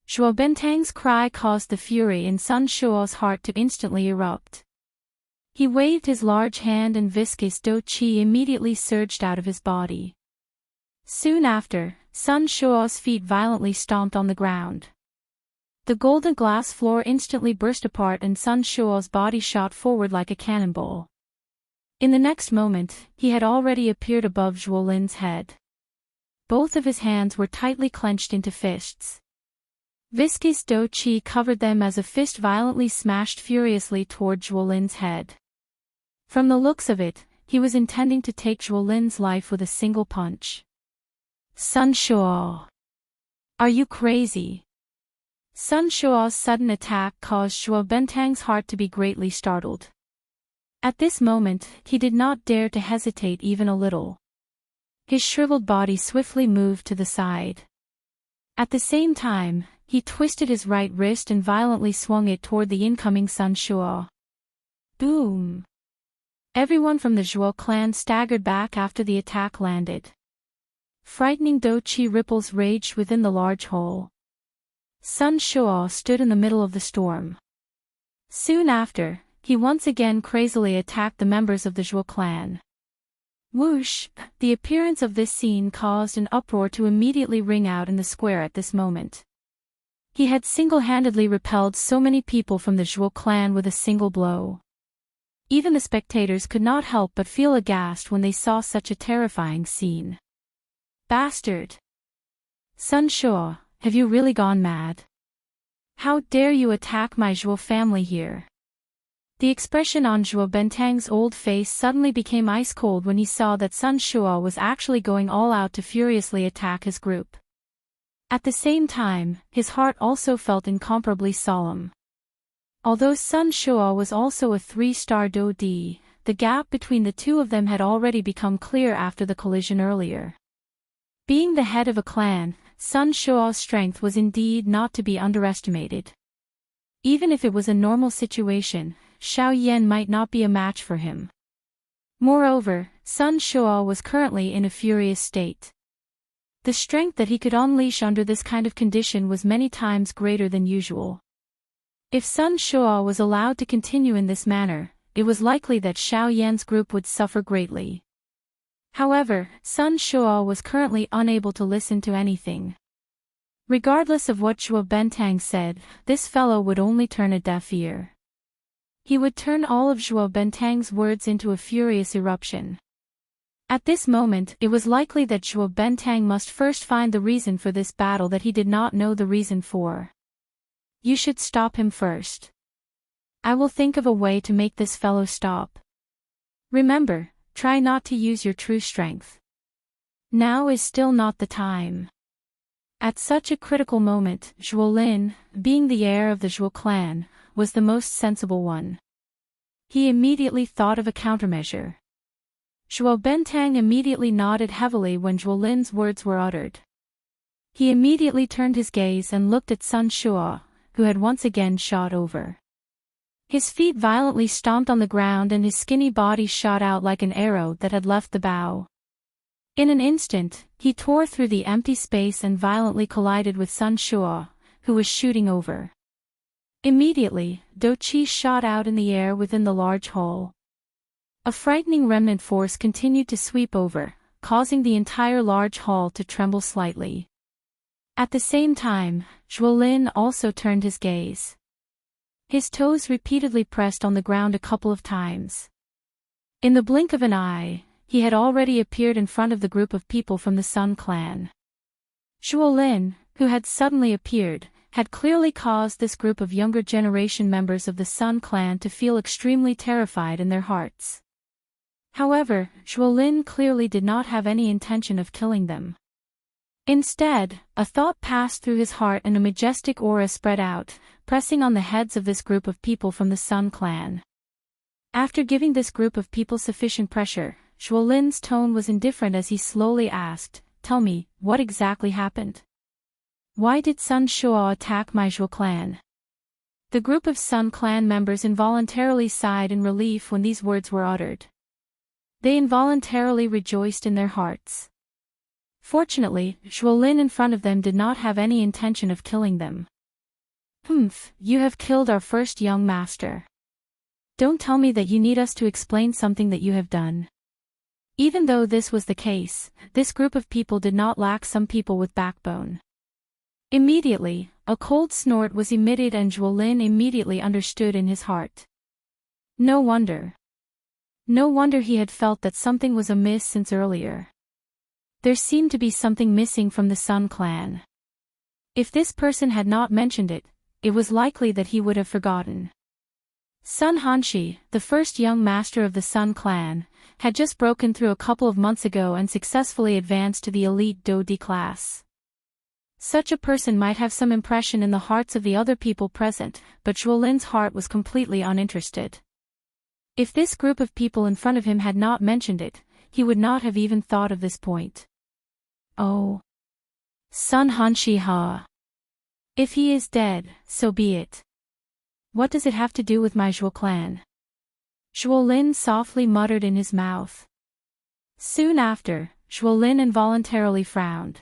Zhuo Bentang's cry caused the fury in Sun Shuo's heart to instantly erupt. He waved his large hand and viscous do qi immediately surged out of his body. Soon after, Sun Shuo's feet violently stomped on the ground. The golden glass floor instantly burst apart and Sun Shuo's body shot forward like a cannonball. In the next moment, he had already appeared above Zhuo Lin's head. Both of his hands were tightly clenched into fists. Viscous do qi covered them as a fist violently smashed furiously toward Zhuo Lin's head. From the looks of it, he was intending to take Zhuo Lin's life with a single punch. Sun Shuo! Are you crazy? Sun Shuo's sudden attack caused Zhuo Bentang's heart to be greatly startled. At this moment, he did not dare to hesitate even a little. His shriveled body swiftly moved to the side. At the same time, he twisted his right wrist and violently swung it toward the incoming Sun Shuo. Boom! Everyone from the Zhuo clan staggered back after the attack landed. Frightening do qi ripples raged within the large hole. Sun Shuo stood in the middle of the storm. Soon after, he once again crazily attacked the members of the Zhuo clan. Whoosh! The appearance of this scene caused an uproar to immediately ring out in the square at this moment. He had single-handedly repelled so many people from the Zhuo clan with a single blow. Even the spectators could not help but feel aghast when they saw such a terrifying scene. Bastard! Sun Shuo, have you really gone mad? How dare you attack my Zhuo family here? The expression on Zhuo Bentang's old face suddenly became ice cold when he saw that Sun Shuo was actually going all out to furiously attack his group. At the same time, his heart also felt incomparably solemn. Although Sun Shuo was also a 3-star do di, the gap between the two of them had already become clear after the collision earlier. Being the head of a clan, Sun Shuo's strength was indeed not to be underestimated. Even if it was a normal situation, Xiao Yan might not be a match for him. Moreover, Sun Shuo was currently in a furious state. The strength that he could unleash under this kind of condition was many times greater than usual. If Sun Shuo was allowed to continue in this manner, it was likely that Xiao Yan's group would suffer greatly. However, Sun Shuo was currently unable to listen to anything. Regardless of what Zhuo Bentang said, this fellow would only turn a deaf ear. He would turn all of Zhuo Bentang's words into a furious eruption. At this moment, it was likely that Zhuo Bentang must first find the reason for this battle that he did not know the reason for. You should stop him first. I will think of a way to make this fellow stop. Remember, try not to use your true strength. Now is still not the time. At such a critical moment, Zhuo Lin, being the heir of the Zhuo clan, was the most sensible one. He immediately thought of a countermeasure. Zhuo Bentang immediately nodded heavily when Zhuo Lin's words were uttered. He immediately turned his gaze and looked at Sun Shuo, who had once again shot over. His feet violently stomped on the ground and his skinny body shot out like an arrow that had left the bow. In an instant, he tore through the empty space and violently collided with Sun Shuo, who was shooting over. Immediately, do qi shot out in the air within the large hole. A frightening remnant force continued to sweep over, causing the entire large hall to tremble slightly. At the same time, Zhuo Lin also turned his gaze. His toes repeatedly pressed on the ground a couple of times. In the blink of an eye, he had already appeared in front of the group of people from the Sun clan. Zhuo Lin, who had suddenly appeared, had clearly caused this group of younger generation members of the Sun clan to feel extremely terrified in their hearts. However, Zhuo Lin clearly did not have any intention of killing them. Instead, a thought passed through his heart and a majestic aura spread out, pressing on the heads of this group of people from the Sun clan. After giving this group of people sufficient pressure, Zhuolin's tone was indifferent as he slowly asked, "Tell me, what exactly happened? Why did Sun Shuo attack my Zhuo clan?" The group of Sun clan members involuntarily sighed in relief when these words were uttered. They involuntarily rejoiced in their hearts. Fortunately, Zhuolin in front of them did not have any intention of killing them. "Humph, you have killed our first young master. Don't tell me that you need us to explain something that you have done." Even though this was the case, this group of people did not lack some people with backbone. Immediately, a cold snort was emitted and Zhuolin immediately understood in his heart. No wonder. No wonder he had felt that something was amiss since earlier. There seemed to be something missing from the Sun clan. If this person had not mentioned it, it was likely that he would have forgotten. Sun Hanshi, the first young master of the Sun clan, had just broken through a couple of months ago and successfully advanced to the elite Dodi class. Such a person might have some impression in the hearts of the other people present, but Zhuolin's heart was completely uninterested. If this group of people in front of him had not mentioned it, he would not have even thought of this point. Oh. Sun Hanshi ha. If he is dead, so be it. What does it have to do with my Zhuo clan? Zhuolin softly muttered in his mouth. Soon after, Zhuolin involuntarily frowned.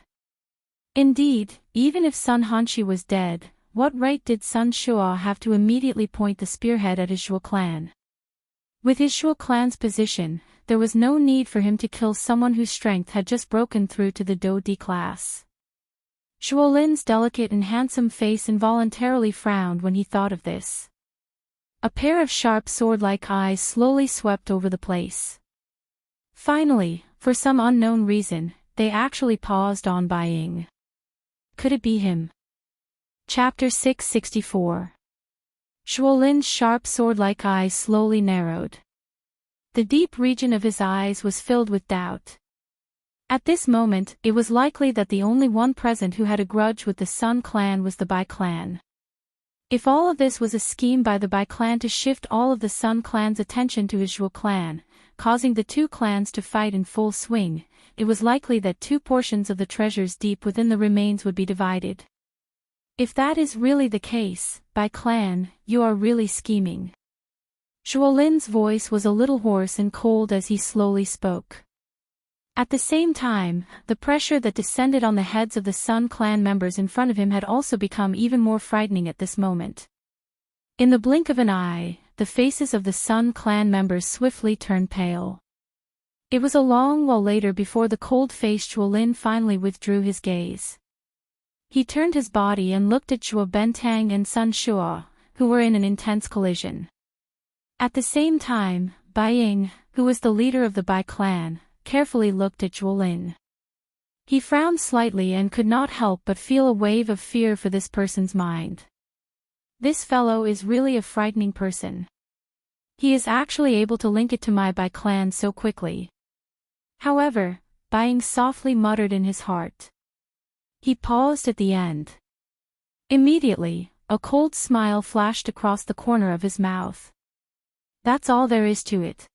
Indeed, even if Sun Hanshi was dead, what right did Sun Shuo have to immediately point the spearhead at his Zhuo clan? With his Zhuo clan's position, there was no need for him to kill someone whose strength had just broken through to the Dodi class. Zhuolin's delicate and handsome face involuntarily frowned when he thought of this. A pair of sharp sword-like eyes slowly swept over the place. Finally, for some unknown reason, they actually paused on Bai Ying. Could it be him? Chapter 664. Zhuolin's sharp sword-like eyes slowly narrowed. The deep region of his eyes was filled with doubt. At this moment, it was likely that the only one present who had a grudge with the Sun clan was the Bai clan. If all of this was a scheme by the Bai clan to shift all of the Sun clan's attention to his Zhuo clan, causing the two clans to fight in full swing, it was likely that two portions of the treasures deep within the remains would be divided. If that is really the case, Bai clan, you are really scheming. Zhuolin's voice was a little hoarse and cold as he slowly spoke. At the same time, the pressure that descended on the heads of the Sun clan members in front of him had also become even more frightening at this moment. In the blink of an eye, the faces of the Sun clan members swiftly turned pale. It was a long while later before the cold-faced Zhuolin finally withdrew his gaze. He turned his body and looked at Zhuo Bentang and Sun Shuo, who were in an intense collision. At the same time, Bai Ying, who was the leader of the Bai clan, carefully looked at Zhuolin. He frowned slightly and could not help but feel a wave of fear for this person's mind. This fellow is really a frightening person. He is actually able to link it to my Bai clan so quickly. However, Bai Ying softly muttered in his heart. He paused at the end. Immediately, a cold smile flashed across the corner of his mouth. That's all there is to it.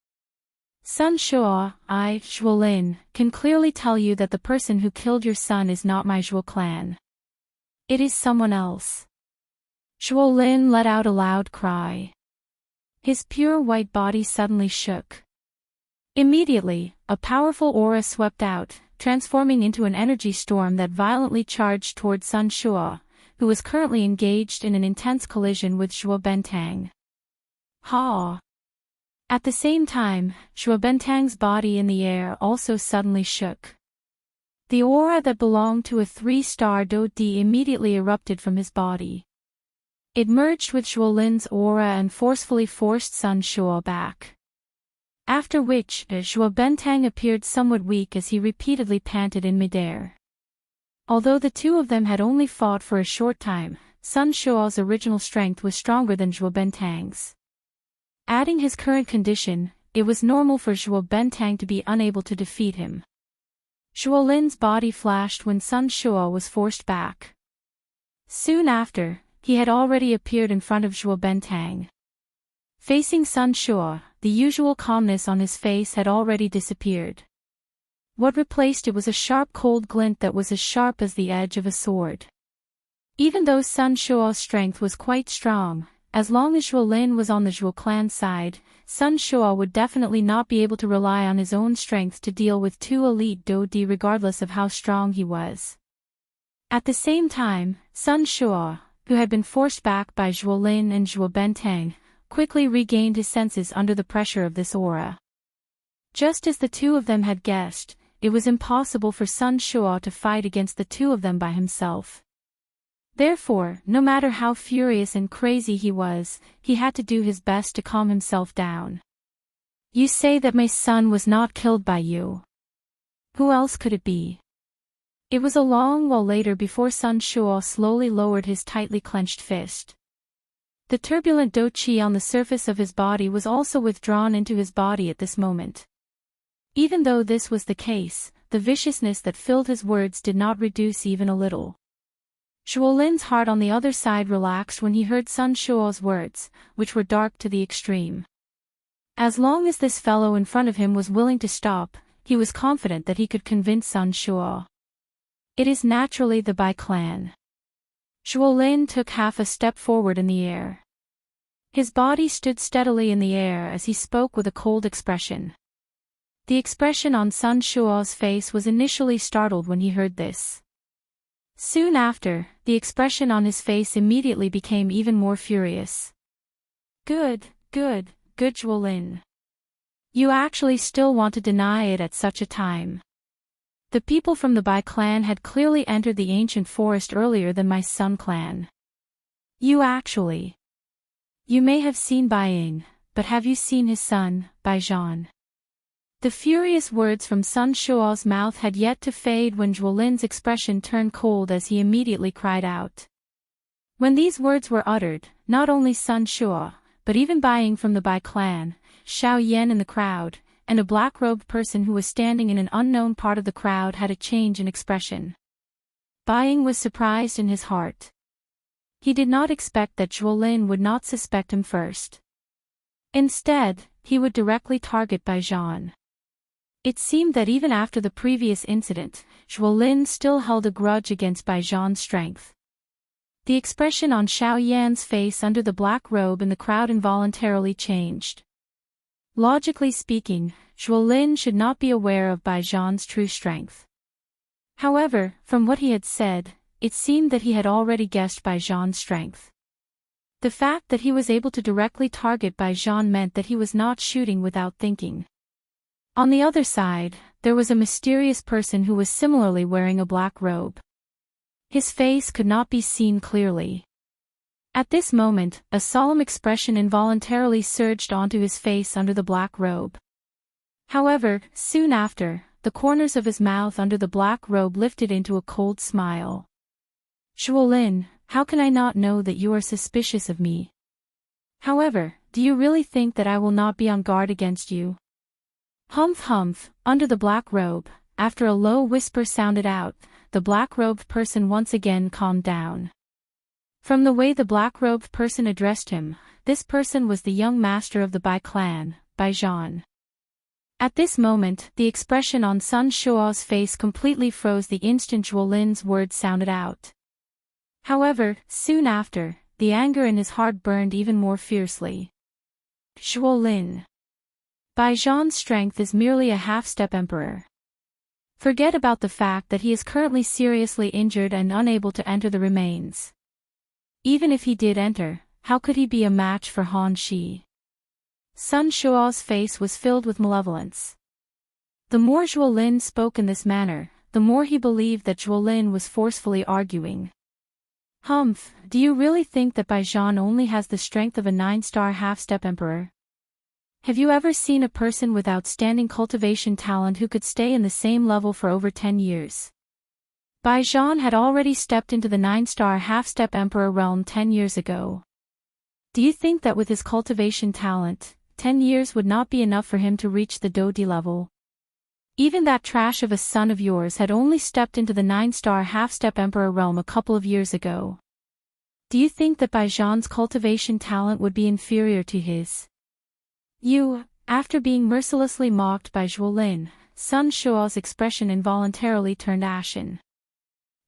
Sun Shuo, I, Zhuolin, can clearly tell you that the person who killed your son is not my Zhuo clan. It is someone else. Zhuolin let out a loud cry. His pure white body suddenly shook. Immediately, a powerful aura swept out, transforming into an energy storm that violently charged toward Sun Shuo, who was currently engaged in an intense collision with Zhuo Bentang. Ha! At the same time, Zhuo Bentang's body in the air also suddenly shook. The aura that belonged to a 3-star Dodi immediately erupted from his body. It merged with Zhuolin's aura and forcefully forced Sun Shuo back. After which, Zhuo Bentang appeared somewhat weak as he repeatedly panted in midair. Although the two of them had only fought for a short time, Sun Shuo's original strength was stronger than Zhuo Bentang's. Adding his current condition, it was normal for Zhuo Bentang to be unable to defeat him. Zhuolin's body flashed when Sun Shuo was forced back. Soon after, he had already appeared in front of Zhuo Bentang. Facing Sun Shuo, the usual calmness on his face had already disappeared. What replaced it was a sharp cold glint that was as sharp as the edge of a sword. Even though Sun Shuo's strength was quite strong, as long as Zhuo Lin was on the Zhuo clan's side, Sun Shuo would definitely not be able to rely on his own strength to deal with two elite Dodi regardless of how strong he was. At the same time, Sun Shuo, who had been forced back by Zhuo Lin and Zhuo Benteng, quickly regained his senses under the pressure of this aura. Just as the two of them had guessed, it was impossible for Sun Shuo to fight against the two of them by himself. Therefore, no matter how furious and crazy he was, he had to do his best to calm himself down. You say that my son was not killed by you. Who else could it be? It was a long while later before Sun Shuo slowly lowered his tightly clenched fist. The turbulent Do Qi on the surface of his body was also withdrawn into his body at this moment. Even though this was the case, the viciousness that filled his words did not reduce even a little. Zhuo Lin's heart on the other side relaxed when he heard Sun Shuo's words, which were dark to the extreme. As long as this fellow in front of him was willing to stop, he was confident that he could convince Sun Shuo. It is naturally the Bai clan. Zhuo Lin took half a step forward in the air. His body stood steadily in the air as he spoke with a cold expression. The expression on Sun Shuo's face was initially startled when he heard this. Soon after, the expression on his face immediately became even more furious. Good Zhuo Lin. You actually still want to deny it at such a time. The people from the Bai clan had clearly entered the ancient forest earlier than my Sun clan. You may have seen Bai Ying, but have you seen his son, Bai Zhan? The furious words from Sun Shuo's mouth had yet to fade when Zhuo Lin's expression turned cold as he immediately cried out. When these words were uttered, not only Sun Shuo, but even Bai Ying from the Bai clan, Xiao Yan in the crowd, and a black-robed person who was standing in an unknown part of the crowd had a change in expression. Bai Ying was surprised in his heart. He did not expect that Zhuo Lin would not suspect him first. Instead, he would directly target Bai Zhan. It seemed that even after the previous incident, Zhuo Lin still held a grudge against Bai Zhan's strength. The expression on Xiao Yan's face under the black robe in the crowd involuntarily changed. Logically speaking, Zhuo Lin should not be aware of Bai Zhan's true strength. However, from what he had said, it seemed that he had already guessed Bai Zhan's strength. The fact that he was able to directly target Bai Zhan meant that he was not shooting without thinking. On the other side, there was a mysterious person who was similarly wearing a black robe. His face could not be seen clearly. At this moment, a solemn expression involuntarily surged onto his face under the black robe. However, soon after, the corners of his mouth under the black robe lifted into a cold smile. Zhuo Lin, how can I not know that you are suspicious of me? However, do you really think that I will not be on guard against you? Humph, under the black robe, after a low whisper sounded out, the black-robed person once again calmed down. From the way the black-robed person addressed him, this person was the young master of the Bai clan, Bai Zhan. At this moment, the expression on Sun Shuo's face completely froze the instant Zhuo Lin's words sounded out. However, soon after, the anger in his heart burned even more fiercely. Zhuo Lin. Bai Zhan's strength is merely a half-step emperor. Forget about the fact that he is currently seriously injured and unable to enter the remains. Even if he did enter, how could he be a match for Han Shi? Sun Shuo's face was filled with malevolence. The more Zhuo Lin spoke in this manner, the more he believed that Zhuo Lin was forcefully arguing. Humph, do you really think that Bai Zhan only has the strength of a 9-star half-step emperor? Have you ever seen a person with outstanding cultivation talent who could stay in the same level for over 10 years? Bai Zhan had already stepped into the 9-star half-step emperor realm 10 years ago. Do you think that with his cultivation talent, 10 years would not be enough for him to reach the Dodi level? Even that trash of a son of yours had only stepped into the 9-star half-step emperor realm a couple of years ago. Do you think that Bai Zhan's cultivation talent would be inferior to his? You, after being mercilessly mocked by Zhuolin, Sun Shuo's expression involuntarily turned ashen.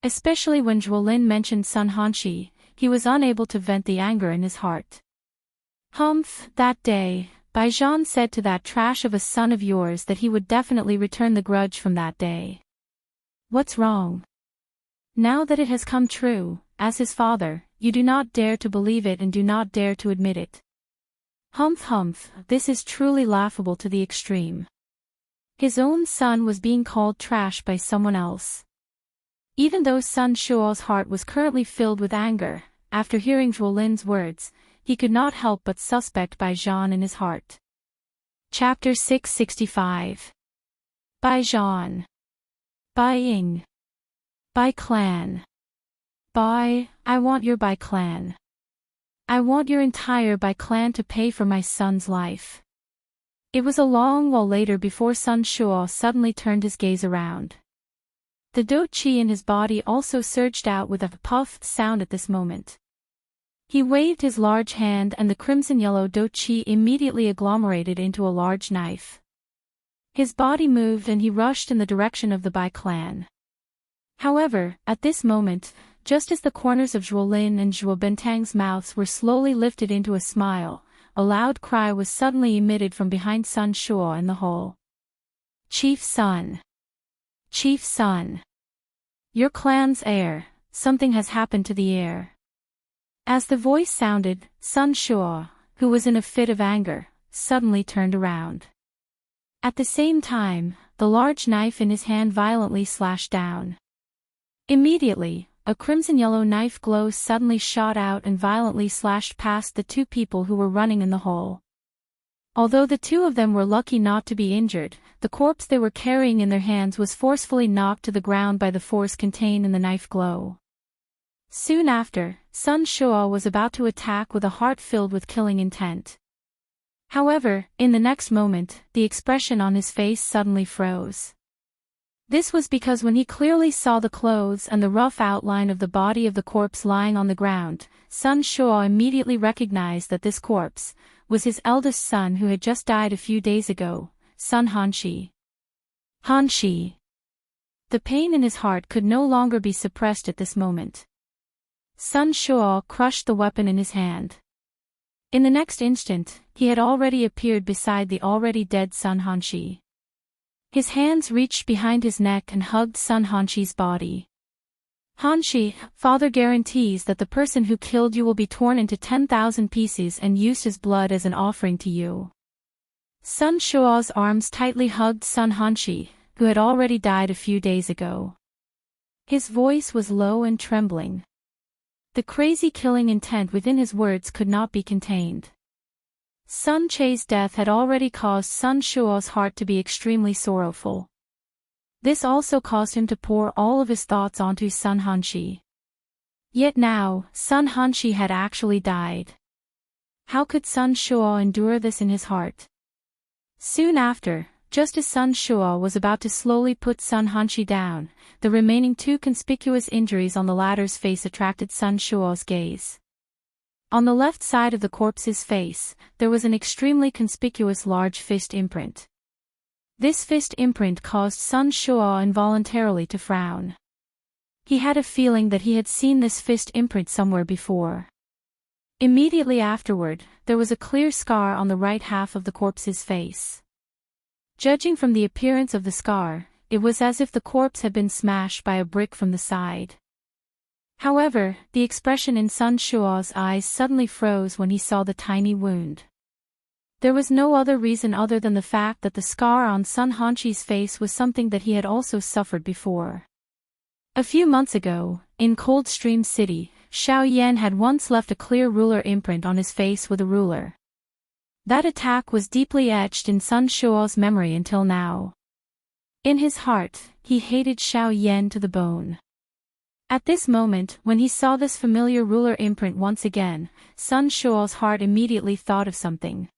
Especially when Zhuolin mentioned Sun Hanshi, he was unable to vent the anger in his heart. Humph, that day, Baijian said to that trash of a son of yours that he would definitely return the grudge from that day. What's wrong? Now that it has come true, as his father, you do not dare to believe it and do not dare to admit it. Humph humph, this is truly laughable to the extreme. His own son was being called trash by someone else. Even though Sun Shuo's heart was currently filled with anger, after hearing Zhuolin's words, he could not help but suspect Baijian in his heart. Chapter 665. Baijian. Bai Ying. Bai clan. Bai, I want your Bai clan. I want your entire Bai clan to pay for my son's life. It was a long while later before Sun Shuo suddenly turned his gaze around. The do qi in his body also surged out with a puffed sound at this moment. He waved his large hand and the crimson-yellow do qi immediately agglomerated into a large knife. His body moved and he rushed in the direction of the Bai clan. However, at this moment, just as the corners of Zhuolin and Zhuo Bentang's mouths were slowly lifted into a smile, a loud cry was suddenly emitted from behind Sun Shuo in the hole. Chief Sun! Chief Sun! Your clan's heir, something has happened to the heir. As the voice sounded, Sun Shuo, who was in a fit of anger, suddenly turned around. At the same time, the large knife in his hand violently slashed down. Immediately, a crimson-yellow knife glow suddenly shot out and violently slashed past the two people who were running in the hole. Although the two of them were lucky not to be injured, the corpse they were carrying in their hands was forcefully knocked to the ground by the force contained in the knife glow. Soon after, Sun Shuo was about to attack with a heart filled with killing intent. However, in the next moment, the expression on his face suddenly froze. This was because when he clearly saw the clothes and the rough outline of the body of the corpse lying on the ground, Sun Shuo immediately recognized that this corpse was his eldest son who had just died a few days ago, Sun Hanshi. Hanshi. The pain in his heart could no longer be suppressed at this moment. Sun Shuo crushed the weapon in his hand. In the next instant, he had already appeared beside the already dead Sun Hanshi. His hands reached behind his neck and hugged Sun Hanshi's body. Hanshi, father guarantees that the person who killed you will be torn into 10,000 pieces and used his blood as an offering to you. Sun Shuo's arms tightly hugged Sun Hanshi, who had already died a few days ago. His voice was low and trembling. The crazy killing intent within his words could not be contained. Sun Che's death had already caused Sun Shuo's heart to be extremely sorrowful. This also caused him to pour all of his thoughts onto Sun Hanshi. Yet now, Sun Hanshi had actually died. How could Sun Shuo endure this in his heart? Soon after, just as Sun Shuo was about to slowly put Sun Hanshi down, the remaining two conspicuous injuries on the latter's face attracted Sun Shuo's gaze. On the left side of the corpse's face, there was an extremely conspicuous large fist imprint. This fist imprint caused Sun Shuo involuntarily to frown. He had a feeling that he had seen this fist imprint somewhere before. Immediately afterward, there was a clear scar on the right half of the corpse's face. Judging from the appearance of the scar, it was as if the corpse had been smashed by a brick from the side. However, the expression in Sun Shuo's eyes suddenly froze when he saw the tiny wound. There was no other reason other than the fact that the scar on Sun Hanshi's face was something that he had also suffered before. A few months ago, in Coldstream City, Xiao Yan had once left a clear ruler imprint on his face with a ruler. That attack was deeply etched in Sun Shuo's memory until now. In his heart, he hated Xiao Yan to the bone. At this moment, when he saw this familiar ruler imprint once again, Sun Shuo's heart immediately thought of something.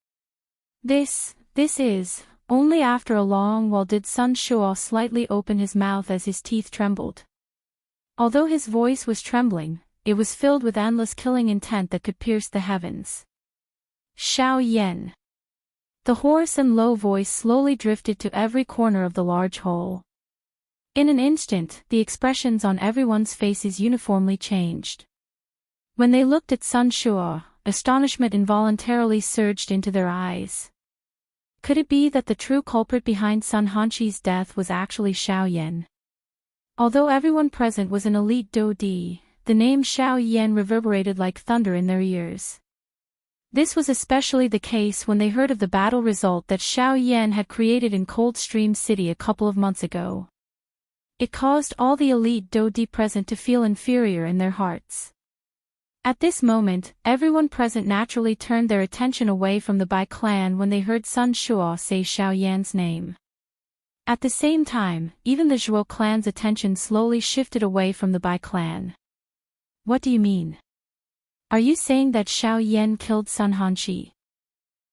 This is, only after a long while did Sun Shuo slightly open his mouth as his teeth trembled. Although his voice was trembling, it was filled with endless killing intent that could pierce the heavens. Xiao Yan. The hoarse and low voice slowly drifted to every corner of the large hall. In an instant, the expressions on everyone's faces uniformly changed. When they looked at Sun Shuo, astonishment involuntarily surged into their eyes. Could it be that the true culprit behind Sun Hanqi's death was actually Xiao Yan? Although everyone present was an elite Dodi, the name Xiao Yan reverberated like thunder in their ears. This was especially the case when they heard of the battle result that Xiao Yan had created in Coldstream City a couple of months ago. It caused all the elite Dodi present to feel inferior in their hearts. At this moment, everyone present naturally turned their attention away from the Bai clan when they heard Sun Shuo say Xiao Yan's name. At the same time, even the Zhuo clan's attention slowly shifted away from the Bai clan. What do you mean? Are you saying that Xiao Yan killed Sun Hanqi?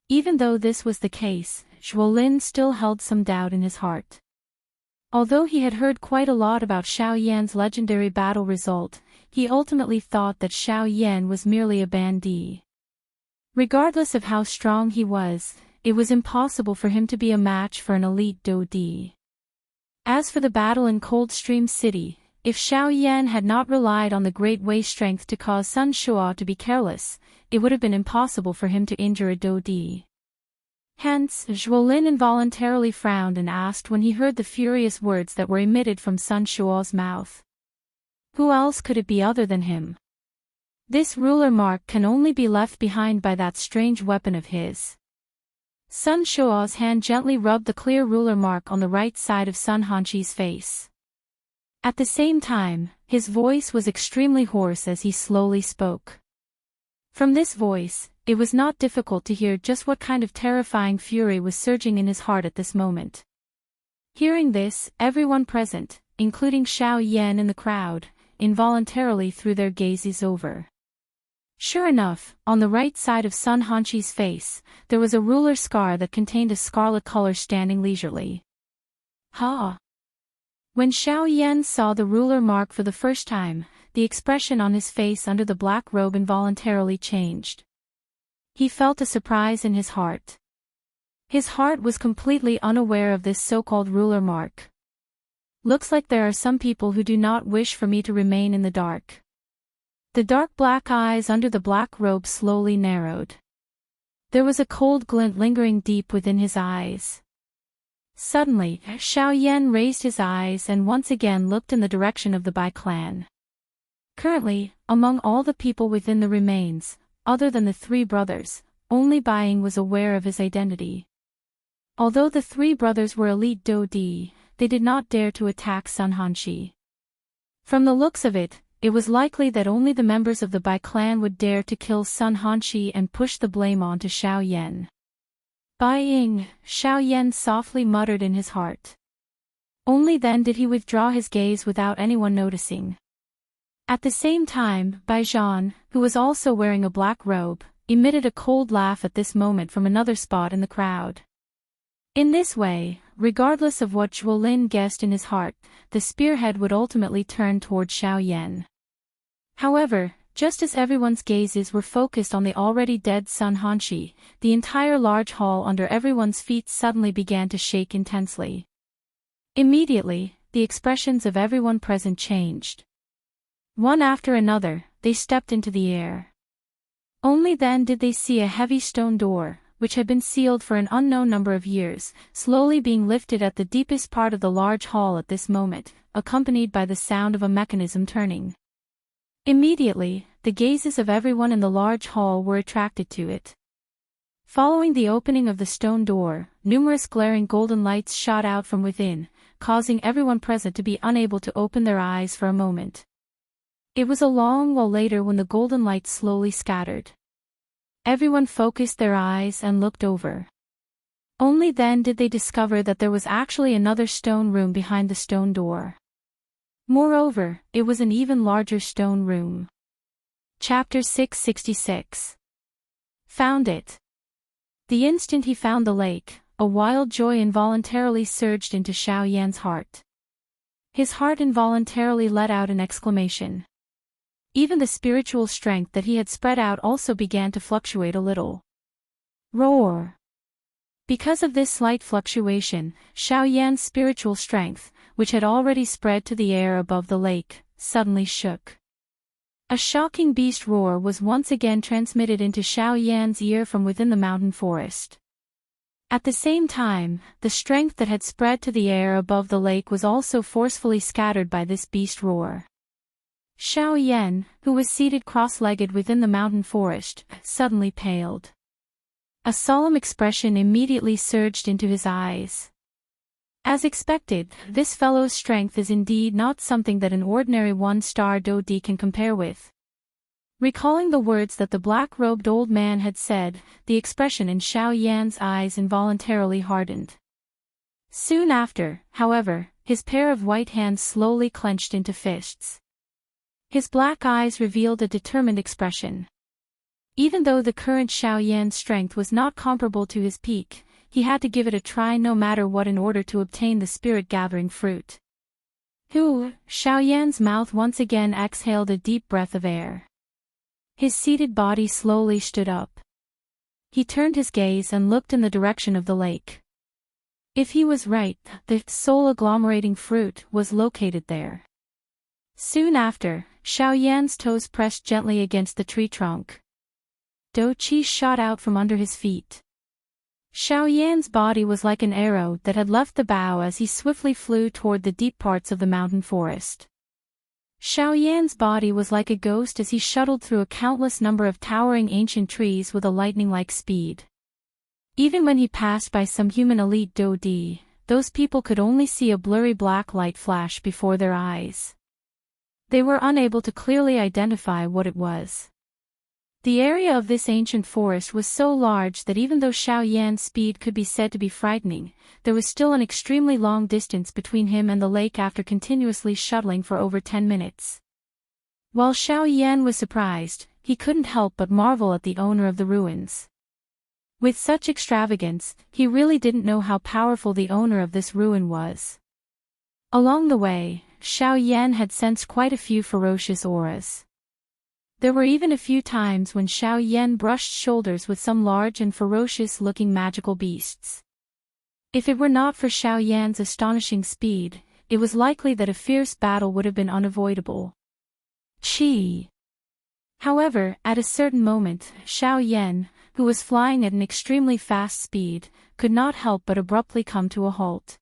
Even though this was the case, Zhuo Lin still held some doubt in his heart. Although he had heard quite a lot about Xiao Yan's legendary battle result, he ultimately thought that Xiao Yan was merely a bandit. Regardless of how strong he was, it was impossible for him to be a match for an elite Dodi. As for the battle in Coldstream City, if Xiao Yan had not relied on the Great Way strength to cause Sun Shuo to be careless, it would have been impossible for him to injure a Dodi. Hence, Zhuo Lin involuntarily frowned and asked when he heard the furious words that were emitted from Sun Shuo's mouth. Who else could it be other than him? This ruler mark can only be left behind by that strange weapon of his. Sun Shuo's hand gently rubbed the clear ruler mark on the right side of Sun Hanqi's face. At the same time, his voice was extremely hoarse as he slowly spoke. From this voice, it was not difficult to hear just what kind of terrifying fury was surging in his heart at this moment. Hearing this, everyone present, including Xiao Yan in the crowd, involuntarily threw their gazes over. Sure enough, on the right side of Sun Hanqi's face, there was a ruler scar that contained a scarlet color standing leisurely. Ha! When Xiao Yan saw the ruler mark for the first time, the expression on his face under the black robe involuntarily changed. He felt a surprise in his heart. His heart was completely unaware of this so-called ruler mark. Looks like there are some people who do not wish for me to remain in the dark. The dark black eyes under the black robe slowly narrowed. There was a cold glint lingering deep within his eyes. Suddenly, Xiao Yan raised his eyes and once again looked in the direction of the Bai clan. Currently, among all the people within the remains, other than the three brothers, only Bai Ying was aware of his identity. Although the three brothers were elite Dodi, they did not dare to attack Sun Hanqi. From the looks of it, it was likely that only the members of the Bai clan would dare to kill Sun Hanqi and push the blame on to Xiao Yan. Bai Ying, Xiao Yan softly muttered in his heart. Only then did he withdraw his gaze without anyone noticing. At the same time, Bai Zhan, who was also wearing a black robe, emitted a cold laugh at this moment from another spot in the crowd. In this way, regardless of what Zhuo Lin guessed in his heart, the spearhead would ultimately turn toward Xiao Yan. However, just as everyone's gazes were focused on the already dead Sun Hanqi, the entire large hall under everyone's feet suddenly began to shake intensely. Immediately, the expressions of everyone present changed. One after another, they stepped into the air. Only then did they see a heavy stone door, which had been sealed for an unknown number of years, slowly being lifted at the deepest part of the large hall at this moment, accompanied by the sound of a mechanism turning. Immediately, the gazes of everyone in the large hall were attracted to it. Following the opening of the stone door, numerous glaring golden lights shot out from within, causing everyone present to be unable to open their eyes for a moment. It was a long while later when the golden light slowly scattered. Everyone focused their eyes and looked over. Only then did they discover that there was actually another stone room behind the stone door. Moreover, it was an even larger stone room. Chapter 666. Found it. The instant he found the lake, a wild joy involuntarily surged into Xiao Yan's heart. His heart involuntarily let out an exclamation. Even the spiritual strength that he had spread out also began to fluctuate a little. Roar! Because of this slight fluctuation, Xiao Yan's spiritual strength, which had already spread to the air above the lake, suddenly shook. A shocking beast roar was once again transmitted into Xiao Yan's ear from within the mountain forest. At the same time, the strength that had spread to the air above the lake was also forcefully scattered by this beast roar. Xiao Yan, who was seated cross-legged within the mountain forest, suddenly paled. A solemn expression immediately surged into his eyes. As expected, this fellow's strength is indeed not something that an ordinary one-star Dodi can compare with. Recalling the words that the black-robed old man had said, the expression in Xiao Yan's eyes involuntarily hardened. Soon after, however, his pair of white hands slowly clenched into fists. His black eyes revealed a determined expression. Even though the current Xiao Yan's strength was not comparable to his peak, he had to give it a try no matter what in order to obtain the spirit-gathering fruit. Xiao Yan's mouth once again exhaled a deep breath of air. His seated body slowly stood up. He turned his gaze and looked in the direction of the lake. If he was right, the soul-agglomerating fruit was located there. Soon after, Xiao Yan's toes pressed gently against the tree trunk. Do Qi shot out from under his feet. Xiao Yan's body was like an arrow that had left the bow as he swiftly flew toward the deep parts of the mountain forest. Xiao Yan's body was like a ghost as he shuttled through a countless number of towering ancient trees with a lightning-like speed. Even when he passed by some human elite Dodi, those people could only see a blurry black light flash before their eyes. They were unable to clearly identify what it was. The area of this ancient forest was so large that even though Xiao Yan's speed could be said to be frightening, there was still an extremely long distance between him and the lake after continuously shuttling for over 10 minutes. While Xiao Yan was surprised, he couldn't help but marvel at the owner of the ruins. With such extravagance, he really didn't know how powerful the owner of this ruin was. Along the way, Xiao Yan had sensed quite a few ferocious auras. There were even a few times when Xiao Yan brushed shoulders with some large and ferocious-looking magical beasts. If it were not for Xiao Yan's astonishing speed, it was likely that a fierce battle would have been unavoidable. Qi. However, at a certain moment, Xiao Yan, who was flying at an extremely fast speed, could not help but abruptly come to a halt.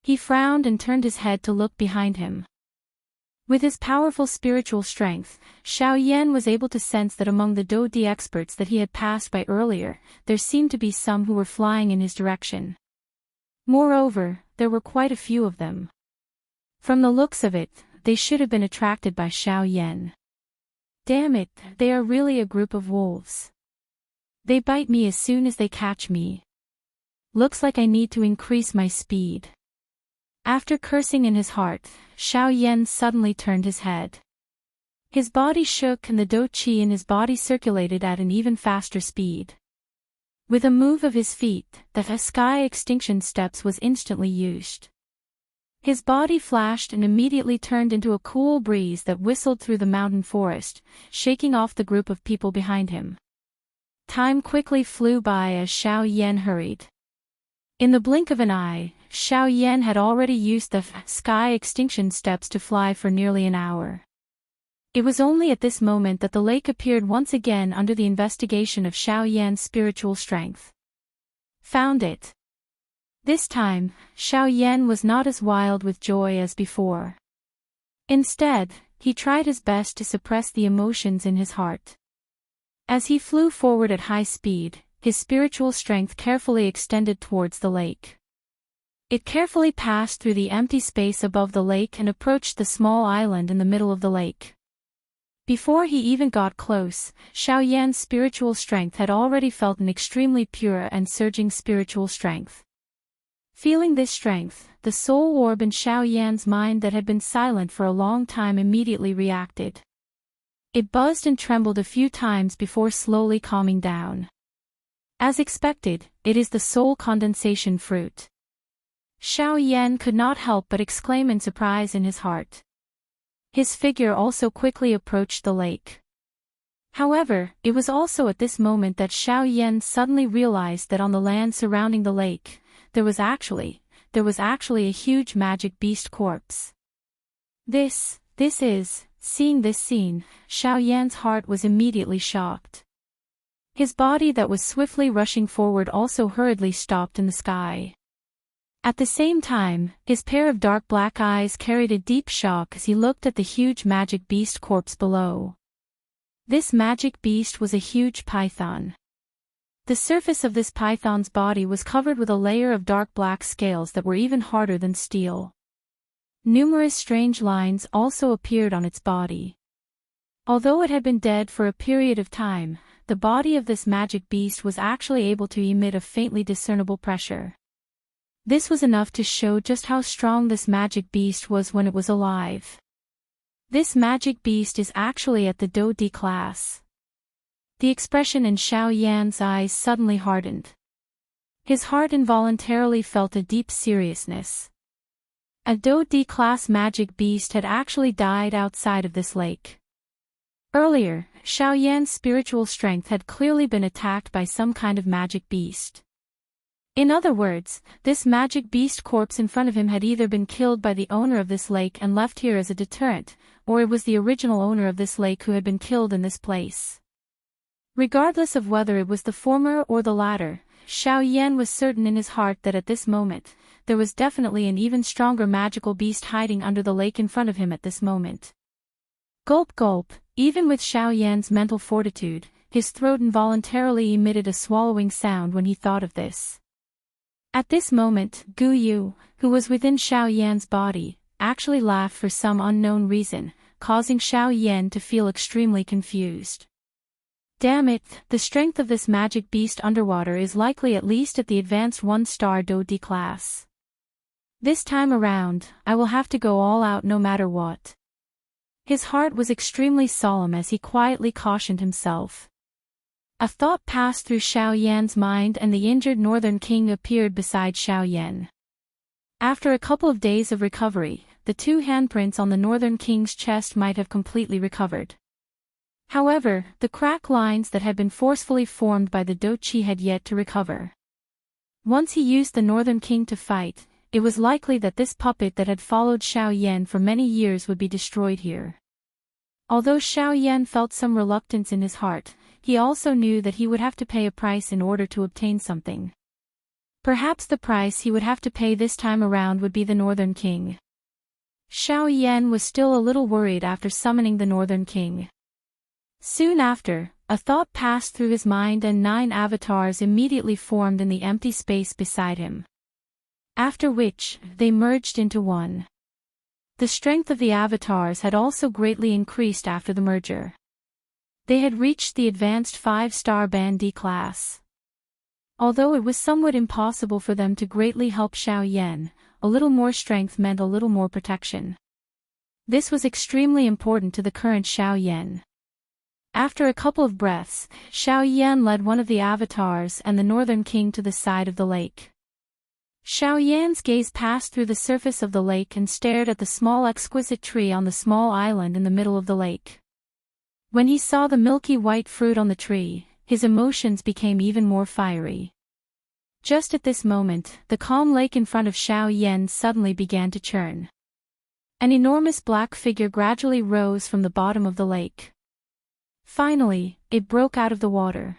He frowned and turned his head to look behind him. With his powerful spiritual strength, Xiao Yan was able to sense that among the Dodi experts that he had passed by earlier, there seemed to be some who were flying in his direction. Moreover, there were quite a few of them. From the looks of it, they should have been attracted by Xiao Yan. Damn it, they are really a group of wolves. They bite me as soon as they catch me. Looks like I need to increase my speed. After cursing in his heart, Xiao Yan suddenly turned his head. His body shook and the Do Qi in his body circulated at an even faster speed. With a move of his feet, the sky extinction steps was instantly used. His body flashed and immediately turned into a cool breeze that whistled through the mountain forest, shaking off the group of people behind him. Time quickly flew by as Xiao Yan hurried. In the blink of an eye, Xiao Yan had already used the sky extinction steps to fly for nearly an hour. It was only at this moment that the lake appeared once again under the investigation of Xiao Yan's spiritual strength. Found it. This time, Xiao Yan was not as wild with joy as before. Instead, he tried his best to suppress the emotions in his heart. As he flew forward at high speed, his spiritual strength carefully extended towards the lake. It carefully passed through the empty space above the lake and approached the small island in the middle of the lake. Before he even got close, Xiao Yan's spiritual strength had already felt an extremely pure and surging spiritual strength. Feeling this strength, the soul orb in Xiao Yan's mind that had been silent for a long time immediately reacted. It buzzed and trembled a few times before slowly calming down. As expected, it is the soul condensation fruit. Xiao Yan could not help but exclaim in surprise in his heart. His figure also quickly approached the lake. However, it was also at this moment that Xiao Yan suddenly realized that on the land surrounding the lake, there was actually a huge magic beast corpse. Seeing this scene, Xiao Yan's heart was immediately shocked. His body that was swiftly rushing forward also hurriedly stopped in the sky. At the same time, his pair of dark black eyes carried a deep shock as he looked at the huge magic beast corpse below. This magic beast was a huge python. The surface of this python's body was covered with a layer of dark black scales that were even harder than steel. Numerous strange lines also appeared on its body. Although it had been dead for a period of time, the body of this magic beast was actually able to emit a faintly discernible pressure. This was enough to show just how strong this magic beast was when it was alive. This magic beast is actually at the Do D class. The expression in Xiao Yan's eyes suddenly hardened. His heart involuntarily felt a deep seriousness. A Do D class magic beast had actually died outside of this lake. Earlier, Xiao Yan's spiritual strength had clearly been attacked by some kind of magic beast. In other words, this magic beast corpse in front of him had either been killed by the owner of this lake and left here as a deterrent, or it was the original owner of this lake who had been killed in this place. Regardless of whether it was the former or the latter, Xiao Yan was certain in his heart that at this moment, there was definitely an even stronger magical beast hiding under the lake in front of him at this moment. Gulp gulp, even with Xiao Yan's mental fortitude, his throat involuntarily emitted a swallowing sound when he thought of this. At this moment, Gu Yu, who was within Xiao Yan's body, actually laughed for some unknown reason, causing Xiao Yan to feel extremely confused. Damn it, the strength of this magic beast underwater is likely at least at the advanced 1-star Do D class. This time around, I will have to go all out no matter what. His heart was extremely solemn as he quietly cautioned himself. A thought passed through Xiao Yan's mind and the injured Northern King appeared beside Xiao Yan. After a couple of days of recovery, the two handprints on the Northern King's chest might have completely recovered. However, the crack lines that had been forcefully formed by the Do Chi had yet to recover. Once he used the Northern King to fight, it was likely that this puppet that had followed Xiao Yan for many years would be destroyed here. Although Xiao Yan felt some reluctance in his heart, he also knew that he would have to pay a price in order to obtain something. Perhaps the price he would have to pay this time around would be the Northern King. Xiao Yan was still a little worried after summoning the Northern King. Soon after, a thought passed through his mind and 9 avatars immediately formed in the empty space beside him. After which, they merged into one. The strength of the avatars had also greatly increased after the merger. They had reached the advanced 5-star Band D class. Although it was somewhat impossible for them to greatly help Xiao Yan, a little more strength meant a little more protection. This was extremely important to the current Xiao Yan. After a couple of breaths, Xiao Yan led one of the avatars and the Northern King to the side of the lake. Xiao Yan's gaze passed through the surface of the lake and stared at the small exquisite tree on the small island in the middle of the lake. When he saw the milky white fruit on the tree, his emotions became even more fiery. Just at this moment, the calm lake in front of Xiao Yan suddenly began to churn. An enormous black figure gradually rose from the bottom of the lake. Finally, it broke out of the water.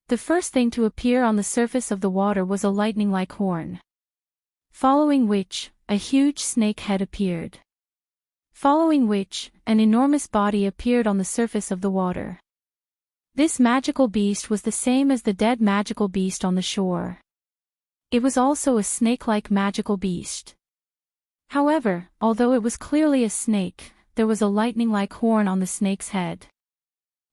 The first thing to appear on the surface of the water was a lightning-like horn. Following which, a huge snake head appeared. Following which, an enormous body appeared on the surface of the water. This magical beast was the same as the dead magical beast on the shore. It was also a snake-like magical beast. However, although it was clearly a snake, there was a lightning-like horn on the snake's head.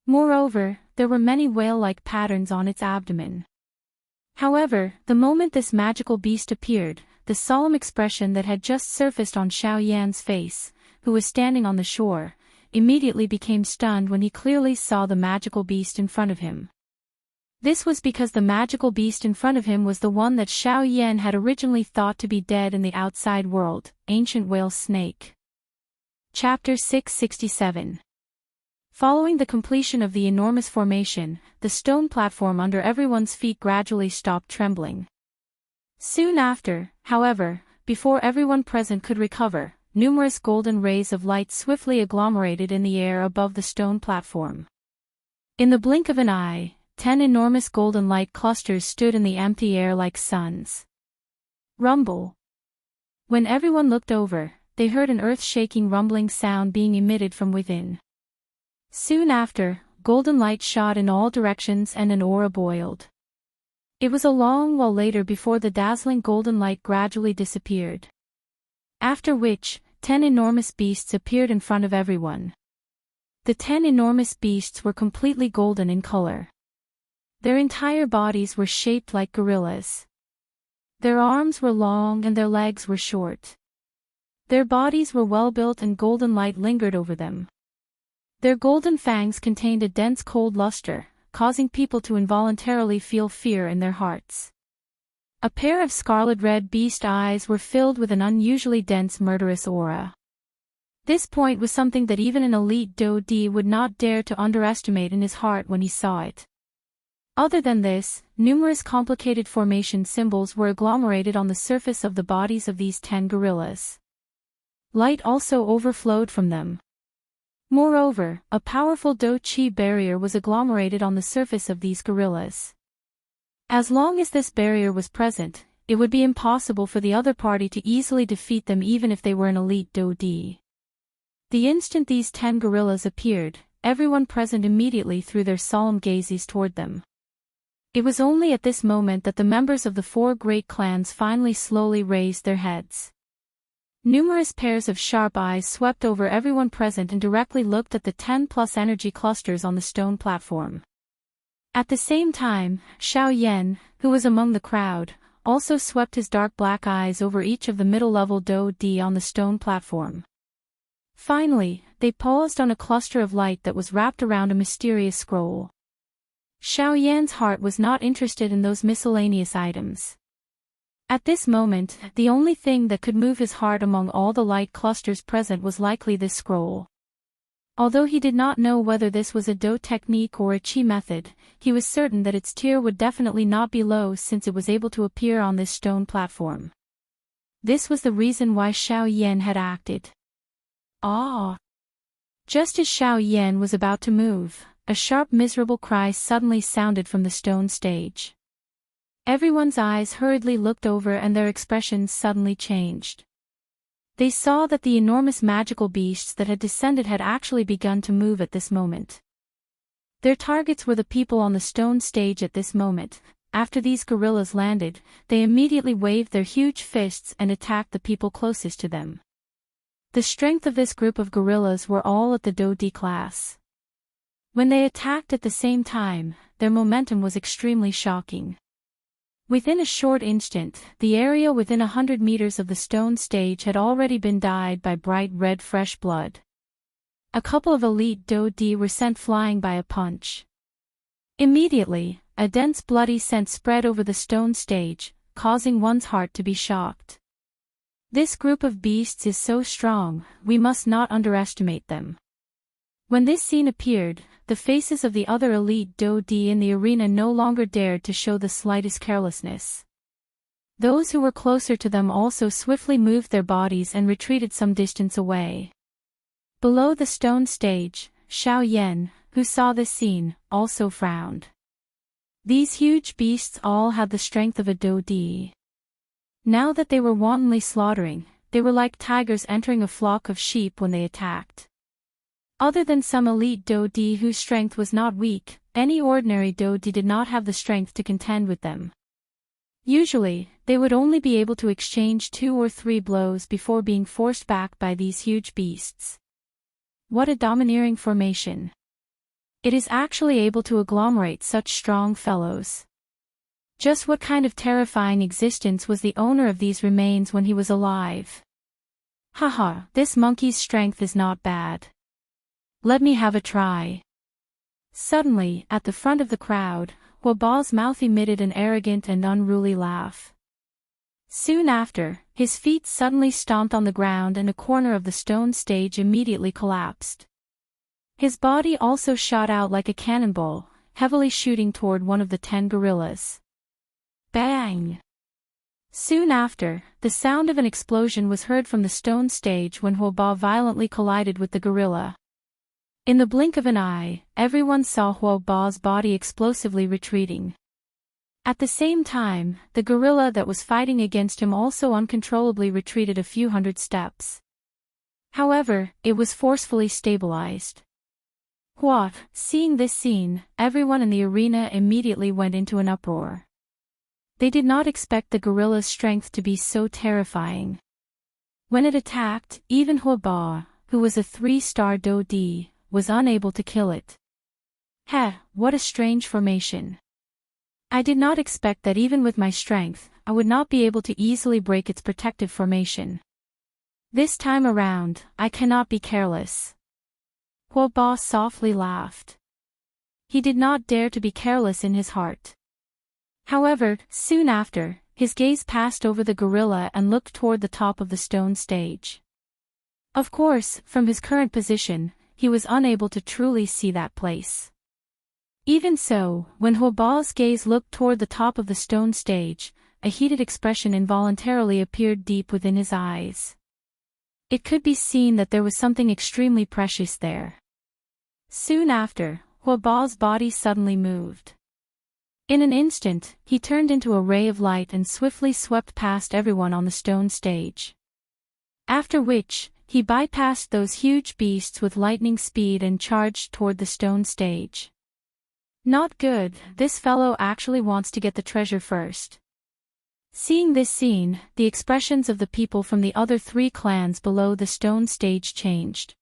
Moreover, there were many whale-like patterns on its abdomen. However, the moment this magical beast appeared, the solemn expression that had just surfaced on Xiao Yan's face, who was standing on the shore, immediately became stunned when he clearly saw the magical beast in front of him. This was because the magical beast in front of him was the one that Xiao Yan had originally thought to be dead in the outside world, ancient whale snake. Chapter 667. Following the completion of the enormous formation, the stone platform under everyone's feet gradually stopped trembling. Soon after, however, before everyone present could recover, numerous golden rays of light swiftly agglomerated in the air above the stone platform. In the blink of an eye, 10 enormous golden light clusters stood in the empty air like suns. Rumble. When everyone looked over, they heard an earth-shaking rumbling sound being emitted from within. Soon after, golden light shot in all directions and an aura boiled. It was a long while later before the dazzling golden light gradually disappeared. After which, 10 enormous beasts appeared in front of everyone. The 10 enormous beasts were completely golden in color. Their entire bodies were shaped like gorillas. Their arms were long and their legs were short. Their bodies were well built and golden light lingered over them. Their golden fangs contained a dense cold luster, causing people to involuntarily feel fear in their hearts. A pair of scarlet-red beast eyes were filled with an unusually dense murderous aura. This point was something that even an elite Do-D would not dare to underestimate in his heart when he saw it. Other than this, numerous complicated formation symbols were agglomerated on the surface of the bodies of these 10 gorillas. Light also overflowed from them. Moreover, a powerful Do-Chi barrier was agglomerated on the surface of these gorillas. As long as this barrier was present, it would be impossible for the other party to easily defeat them even if they were an elite Do-D. The instant these 10 gorillas appeared, everyone present immediately threw their solemn gazes toward them. It was only at this moment that the members of the 4 great clans finally slowly raised their heads. Numerous pairs of sharp eyes swept over everyone present and directly looked at the 10+ energy clusters on the stone platform. At the same time, Xiao Yan, who was among the crowd, also swept his dark black eyes over each of the middle-level Do-D on the stone platform. Finally, they paused on a cluster of light that was wrapped around a mysterious scroll. Xiao Yan's heart was not interested in those miscellaneous items. At this moment, the only thing that could move his heart among all the light clusters present was likely this scroll. Although he did not know whether this was a Do technique or a Qi method, he was certain that its tier would definitely not be low since it was able to appear on this stone platform. This was the reason why Xiao Yan had acted. Ah! Just as Xiao Yan was about to move, a sharp miserable cry suddenly sounded from the stone stage. Everyone's eyes hurriedly looked over and their expressions suddenly changed. They saw that the enormous magical beasts that had descended had actually begun to move at this moment. Their targets were the people on the stone stage at this moment. After these gorillas landed, they immediately waved their huge fists and attacked the people closest to them. The strength of this group of gorillas were all at the Do-D class. When they attacked at the same time, their momentum was extremely shocking. Within a short instant, the area within 100 meters of the stone stage had already been dyed by bright red fresh blood. A couple of elite Do-D were sent flying by a punch. Immediately, a dense bloody scent spread over the stone stage, causing one's heart to be shocked. This group of beasts is so strong, we must not underestimate them. When this scene appeared, the faces of the other elite Do-D in the arena no longer dared to show the slightest carelessness. Those who were closer to them also swiftly moved their bodies and retreated some distance away. Below the stone stage, Xiao Yan, who saw this scene, also frowned. These huge beasts all had the strength of a Do-D. Now that they were wantonly slaughtering, they were like tigers entering a flock of sheep when they attacked. Other than some elite Do-D whose strength was not weak, any ordinary Do-D did not have the strength to contend with them. Usually, they would only be able to exchange 2 or 3 blows before being forced back by these huge beasts. What a domineering formation! It is actually able to agglomerate such strong fellows. Just what kind of terrifying existence was the owner of these remains when he was alive? Haha, this monkey's strength is not bad. Let me have a try. Suddenly, at the front of the crowd, Huaba's mouth emitted an arrogant and unruly laugh. Soon after, his feet suddenly stomped on the ground and a corner of the stone stage immediately collapsed. His body also shot out like a cannonball, heavily shooting toward one of the 10 gorillas. Bang! Soon after, the sound of an explosion was heard from the stone stage when Huoba violently collided with the gorilla. In the blink of an eye, everyone saw Huoba's body explosively retreating. At the same time, the gorilla that was fighting against him also uncontrollably retreated a few hundred steps. However, it was forcefully stabilized. Seeing this scene, everyone in the arena immediately went into an uproar. They did not expect the gorilla's strength to be so terrifying. When it attacked, even Huoba, who was a 3-star Do-Di, was unable to kill it. What a strange formation. I did not expect that even with my strength, I would not be able to easily break its protective formation. This time around, I cannot be careless. Huoba softly laughed. He did not dare to be careless in his heart. However, soon after, his gaze passed over the gorilla and looked toward the top of the stone stage. Of course, from his current position, he was unable to truly see that place. Even so, when Huoba's gaze looked toward the top of the stone stage, a heated expression involuntarily appeared deep within his eyes. It could be seen that there was something extremely precious there. Soon after, Huoba's body suddenly moved. In an instant, he turned into a ray of light and swiftly swept past everyone on the stone stage. After which, he bypassed those huge beasts with lightning speed and charged toward the stone stage. Not good, this fellow actually wants to get the treasure first. Seeing this scene, the expressions of the people from the other 3 clans below the stone stage changed.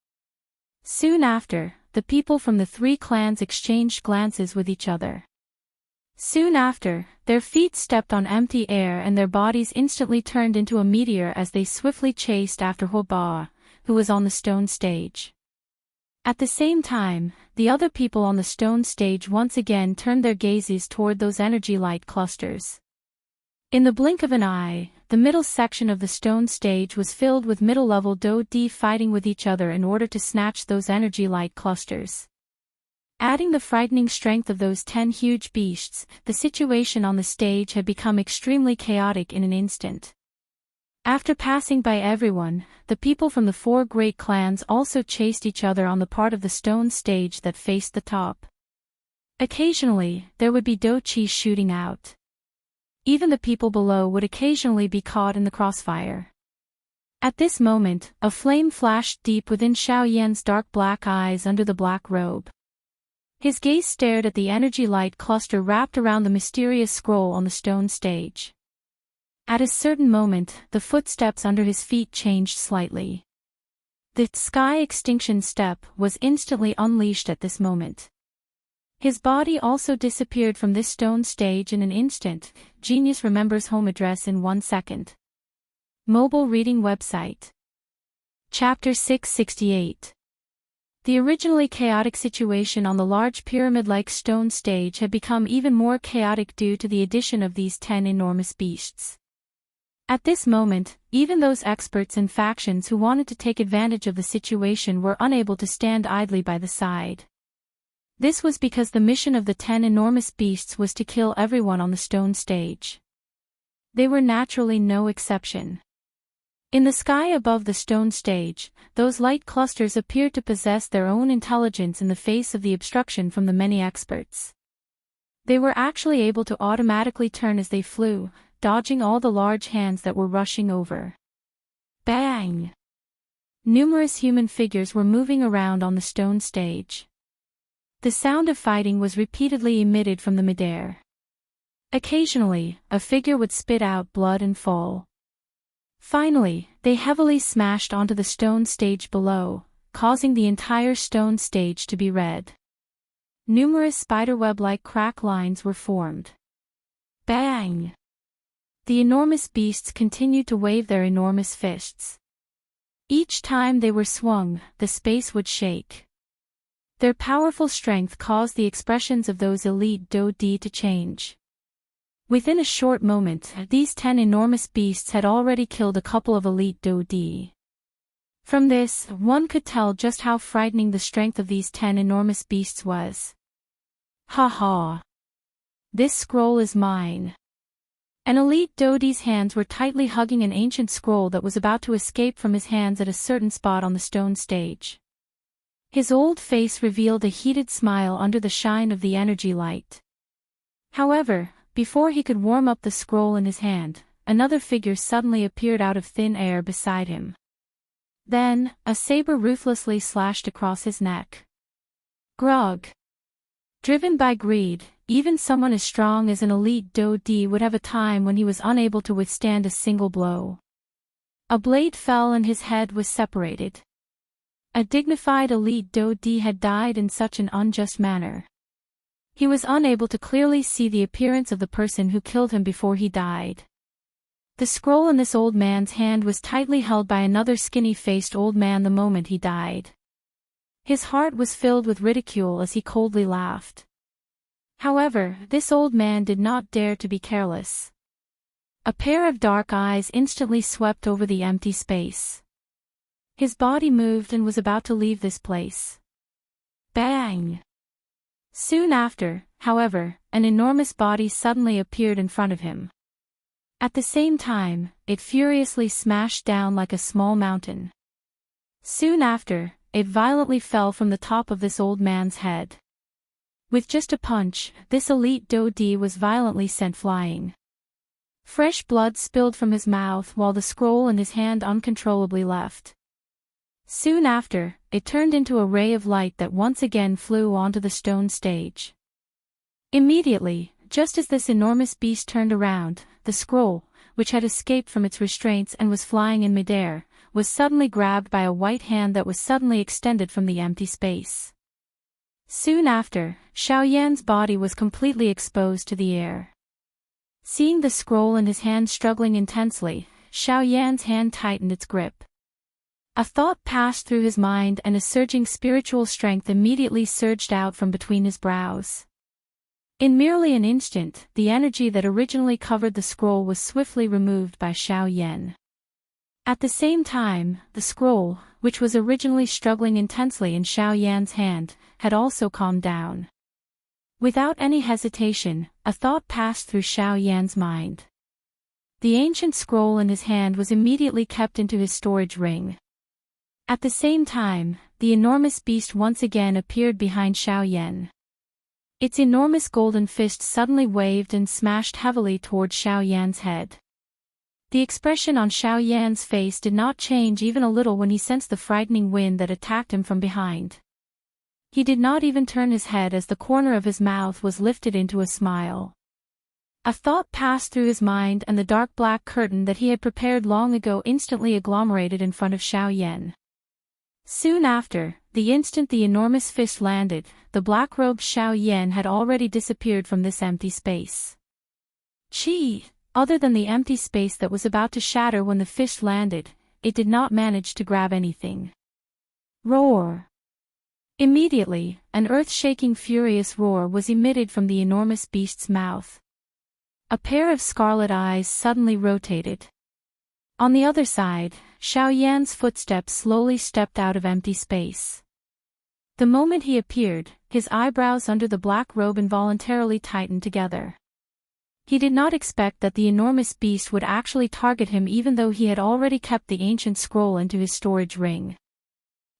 Soon after, the people from the 3 clans exchanged glances with each other. Soon after, their feet stepped on empty air and their bodies instantly turned into a meteor as they swiftly chased after Huoba, who was on the stone stage. At the same time, the other people on the stone stage once again turned their gazes toward those energy light clusters. In the blink of an eye, the middle section of the stone stage was filled with middle-level Do-Di fighting with each other in order to snatch those energy light clusters. Adding the frightening strength of those 10 huge beasts, the situation on the stage had become extremely chaotic in an instant. After passing by everyone, the people from the 4 great clans also chased each other on the part of the stone stage that faced the top. Occasionally, there would be Do-Chi shooting out. Even the people below would occasionally be caught in the crossfire. At this moment, a flame flashed deep within Xiao Yan's dark black eyes under the black robe. His gaze stared at the energy light cluster wrapped around the mysterious scroll on the stone stage. At a certain moment, the footsteps under his feet changed slightly. The sky extinction step was instantly unleashed at this moment. His body also disappeared from this stone stage in an instant. Genius remembers home address in 1 second. Mobile reading website. Chapter 668. The originally chaotic situation on the large pyramid-like stone stage had become even more chaotic due to the addition of these 10 enormous beasts. At this moment, even those experts and factions who wanted to take advantage of the situation were unable to stand idly by the side. This was because the mission of the 10 enormous beasts was to kill everyone on the stone stage. They were naturally no exception. In the sky above the stone stage, those light clusters appeared to possess their own intelligence in the face of the obstruction from the many experts. They were actually able to automatically turn as they flew, dodging all the large hands that were rushing over. Bang! Numerous human figures were moving around on the stone stage. The sound of fighting was repeatedly emitted from the midair. Occasionally, a figure would spit out blood and fall. Finally, they heavily smashed onto the stone stage below, causing the entire stone stage to be red. Numerous spiderweb-like crack lines were formed. Bang! The enormous beasts continued to wave their enormous fists. Each time they were swung, the space would shake. Their powerful strength caused the expressions of those elite Do-Di to change. Within a short moment, these 10 enormous beasts had already killed a couple of elite Do-Di. From this, one could tell just how frightening the strength of these 10 enormous beasts was. Ha ha! This scroll is mine. An elite Dodi's hands were tightly hugging an ancient scroll that was about to escape from his hands at a certain spot on the stone stage. His old face revealed a heated smile under the shine of the energy light. However, before he could warm up the scroll in his hand, another figure suddenly appeared out of thin air beside him. Then, a saber ruthlessly slashed across his neck. Grog. Driven by greed, even someone as strong as an elite Dodi would have a time when he was unable to withstand a single blow. A blade fell and his head was separated. A dignified elite Dodi had died in such an unjust manner. He was unable to clearly see the appearance of the person who killed him before he died. The scroll in this old man's hand was tightly held by another skinny-faced old man the moment he died. His heart was filled with ridicule as he coldly laughed. However, this old man did not dare to be careless. A pair of dark eyes instantly swept over the empty space. His body moved and was about to leave this place. Bang! Soon after, however, an enormous body suddenly appeared in front of him. At the same time, it furiously smashed down like a small mountain. Soon after, it violently fell from the top of this old man's head. With just a punch, this elite Dodi was violently sent flying. Fresh blood spilled from his mouth while the scroll in his hand uncontrollably left. Soon after, it turned into a ray of light that once again flew onto the stone stage. Immediately, just as this enormous beast turned around, the scroll, which had escaped from its restraints and was flying in midair, was suddenly grabbed by a white hand that was suddenly extended from the empty space. Soon after, Xiaoyan's body was completely exposed to the air. Seeing the scroll in his hand struggling intensely, Xiaoyan's hand tightened its grip. A thought passed through his mind and a surging spiritual strength immediately surged out from between his brows. In merely an instant, the energy that originally covered the scroll was swiftly removed by Xiaoyan. At the same time, the scroll, which was originally struggling intensely in Xiaoyan's hand, had also calmed down. Without any hesitation, a thought passed through Xiaoyan's mind. The ancient scroll in his hand was immediately kept into his storage ring. At the same time, the enormous beast once again appeared behind Xiaoyan. Its enormous golden fist suddenly waved and smashed heavily toward Xiaoyan's head. The expression on Xiaoyan's face did not change even a little when he sensed the frightening wind that attacked him from behind. He did not even turn his head as the corner of his mouth was lifted into a smile. A thought passed through his mind and the dark black curtain that he had prepared long ago instantly agglomerated in front of Xiaoyan. Soon after, the instant the enormous fist landed, the black-robed Xiaoyan had already disappeared from this empty space. Other than the empty space that was about to shatter when the fist landed, it did not manage to grab anything. Roar! Immediately, an earth-shaking furious roar was emitted from the enormous beast's mouth. A pair of scarlet eyes suddenly rotated. On the other side, Xiaoyan's footsteps slowly stepped out of empty space. The moment he appeared, his eyebrows under the black robe involuntarily tightened together. He did not expect that the enormous beast would actually target him even though he had already kept the ancient scroll into his storage ring.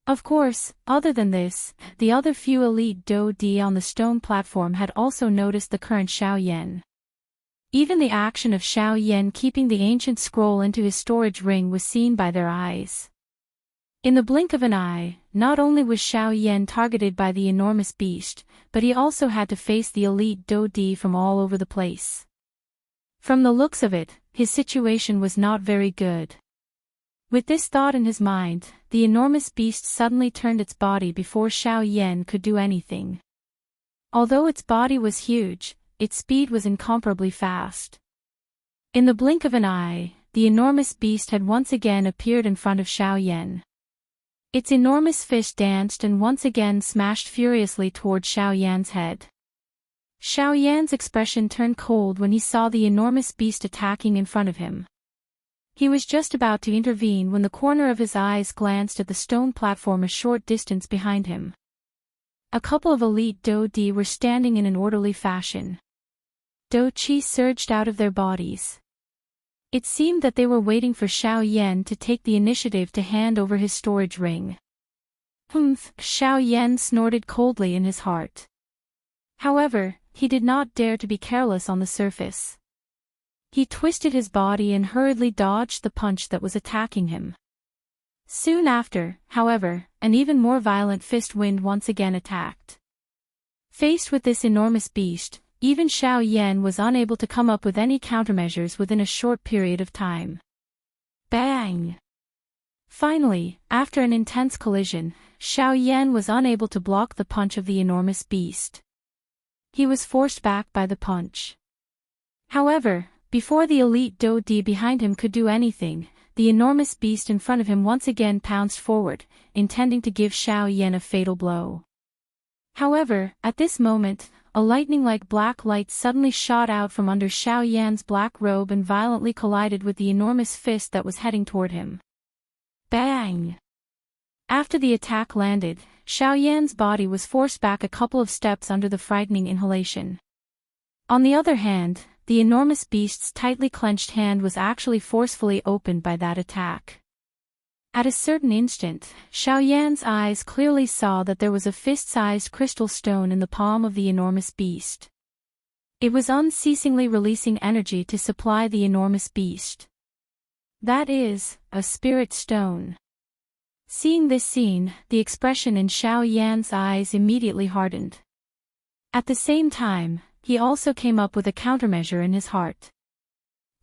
Of course, other than this, the other few elite Dodi on the stone platform had also noticed the current Xiaoyan. Even the action of Xiaoyan keeping the ancient scroll into his storage ring was seen by their eyes. In the blink of an eye, not only was Xiaoyan targeted by the enormous beast, but he also had to face the elite Dodi from all over the place. From the looks of it, his situation was not very good. With this thought in his mind, the enormous beast suddenly turned its body before Xiaoyan could do anything. Although its body was huge, its speed was incomparably fast. In the blink of an eye, the enormous beast had once again appeared in front of Xiaoyan. Its enormous fist danced and once again smashed furiously toward Xiaoyan's head. Xiaoyan's expression turned cold when he saw the enormous beast attacking in front of him. He was just about to intervene when the corner of his eyes glanced at the stone platform a short distance behind him. A couple of elite Do-Di were standing in an orderly fashion. Do-Chi surged out of their bodies. It seemed that they were waiting for Xiao Yan to take the initiative to hand over his storage ring. Humph, Xiao Yan snorted coldly in his heart. However, he did not dare to be careless on the surface. He twisted his body and hurriedly dodged the punch that was attacking him. Soon after, however, an even more violent fist wind once again attacked. Faced with this enormous beast, even Xiao Yan was unable to come up with any countermeasures within a short period of time. Bang! Finally, after an intense collision, Xiao Yan was unable to block the punch of the enormous beast. He was forced back by the punch. However, before the elite Do-Di behind him could do anything, the enormous beast in front of him once again pounced forward, intending to give Xiao Yan a fatal blow. However, at this moment, a lightning-like black light suddenly shot out from under Xiao Yan's black robe and violently collided with the enormous fist that was heading toward him. Bang! After the attack landed, Xiao Yan's body was forced back a couple of steps under the frightening inhalation. On the other hand, the enormous beast's tightly clenched hand was actually forcefully opened by that attack. At a certain instant, Xiao Yan's eyes clearly saw that there was a fist-sized crystal stone in the palm of the enormous beast. It was unceasingly releasing energy to supply the enormous beast. That is, a spirit stone. Seeing this scene, the expression in Xiao Yan's eyes immediately hardened. At the same time, he also came up with a countermeasure in his heart.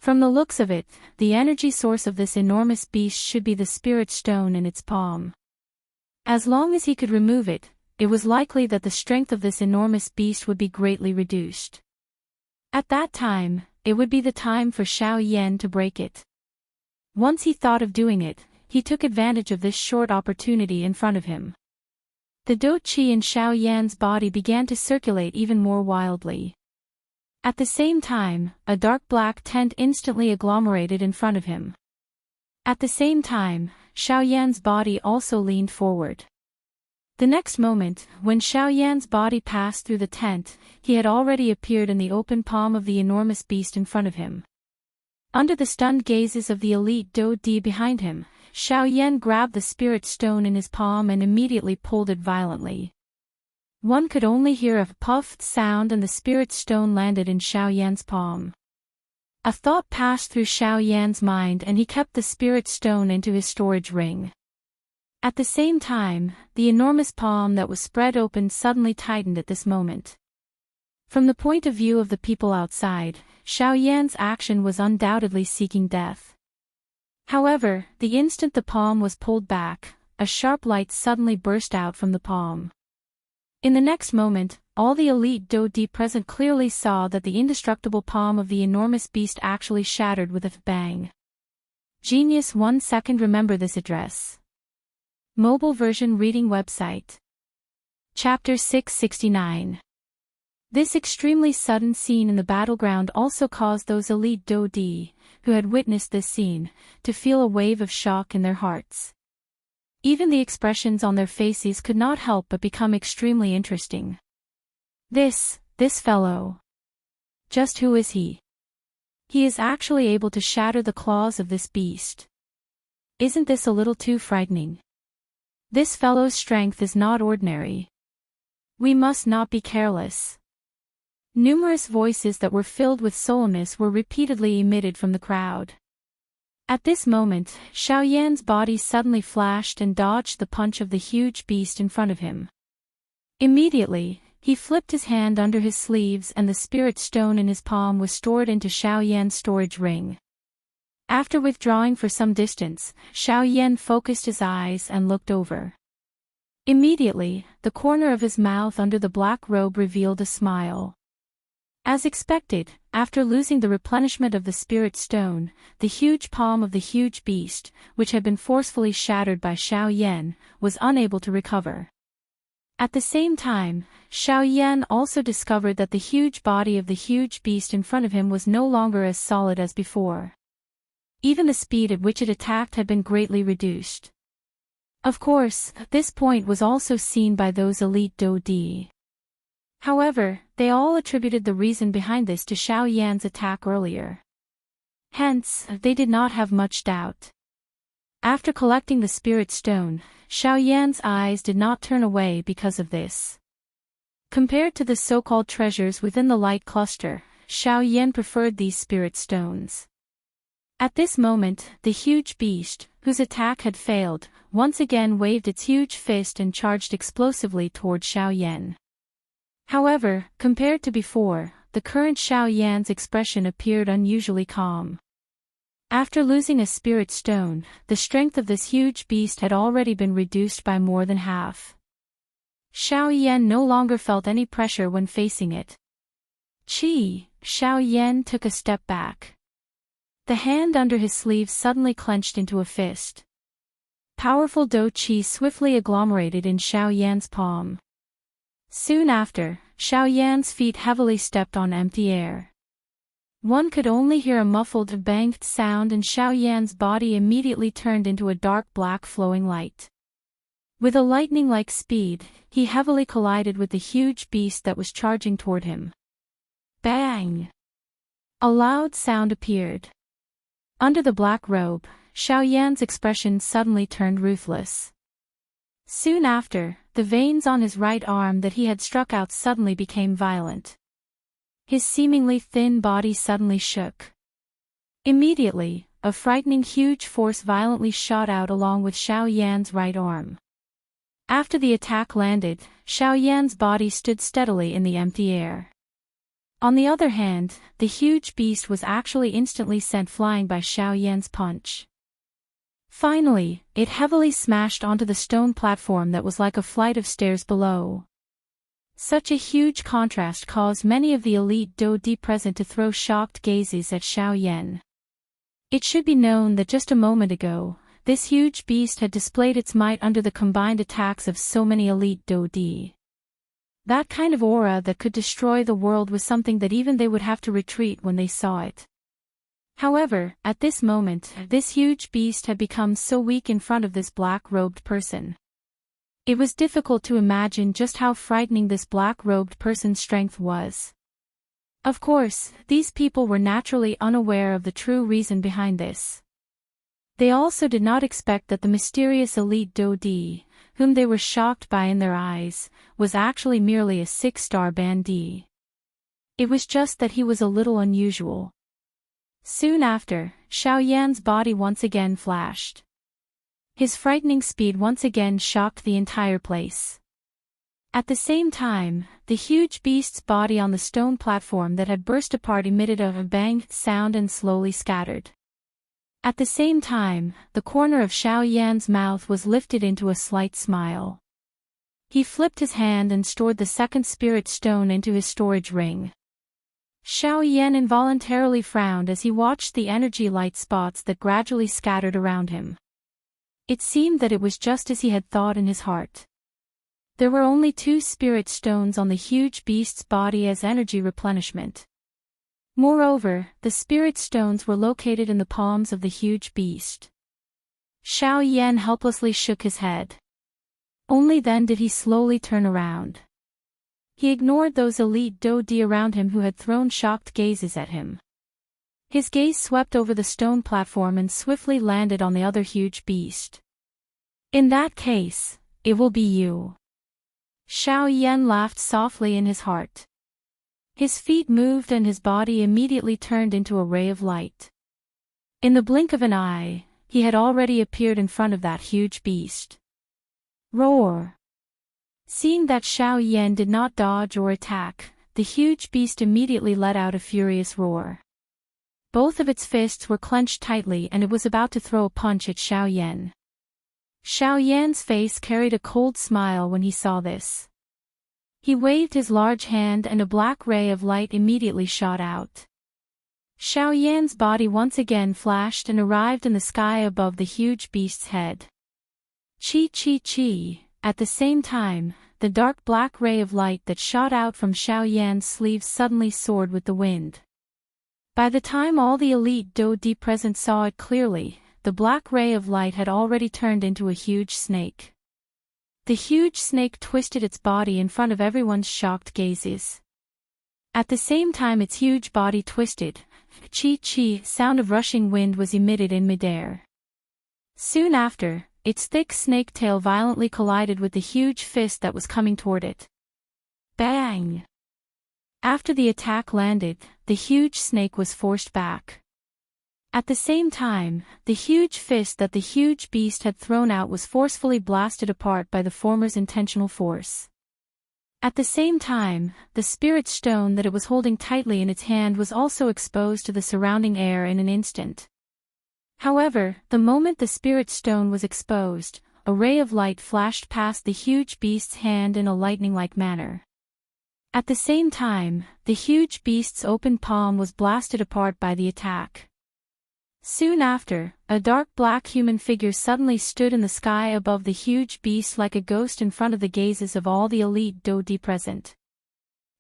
From the looks of it, the energy source of this enormous beast should be the spirit stone in its palm. As long as he could remove it, it was likely that the strength of this enormous beast would be greatly reduced. At that time, it would be the time for Xiao Yan to break it. Once he thought of doing it, he took advantage of this short opportunity in front of him. The Do-Chi in Xiao Yan's body began to circulate even more wildly. At the same time, a dark black tent instantly agglomerated in front of him. At the same time, Xiao Yan's body also leaned forward. The next moment, when Xiao Yan's body passed through the tent, he had already appeared in the open palm of the enormous beast in front of him. Under the stunned gazes of the elite Do-Di behind him, Xiao Yan grabbed the spirit stone in his palm and immediately pulled it violently. One could only hear a puffed sound and the spirit stone landed in Xiao Yan's palm. A thought passed through Xiao Yan's mind and he kept the spirit stone into his storage ring. At the same time, the enormous palm that was spread open suddenly tightened at this moment. From the point of view of the people outside, Xiao Yan's action was undoubtedly seeking death. However, the instant the palm was pulled back, a sharp light suddenly burst out from the palm. In the next moment, all the elite Do-Di present clearly saw that the indestructible palm of the enormous beast actually shattered with a bang. Genius 1 second. Remember this address. Mobile version reading website. Chapter 669. This extremely sudden scene in the battleground also caused those elite Do-Di, who had witnessed this scene, to feel a wave of shock in their hearts. Even the expressions on their faces could not help but become extremely interesting. This fellow. Just who is he? He is actually able to shatter the claws of this beast. Isn't this a little too frightening? This fellow's strength is not ordinary. We must not be careless. Numerous voices that were filled with solemnness were repeatedly emitted from the crowd. At this moment, Xiao Yan's body suddenly flashed and dodged the punch of the huge beast in front of him. Immediately, he flipped his hand under his sleeves and the spirit stone in his palm was stored into Xiao Yan's storage ring. After withdrawing for some distance, Xiao Yan focused his eyes and looked over. Immediately, the corner of his mouth under the black robe revealed a smile. As expected, after losing the replenishment of the spirit stone, the huge palm of the huge beast, which had been forcefully shattered by Xiao Yan, was unable to recover. At the same time, Xiao Yan also discovered that the huge body of the huge beast in front of him was no longer as solid as before. Even the speed at which it attacked had been greatly reduced. Of course, this point was also seen by those elite Dodi. However, they all attributed the reason behind this to Xiao Yan's attack earlier. Hence, they did not have much doubt. After collecting the spirit stone, Xiao Yan's eyes did not turn away because of this. Compared to the so-called treasures within the light cluster, Xiao Yan preferred these spirit stones. At this moment, the huge beast, whose attack had failed, once again waved its huge fist and charged explosively toward Xiao Yan. However, compared to before, the current Xiao Yan's expression appeared unusually calm. After losing a spirit stone, the strength of this huge beast had already been reduced by more than half. Xiao Yan no longer felt any pressure when facing it. Xiao Yan took a step back. The hand under his sleeve suddenly clenched into a fist. Powerful Do Qi swiftly agglomerated in Xiao Yan's palm. Soon after, Xiao Yan's feet heavily stepped on empty air. One could only hear a muffled banged sound and Xiao Yan's body immediately turned into a dark black flowing light. With a lightning-like speed, he heavily collided with the huge beast that was charging toward him. Bang! A loud sound appeared. Under the black robe, Xiao Yan's expression suddenly turned ruthless. Soon after, the veins on his right arm that he had struck out suddenly became violent. His seemingly thin body suddenly shook. Immediately, a frightening huge force violently shot out along with Xiao Yan's right arm. After the attack landed, Xiao Yan's body stood steadily in the empty air. On the other hand, the huge beast was actually instantly sent flying by Xiao Yan's punch. Finally, it heavily smashed onto the stone platform that was like a flight of stairs below. Such a huge contrast caused many of the elite Dodi present to throw shocked gazes at Xiao Yan. It should be known that just a moment ago, this huge beast had displayed its might under the combined attacks of so many elite Dodi. That kind of aura that could destroy the world was something that even they would have to retreat when they saw it. However, at this moment, this huge beast had become so weak in front of this black-robed person. It was difficult to imagine just how frightening this black-robed person's strength was. Of course, these people were naturally unaware of the true reason behind this. They also did not expect that the mysterious elite Dodi, whom they were shocked by in their eyes, was actually merely a 6-star bandit. It was just that he was a little unusual. Soon after, Xiao Yan's body once again flashed. His frightening speed once again shocked the entire place. At the same time, the huge beast's body on the stone platform that had burst apart emitted a banged sound and slowly scattered. At the same time, the corner of Xiao Yan's mouth was lifted into a slight smile. He flipped his hand and stored the second spirit stone into his storage ring. Xiao Yan involuntarily frowned as he watched the energy light spots that gradually scattered around him. It seemed that it was just as he had thought in his heart. There were only 2 spirit stones on the huge beast's body as energy replenishment. Moreover, the spirit stones were located in the palms of the huge beast. Xiao Yan helplessly shook his head. Only then did he slowly turn around. He ignored those elite Dodi around him who had thrown shocked gazes at him. His gaze swept over the stone platform and swiftly landed on the other huge beast. In that case, it will be you. Xiao Yan laughed softly in his heart. His feet moved and his body immediately turned into a ray of light. In the blink of an eye, he had already appeared in front of that huge beast. Roar! Seeing that Xiao Yan did not dodge or attack, the huge beast immediately let out a furious roar. Both of its fists were clenched tightly and it was about to throw a punch at Xiao Yan. Xiao Yan's face carried a cold smile when he saw this. He waved his large hand and a black ray of light immediately shot out. Xiao Yan's body once again flashed and arrived in the sky above the huge beast's head. Chi chi chi! At the same time, the dark black ray of light that shot out from Xiao Yan's sleeve suddenly soared with the wind. By the time all the elite Do-di present saw it clearly, the black ray of light had already turned into a huge snake. The huge snake twisted its body in front of everyone's shocked gazes. At the same time its huge body twisted, chi-chi sound of rushing wind was emitted in midair. Soon after, its thick snake tail violently collided with the huge fist that was coming toward it. Bang! After the attack landed, the huge snake was forced back. At the same time, the huge fist that the huge beast had thrown out was forcefully blasted apart by the former's intentional force. At the same time, the spirit stone that it was holding tightly in its hand was also exposed to the surrounding air in an instant. However, the moment the spirit stone was exposed, a ray of light flashed past the huge beast's hand in a lightning-like manner. At the same time, the huge beast's open palm was blasted apart by the attack. Soon after, a dark black human figure suddenly stood in the sky above the huge beast like a ghost in front of the gazes of all the elite Do-di present.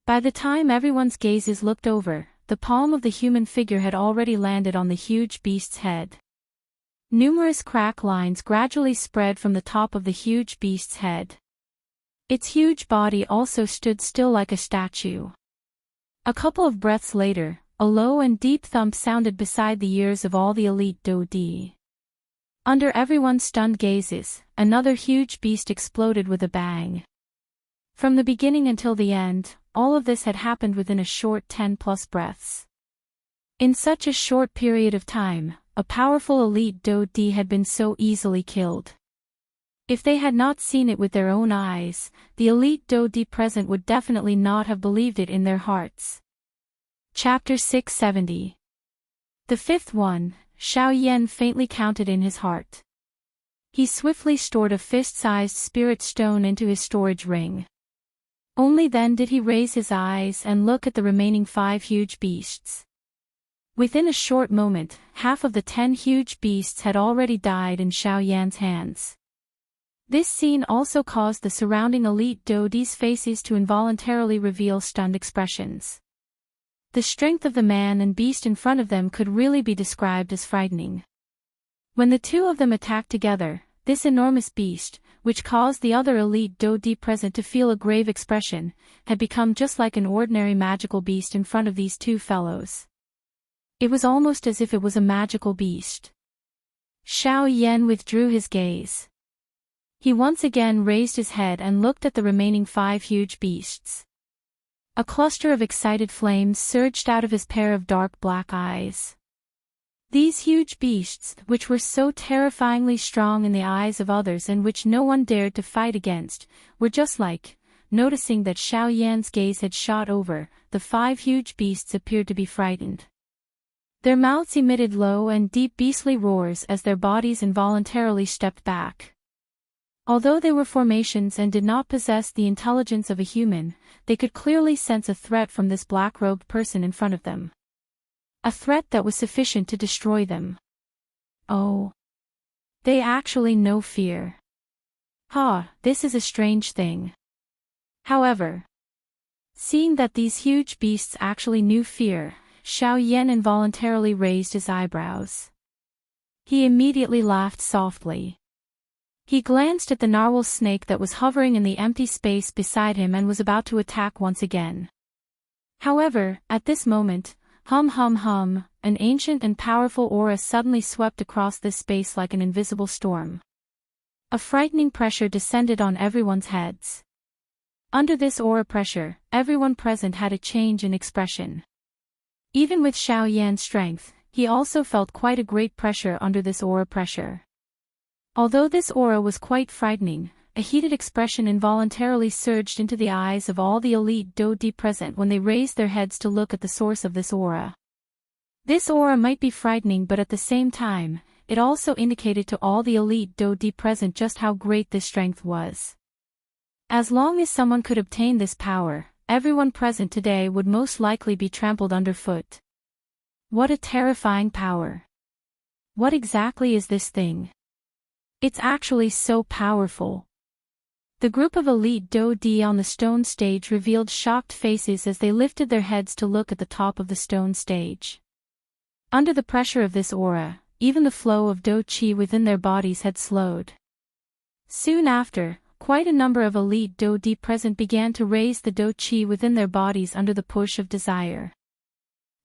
By the time everyone's gazes looked over, the palm of the human figure had already landed on the huge beast's head. Numerous crack lines gradually spread from the top of the huge beast's head. Its huge body also stood still like a statue. A couple of breaths later, a low and deep thump sounded beside the ears of all the elite Do-di. Under everyone's stunned gazes, another huge beast exploded with a bang. From the beginning until the end, all of this had happened within a short 10+ breaths. In such a short period of time, a powerful elite Do-di had been so easily killed. If they had not seen it with their own eyes, the elite Do-di present would definitely not have believed it in their hearts. Chapter 670. The fifth one, Xiao Yan faintly counted in his heart. He swiftly stored a fist-sized spirit stone into his storage ring. Only then did he raise his eyes and look at the remaining 5 huge beasts. Within a short moment, half of the 10 huge beasts had already died in Xiao Yan's hands. This scene also caused the surrounding elite Do-di's faces to involuntarily reveal stunned expressions. The strength of the man and beast in front of them could really be described as frightening. When the two of them attacked together, this enormous beast, which caused the other elite Do-di present to feel a grave expression, had become just like an ordinary magical beast in front of these two fellows. It was almost as if it was a magical beast. Xiao Yan withdrew his gaze. He once again raised his head and looked at the remaining 5 huge beasts. A cluster of excited flames surged out of his pair of dark black eyes. These huge beasts, which were so terrifyingly strong in the eyes of others and which no one dared to fight against, were just like, noticing that Xiao Yan's gaze had shot over, the 5 huge beasts appeared to be frightened. Their mouths emitted low and deep beastly roars as their bodies involuntarily stepped back. Although they were formations and did not possess the intelligence of a human, they could clearly sense a threat from this black-robed person in front of them. A threat that was sufficient to destroy them. Oh. They actually know fear. This is a strange thing. However, seeing that these huge beasts actually knew fear, Xiao Yan involuntarily raised his eyebrows. He immediately laughed softly. He glanced at the narwhal snake that was hovering in the empty space beside him and was about to attack once again. However, at this moment, an ancient and powerful aura suddenly swept across this space like an invisible storm. A frightening pressure descended on everyone's heads. Under this aura pressure, everyone present had a change in expression. Even with Xiao Yan's strength, he also felt quite a great pressure under this aura pressure. Although this aura was quite frightening, a heated expression involuntarily surged into the eyes of all the elite Do-di present when they raised their heads to look at the source of this aura. This aura might be frightening, but at the same time, it also indicated to all the elite Do-di present just how great this strength was. As long as someone could obtain this power, everyone present today would most likely be trampled underfoot. What a terrifying power! What exactly is this thing? It's actually so powerful. The group of elite Do-di on the stone stage revealed shocked faces as they lifted their heads to look at the top of the stone stage. Under the pressure of this aura, even the flow of Do Qi within their bodies had slowed. Soon after, quite a number of elite Do Di present began to raise the Do Qi within their bodies under the push of desire.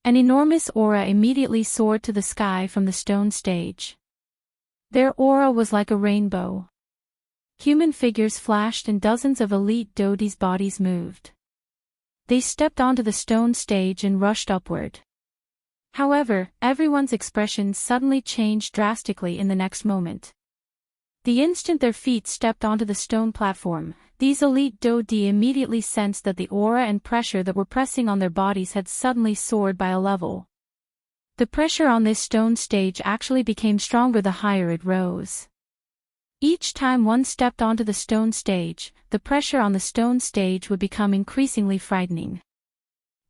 An enormous aura immediately soared to the sky from the stone stage. Their aura was like a rainbow. Human figures flashed and dozens of elite Do Di's bodies moved. They stepped onto the stone stage and rushed upward. However, everyone's expressions suddenly changed drastically in the next moment. The instant their feet stepped onto the stone platform, these elite Do Di immediately sensed that the aura and pressure that were pressing on their bodies had suddenly soared by a level. The pressure on this stone stage actually became stronger the higher it rose. Each time one stepped onto the stone stage, the pressure on the stone stage would become increasingly frightening.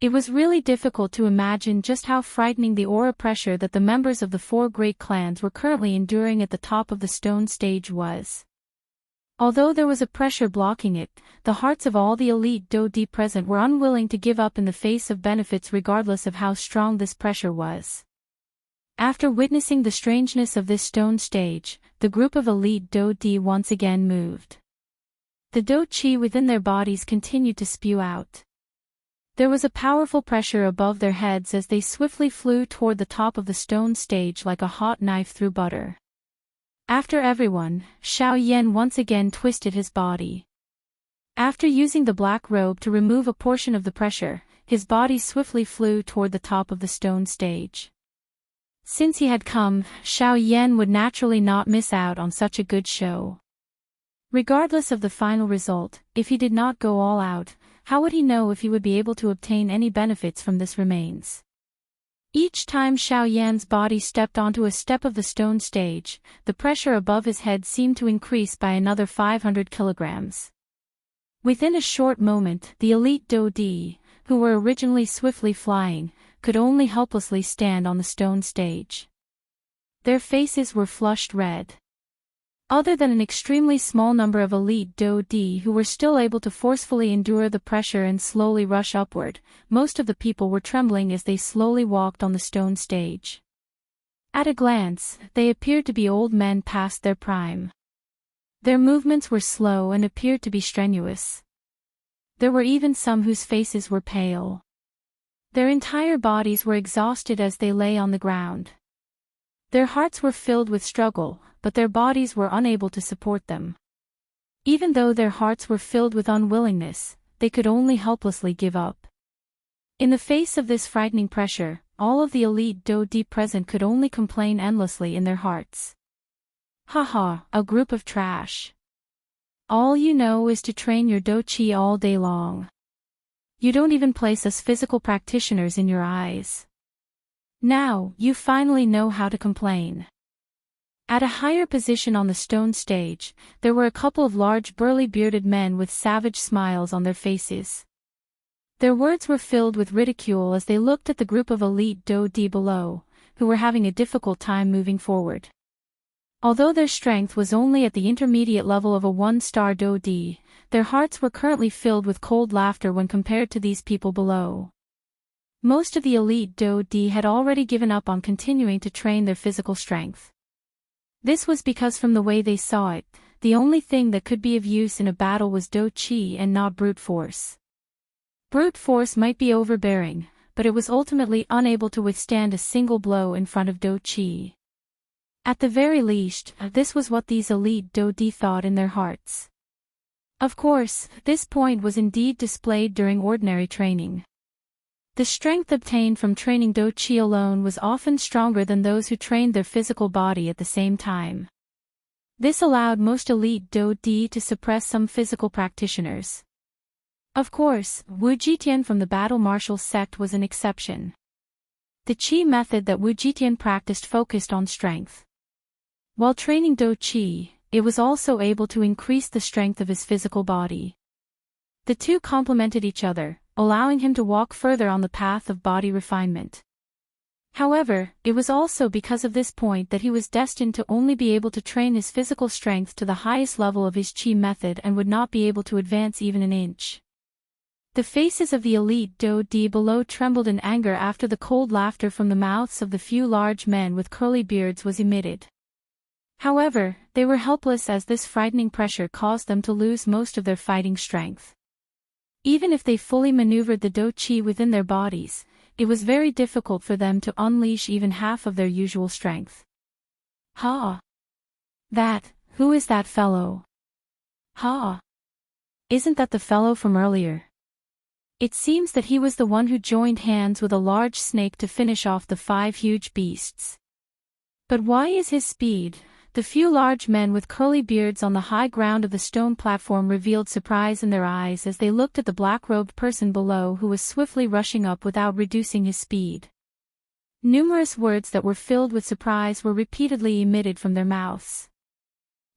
It was really difficult to imagine just how frightening the aura pressure that the members of the four great clans were currently enduring at the top of the stone stage was. Although there was a pressure blocking it, the hearts of all the elite Do Di present were unwilling to give up in the face of benefits regardless of how strong this pressure was. After witnessing the strangeness of this stone stage, the group of elite Do Di once again moved. The Do Qi within their bodies continued to spew out. There was a powerful pressure above their heads as they swiftly flew toward the top of the stone stage like a hot knife through butter. After everyone, Xiao Yan once again twisted his body. After using the black robe to remove a portion of the pressure, his body swiftly flew toward the top of the stone stage. Since he had come, Xiao Yan would naturally not miss out on such a good show. Regardless of the final result, if he did not go all out, how would he know if he would be able to obtain any benefits from this remains? Each time Xiao Yan's body stepped onto a step of the stone stage, the pressure above his head seemed to increase by another 500 kilograms. Within a short moment, the elite Do Di, who were originally swiftly flying, could only helplessly stand on the stone stage. Their faces were flushed red. Other than an extremely small number of elite Do Di who were still able to forcefully endure the pressure and slowly rush upward, most of the people were trembling as they slowly walked on the stone stage. At a glance, they appeared to be old men past their prime. Their movements were slow and appeared to be strenuous. There were even some whose faces were pale. Their entire bodies were exhausted as they lay on the ground. Their hearts were filled with struggle, but their bodies were unable to support them. Even though their hearts were filled with unwillingness, they could only helplessly give up. In the face of this frightening pressure, all of the elite Do Di present could only complain endlessly in their hearts. Haha, a group of trash. All you know is to train your Do Qi all day long. You don't even place us physical practitioners in your eyes. Now, you finally know how to complain. At a higher position on the stone stage, there were a couple of large burly bearded men with savage smiles on their faces. Their words were filled with ridicule as they looked at the group of elite Do Di below, who were having a difficult time moving forward. Although their strength was only at the intermediate level of a one-star Do Di, their hearts were currently filled with cold laughter when compared to these people below. Most of the elite Do Di had already given up on continuing to train their physical strength. This was because from the way they saw it, the only thing that could be of use in a battle was Do Qi and not brute force. Brute force might be overbearing, but it was ultimately unable to withstand a single blow in front of Do Qi. At the very least, this was what these elite Do Di thought in their hearts. Of course, this point was indeed displayed during ordinary training. The strength obtained from training Do Qi alone was often stronger than those who trained their physical body at the same time. This allowed most elite Do Di to suppress some physical practitioners. Of course, Wu Jitian from the Battle Martial sect was an exception. The Qi method that Wu Jitian practiced focused on strength. While training Do Qi, it was also able to increase the strength of his physical body. The two complemented each other, allowing him to walk further on the path of body refinement. However, it was also because of this point that he was destined to only be able to train his physical strength to the highest level of his Qi method and would not be able to advance even an inch. The faces of the elite Do-di below trembled in anger after the cold laughter from the mouths of the few large men with curly beards was emitted. However, they were helpless as this frightening pressure caused them to lose most of their fighting strength. Even if they fully maneuvered the Do-chi within their bodies, it was very difficult for them to unleash even half of their usual strength. Ha! Who is that fellow? Ha! Isn't that the fellow from earlier? It seems that he was the one who joined hands with a large snake to finish off the 5 huge beasts. But why is his speed? The few large men with curly beards on the high ground of the stone platform revealed surprise in their eyes as they looked at the black-robed person below who was swiftly rushing up without reducing his speed. Numerous words that were filled with surprise were repeatedly emitted from their mouths.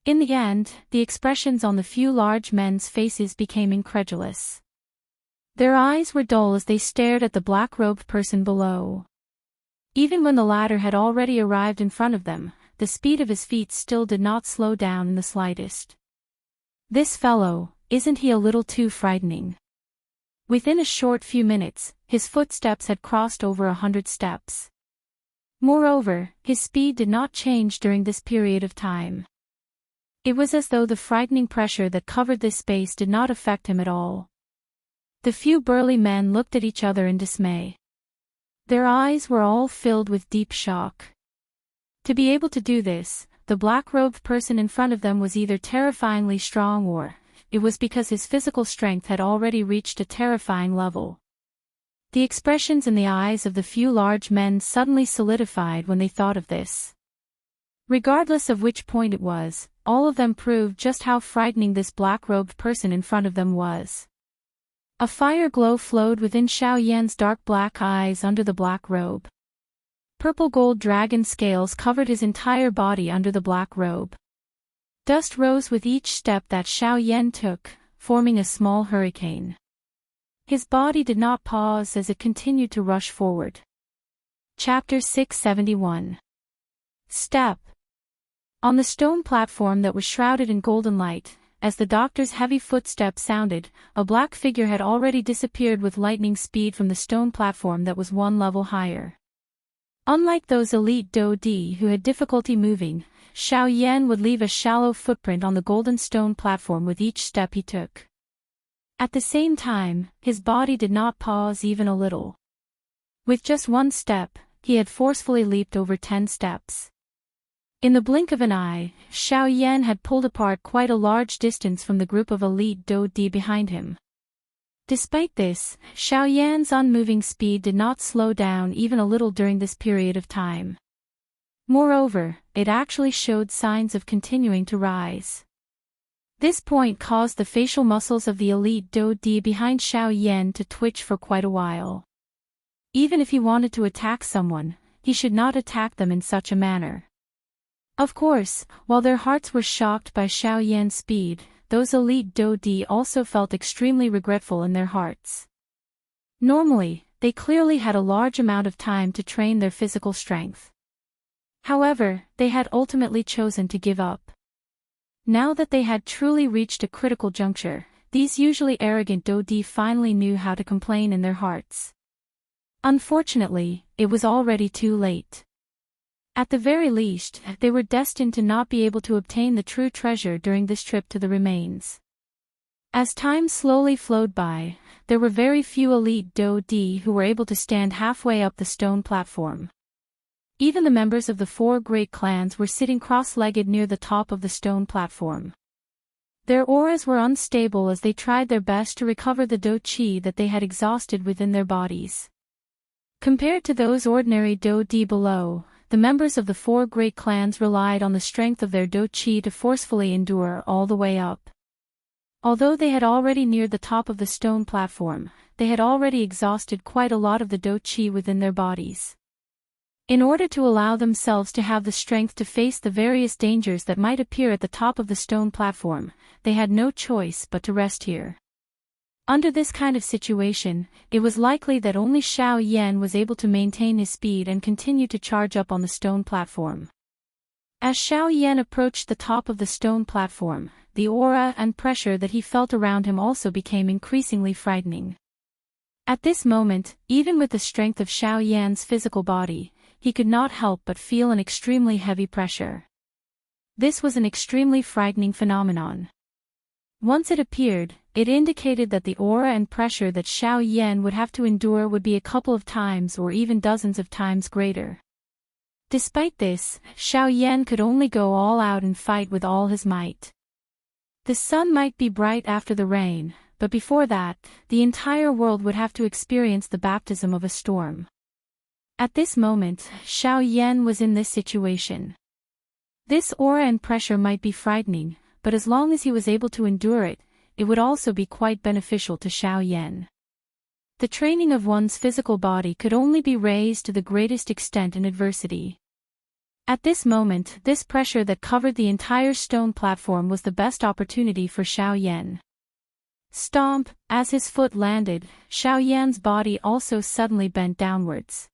In the end, the expressions on the few large men's faces became incredulous. Their eyes were dull as they stared at the black-robed person below. Even when the latter had already arrived in front of them, the speed of his feet still did not slow down in the slightest. This fellow, isn't he a little too frightening? Within a short few minutes, his footsteps had crossed over 100 steps. Moreover, his speed did not change during this period of time. It was as though the frightening pressure that covered this space did not affect him at all. The few burly men looked at each other in dismay. Their eyes were all filled with deep shock. To be able to do this, the black-robed person in front of them was either terrifyingly strong or, it was because his physical strength had already reached a terrifying level. The expressions in the eyes of the few large men suddenly solidified when they thought of this. Regardless of which point it was, all of them proved just how frightening this black-robed person in front of them was. A fire glow flowed within Xiao Yan's dark black eyes under the black robe. Purple gold dragon scales covered his entire body under the black robe. Dust rose with each step that Xiao Yan took, forming a small hurricane. His body did not pause as it continued to rush forward. Chapter 671. Step. On the stone platform that was shrouded in golden light, as the doctor's heavy footsteps sounded, a black figure had already disappeared with lightning speed from the stone platform that was 1 level higher. Unlike those elite Do-di who had difficulty moving, Xiao Yan would leave a shallow footprint on the golden stone platform with each step he took. At the same time, his body did not pause even a little. With just 1 step, he had forcefully leaped over 10 steps. In the blink of an eye, Xiao Yan had pulled apart quite a large distance from the group of elite Do-di behind him. Despite this, Xiao Yan's unmoving speed did not slow down even a little during this period of time. Moreover, it actually showed signs of continuing to rise. This point caused the facial muscles of the elite Do-di behind Xiao Yan to twitch for quite a while. Even if he wanted to attack someone, he should not attack them in such a manner. Of course, while their hearts were shocked by Xiao Yan's speed, those elite Do-di also felt extremely regretful in their hearts. Normally, they clearly had a large amount of time to train their physical strength. However, they had ultimately chosen to give up. Now that they had truly reached a critical juncture, these usually arrogant Do-di finally knew how to complain in their hearts. Unfortunately, it was already too late. At the very least, they were destined to not be able to obtain the true treasure during this trip to the remains. As time slowly flowed by, there were very few elite Do-di who were able to stand halfway up the stone platform. Even the members of the 4 great clans were sitting cross-legged near the top of the stone platform. Their auras were unstable as they tried their best to recover the Do-chi that they had exhausted within their bodies. Compared to those ordinary Do-di below, the members of the 4 great clans relied on the strength of their Do-chi to forcefully endure all the way up. Although they had already neared the top of the stone platform, they had already exhausted quite a lot of the Do-chi within their bodies. In order to allow themselves to have the strength to face the various dangers that might appear at the top of the stone platform, they had no choice but to rest here. Under this kind of situation, it was likely that only Xiao Yan was able to maintain his speed and continue to charge up on the stone platform. As Xiao Yan approached the top of the stone platform, the aura and pressure that he felt around him also became increasingly frightening. At this moment, even with the strength of Xiao Yan's physical body, he could not help but feel an extremely heavy pressure. This was an extremely frightening phenomenon. Once it appeared, it indicated that the aura and pressure that Xiao Yan would have to endure would be a couple of times or even dozens of times greater. Despite this, Xiao Yan could only go all out and fight with all his might. The sun might be bright after the rain, but before that, the entire world would have to experience the baptism of a storm. At this moment, Xiao Yan was in this situation. This aura and pressure might be frightening, but as long as he was able to endure it, it would also be quite beneficial to Xiao Yan. The training of one's physical body could only be raised to the greatest extent in adversity. At this moment, this pressure that covered the entire stone platform was the best opportunity for Xiao Yan. Stomp, as his foot landed, Xiao Yan's body also suddenly bent downwards.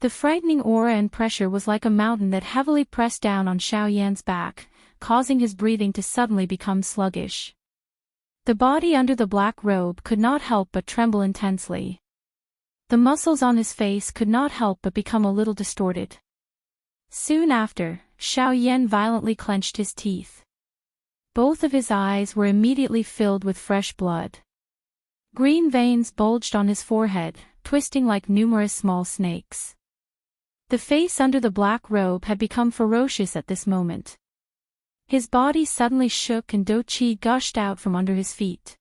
The frightening aura and pressure was like a mountain that heavily pressed down on Xiao Yan's back, causing his breathing to suddenly become sluggish. The body under the black robe could not help but tremble intensely. The muscles on his face could not help but become a little distorted. Soon after, Xiao Yan violently clenched his teeth. Both of his eyes were immediately filled with fresh blood. Green veins bulged on his forehead, twisting like numerous small snakes. The face under the black robe had become ferocious at this moment. His body suddenly shook and do qi gushed out from under his feet.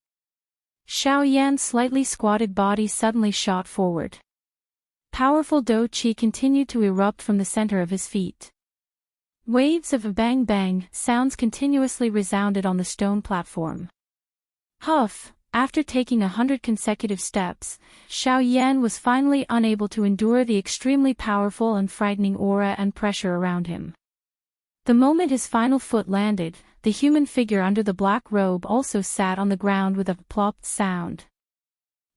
Xiao Yan's slightly squatted body suddenly shot forward. Powerful do qi continued to erupt from the center of his feet. Waves of bang-bang sounds continuously resounded on the stone platform. Huff! After taking 100 consecutive steps, Xiao Yan was finally unable to endure the extremely powerful and frightening aura and pressure around him. The moment his final foot landed, the human figure under the black robe also sat on the ground with a plopped sound.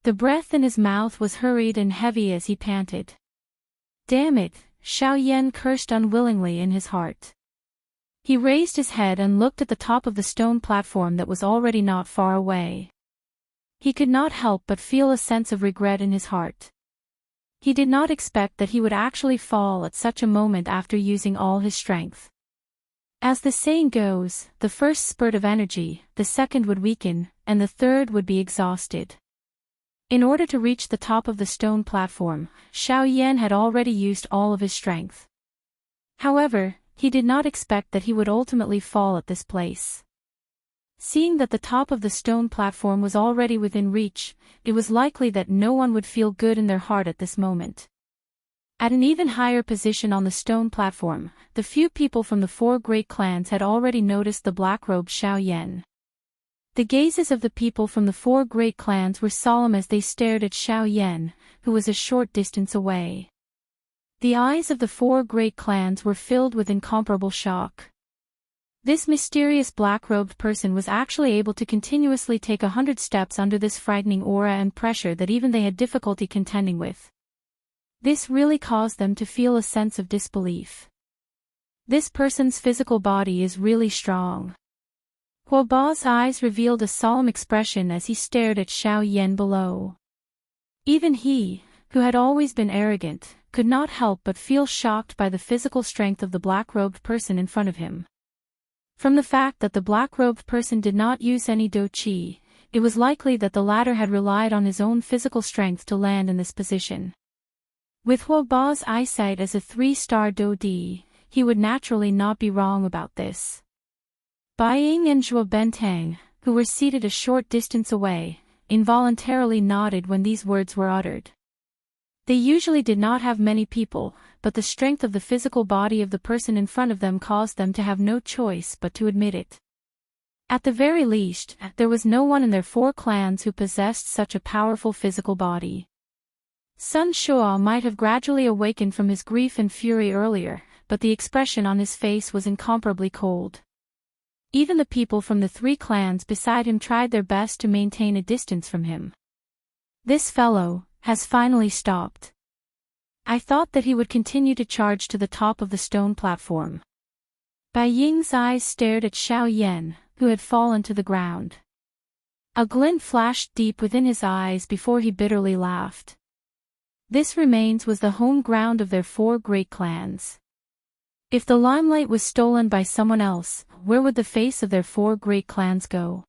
The breath in his mouth was hurried and heavy as he panted. Damn it, Xiao Yan cursed unwillingly in his heart. He raised his head and looked at the top of the stone platform that was already not far away. He could not help but feel a sense of regret in his heart. He did not expect that he would actually fall at such a moment after using all his strength. As the saying goes, the first spurt of energy, the second would weaken, and the third would be exhausted. In order to reach the top of the stone platform, Xiao Yan had already used all of his strength. However, he did not expect that he would ultimately fall at this place. Seeing that the top of the stone platform was already within reach, it was likely that no one would feel good in their heart at this moment. At an even higher position on the stone platform, the few people from the 4 great clans had already noticed the black-robed Xiao Yan. The gazes of the people from the 4 great clans were solemn as they stared at Xiao Yan, who was a short distance away. The eyes of the 4 great clans were filled with incomparable shock. This mysterious black-robed person was actually able to continuously take 100 steps under this frightening aura and pressure that even they had difficulty contending with. This really caused them to feel a sense of disbelief. This person's physical body is really strong. Huo Ba's eyes revealed a solemn expression as he stared at Xiao Yan below. Even he, who had always been arrogant, could not help but feel shocked by the physical strength of the black-robed person in front of him. From the fact that the black-robed person did not use any do qi, it was likely that the latter had relied on his own physical strength to land in this position. With Huo Ba's eyesight as a 3-star do di, he would naturally not be wrong about this. Bai Ying and Zhuo Bentang, who were seated a short distance away, involuntarily nodded when these words were uttered. They usually did not have many people, but the strength of the physical body of the person in front of them caused them to have no choice but to admit it. At the very least, there was no one in their 4 clans who possessed such a powerful physical body. Sun Shuo might have gradually awakened from his grief and fury earlier, but the expression on his face was incomparably cold. Even the people from the 3 clans beside him tried their best to maintain a distance from him. This fellow has finally stopped. I thought that he would continue to charge to the top of the stone platform. Bai Ying's eyes stared at Xiao Yan, who had fallen to the ground. A glint flashed deep within his eyes before he bitterly laughed. This remains was the home ground of their 4 great clans. If the limelight was stolen by someone else, where would the face of their 4 great clans go?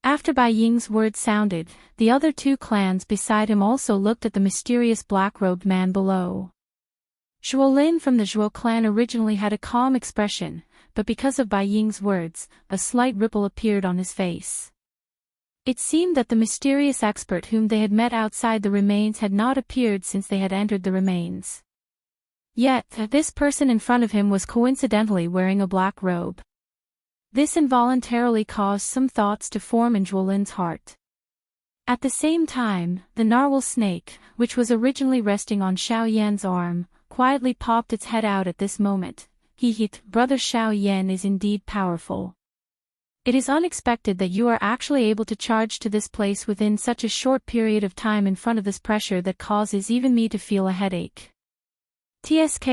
After Bai Ying's words sounded, the other 2 clans beside him also looked at the mysterious black-robed man below. Zhuo Lin from the Zhuo clan originally had a calm expression, but because of Bai Ying's words, a slight ripple appeared on his face. It seemed that the mysterious expert whom they had met outside the remains had not appeared since they had entered the remains. Yet, this person in front of him was coincidentally wearing a black robe. This involuntarily caused some thoughts to form in Zhuo Lin's heart. At the same time, the narwhal snake, which was originally resting on Xiao Yan's arm, quietly popped its head out at this moment. Brother Xiao Yan is indeed powerful. It is unexpected that you are actually able to charge to this place within such a short period of time in front of this pressure that causes even me to feel a headache. TSK,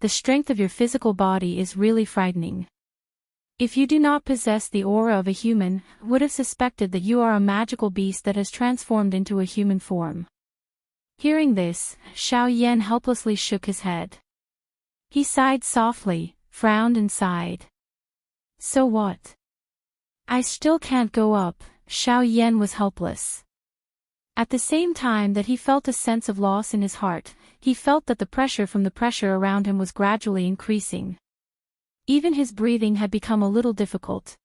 the strength of your physical body is really frightening. If you do not possess the aura of a human, would have suspected that you are a magical beast that has transformed into a human form. Hearing this, Xiao Yan helplessly shook his head. He sighed softly, frowned and sighed. So what? I still can't go up. Xiao Yan was helpless. At the same time that he felt a sense of loss in his heart, he felt that the pressure from the pressure around him was gradually increasing. Even his breathing had become a little difficult.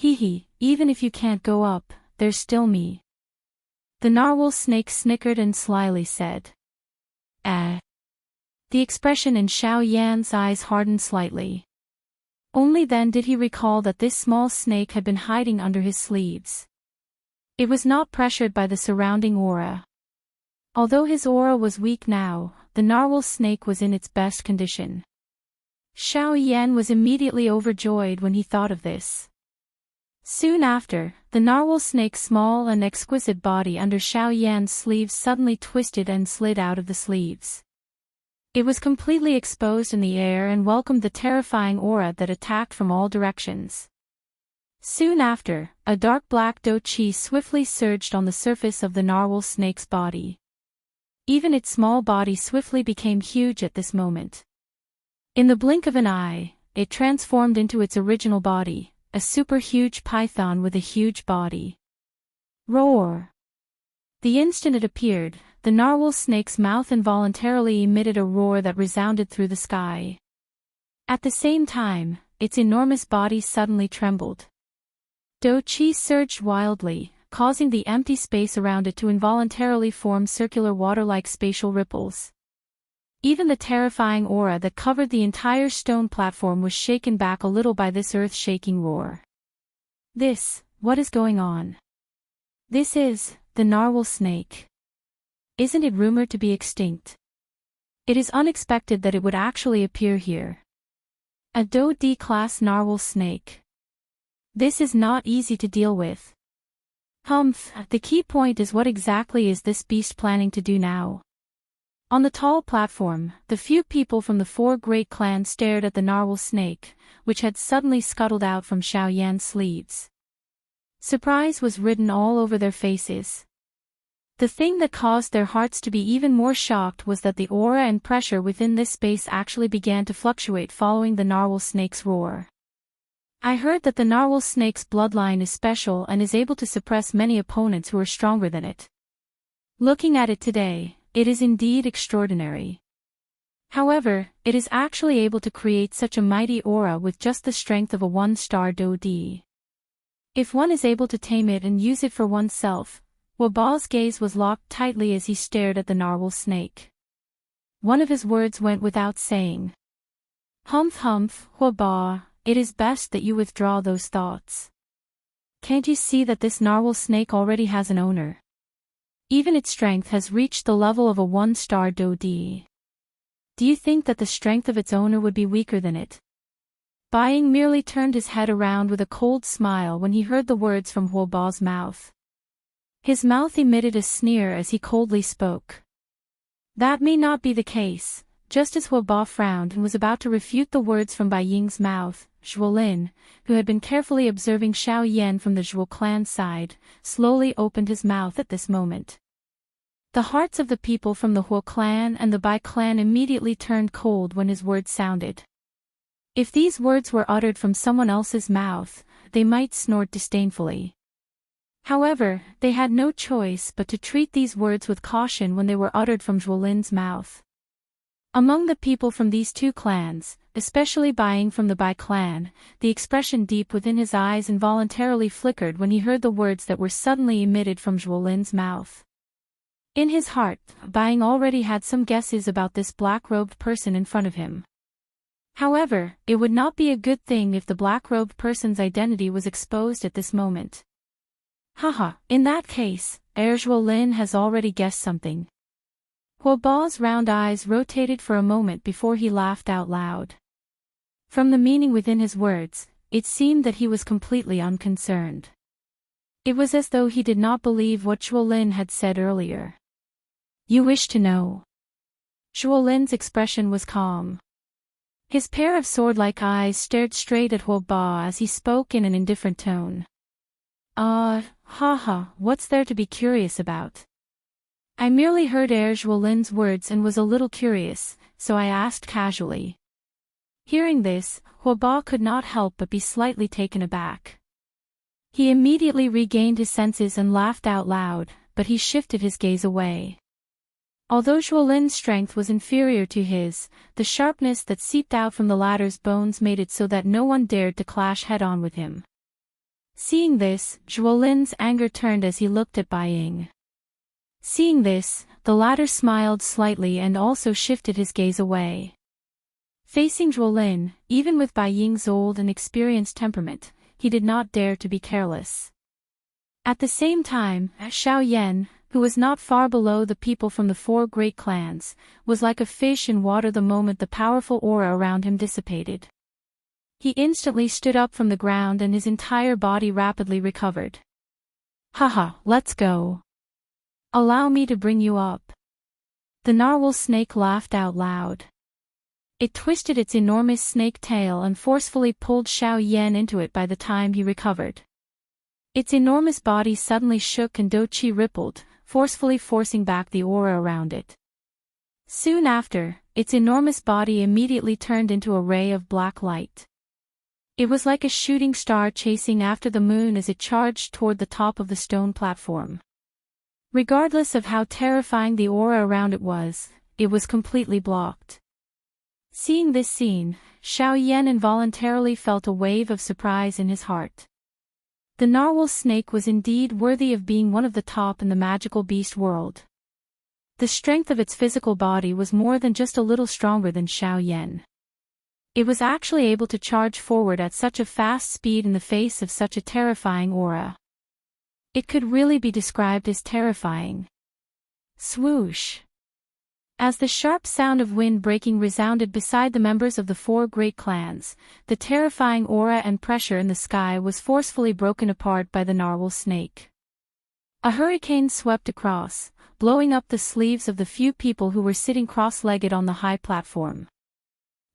Even if you can't go up, there's still me. The narwhal snake snickered and slyly said. The expression in Xiao Yan's eyes hardened slightly. Only then did he recall that this small snake had been hiding under his sleeves. It was not pressured by the surrounding aura. Although his aura was weak now, the narwhal snake was in its best condition. Xiao Yan was immediately overjoyed when he thought of this. Soon after, the narwhal snake's small and exquisite body under Xiao Yan's sleeves suddenly twisted and slid out of the sleeves. It was completely exposed in the air and welcomed the terrifying aura that attacked from all directions. Soon after, a dark black dough chi swiftly surged on the surface of the narwhal snake's body. Even its small body swiftly became huge at this moment. In the blink of an eye, it transformed into its original body, a super huge python with a huge body. Roar! The instant it appeared, the narwhal snake's mouth involuntarily emitted a roar that resounded through the sky. At the same time, its enormous body suddenly trembled. Dough chi surged wildly, causing the empty space around it to involuntarily form circular water-like spatial ripples. Even the terrifying aura that covered the entire stone platform was shaken back a little by this earth-shaking roar. What is going on? This is, the narwhal snake. Isn't it rumored to be extinct? It is unexpected that it would actually appear here. A Dough D-class narwhal snake. This is not easy to deal with. The key point is what exactly is this beast planning to do now? On the tall platform, the few people from the 4 great clans stared at the narwhal snake, which had suddenly scuttled out from Xiao Yan's sleeves. Surprise was written all over their faces. The thing that caused their hearts to be even more shocked was that the aura and pressure within this space actually began to fluctuate following the narwhal snake's roar. I heard that the narwhal snake's bloodline is special and is able to suppress many opponents who are stronger than it. Looking at it today, it is indeed extraordinary. However, it is actually able to create such a mighty aura with just the strength of a 1-star Dough D. If one is able to tame it and use it for oneself, Waba's gaze was locked tightly as he stared at the narwhal snake. One of his words went without saying. Waba, it is best that you withdraw those thoughts. Can't you see that this narwhal snake already has an owner? Even its strength has reached the level of a 1-star Dough D. Do you think that the strength of its owner would be weaker than it? Bai Ying merely turned his head around with a cold smile when he heard the words from Huoba's mouth. His mouth emitted a sneer as he coldly spoke. That may not be the case. Just as Huoba frowned and was about to refute the words from Bai Ying's mouth, Zhuolin, who had been carefully observing Xiao Yan from the Zhuo clan's side, slowly opened his mouth at this moment. The hearts of the people from the Huo clan and the Bai clan immediately turned cold when his words sounded. If these words were uttered from someone else's mouth, they might snort disdainfully. However, they had no choice but to treat these words with caution when they were uttered from Zhuolin's mouth. Among the people from these two clans, especially Buying from the Bai clan, the expression deep within his eyes involuntarily flickered when he heard the words that were suddenly emitted from Zhuolin's mouth. In his heart, Buying already had some guesses about this black-robed person in front of him. However, it would not be a good thing if the black-robed person's identity was exposed at this moment. Haha, in that case, Zhuolin has already guessed something. Huo Bao's round eyes rotated for a moment before he laughed out loud. From the meaning within his words, it seemed that he was completely unconcerned. It was as though he did not believe what Zhuolin had said earlier. You wish to know? Zhuolin's expression was calm. His pair of sword-like eyes stared straight at Huo Bao as he spoke in an indifferent tone. Haha, what's there to be curious about? I merely heard Zhuolin's words and was a little curious, so I asked casually. Hearing this, Huo Bao could not help but be slightly taken aback. He immediately regained his senses and laughed out loud, but he shifted his gaze away. Although Zhuolin's strength was inferior to his, the sharpness that seeped out from the latter's bones made it so that no one dared to clash head-on with him. Seeing this, Zhuolin's anger turned as he looked at Bai Ying. Seeing this, the latter smiled slightly and also shifted his gaze away. Facing Zhuolin, even with Bai Ying's old and experienced temperament, he did not dare to be careless. At the same time, Xiao Yan, who was not far below the people from the four great clans, was like a fish in water the moment the powerful aura around him dissipated. He instantly stood up from the ground and his entire body rapidly recovered. Haha, let's go. Allow me to bring you up. The narwhal snake laughed out loud. It twisted its enormous snake tail and forcefully pulled Xiao Yan into it by the time he recovered. Its enormous body suddenly shook and Do Qi rippled, forcefully forcing back the aura around it. Soon after, its enormous body immediately turned into a ray of black light. It was like a shooting star chasing after the moon as it charged toward the top of the stone platform. Regardless of how terrifying the aura around it was completely blocked. Seeing this scene, Xiao Yan involuntarily felt a wave of surprise in his heart. The narwhal snake was indeed worthy of being one of the top in the magical beast world. The strength of its physical body was more than just a little stronger than Xiao Yan. It was actually able to charge forward at such a fast speed in the face of such a terrifying aura. It could really be described as terrifying. Swoosh! As the sharp sound of wind breaking resounded beside the members of the four great clans, the terrifying aura and pressure in the sky was forcefully broken apart by the narwhal snake. A hurricane swept across, blowing up the sleeves of the few people who were sitting cross-legged on the high platform.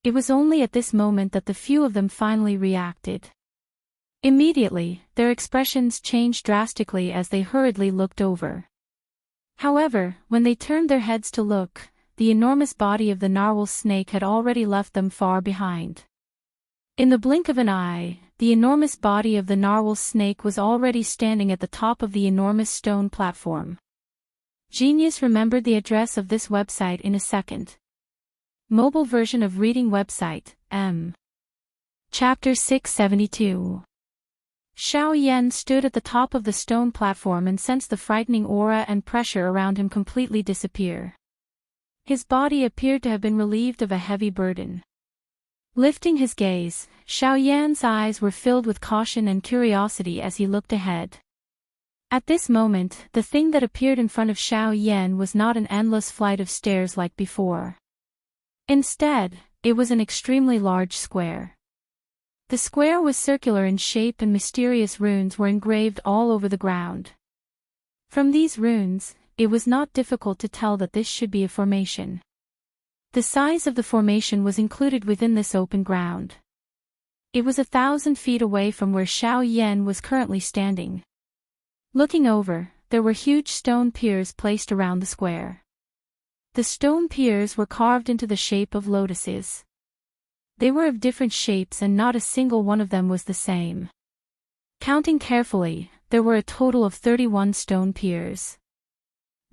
It was only at this moment that the few of them finally reacted. Immediately, their expressions changed drastically as they hurriedly looked over. However, when they turned their heads to look, the enormous body of the narwhal snake had already left them far behind. In the blink of an eye, the enormous body of the narwhal snake was already standing at the top of the enormous stone platform. Genius remembered the address of this website in a second. Mobile version of reading website, M. Chapter 672. Xiao Yan stood at the top of the stone platform and sensed the frightening aura and pressure around him completely disappear. His body appeared to have been relieved of a heavy burden. Lifting his gaze, Xiao Yan's eyes were filled with caution and curiosity as he looked ahead. At this moment, the thing that appeared in front of Xiao Yan was not an endless flight of stairs like before. Instead, it was an extremely large square. The square was circular in shape and mysterious runes were engraved all over the ground. From these runes, it was not difficult to tell that this should be a formation. The size of the formation was included within this open ground. It was 1,000 feet away from where Xiao Yan was currently standing. Looking over, there were huge stone piers placed around the square. The stone piers were carved into the shape of lotuses. They were of different shapes and not a single one of them was the same. Counting carefully, there were a total of 31 stone piers.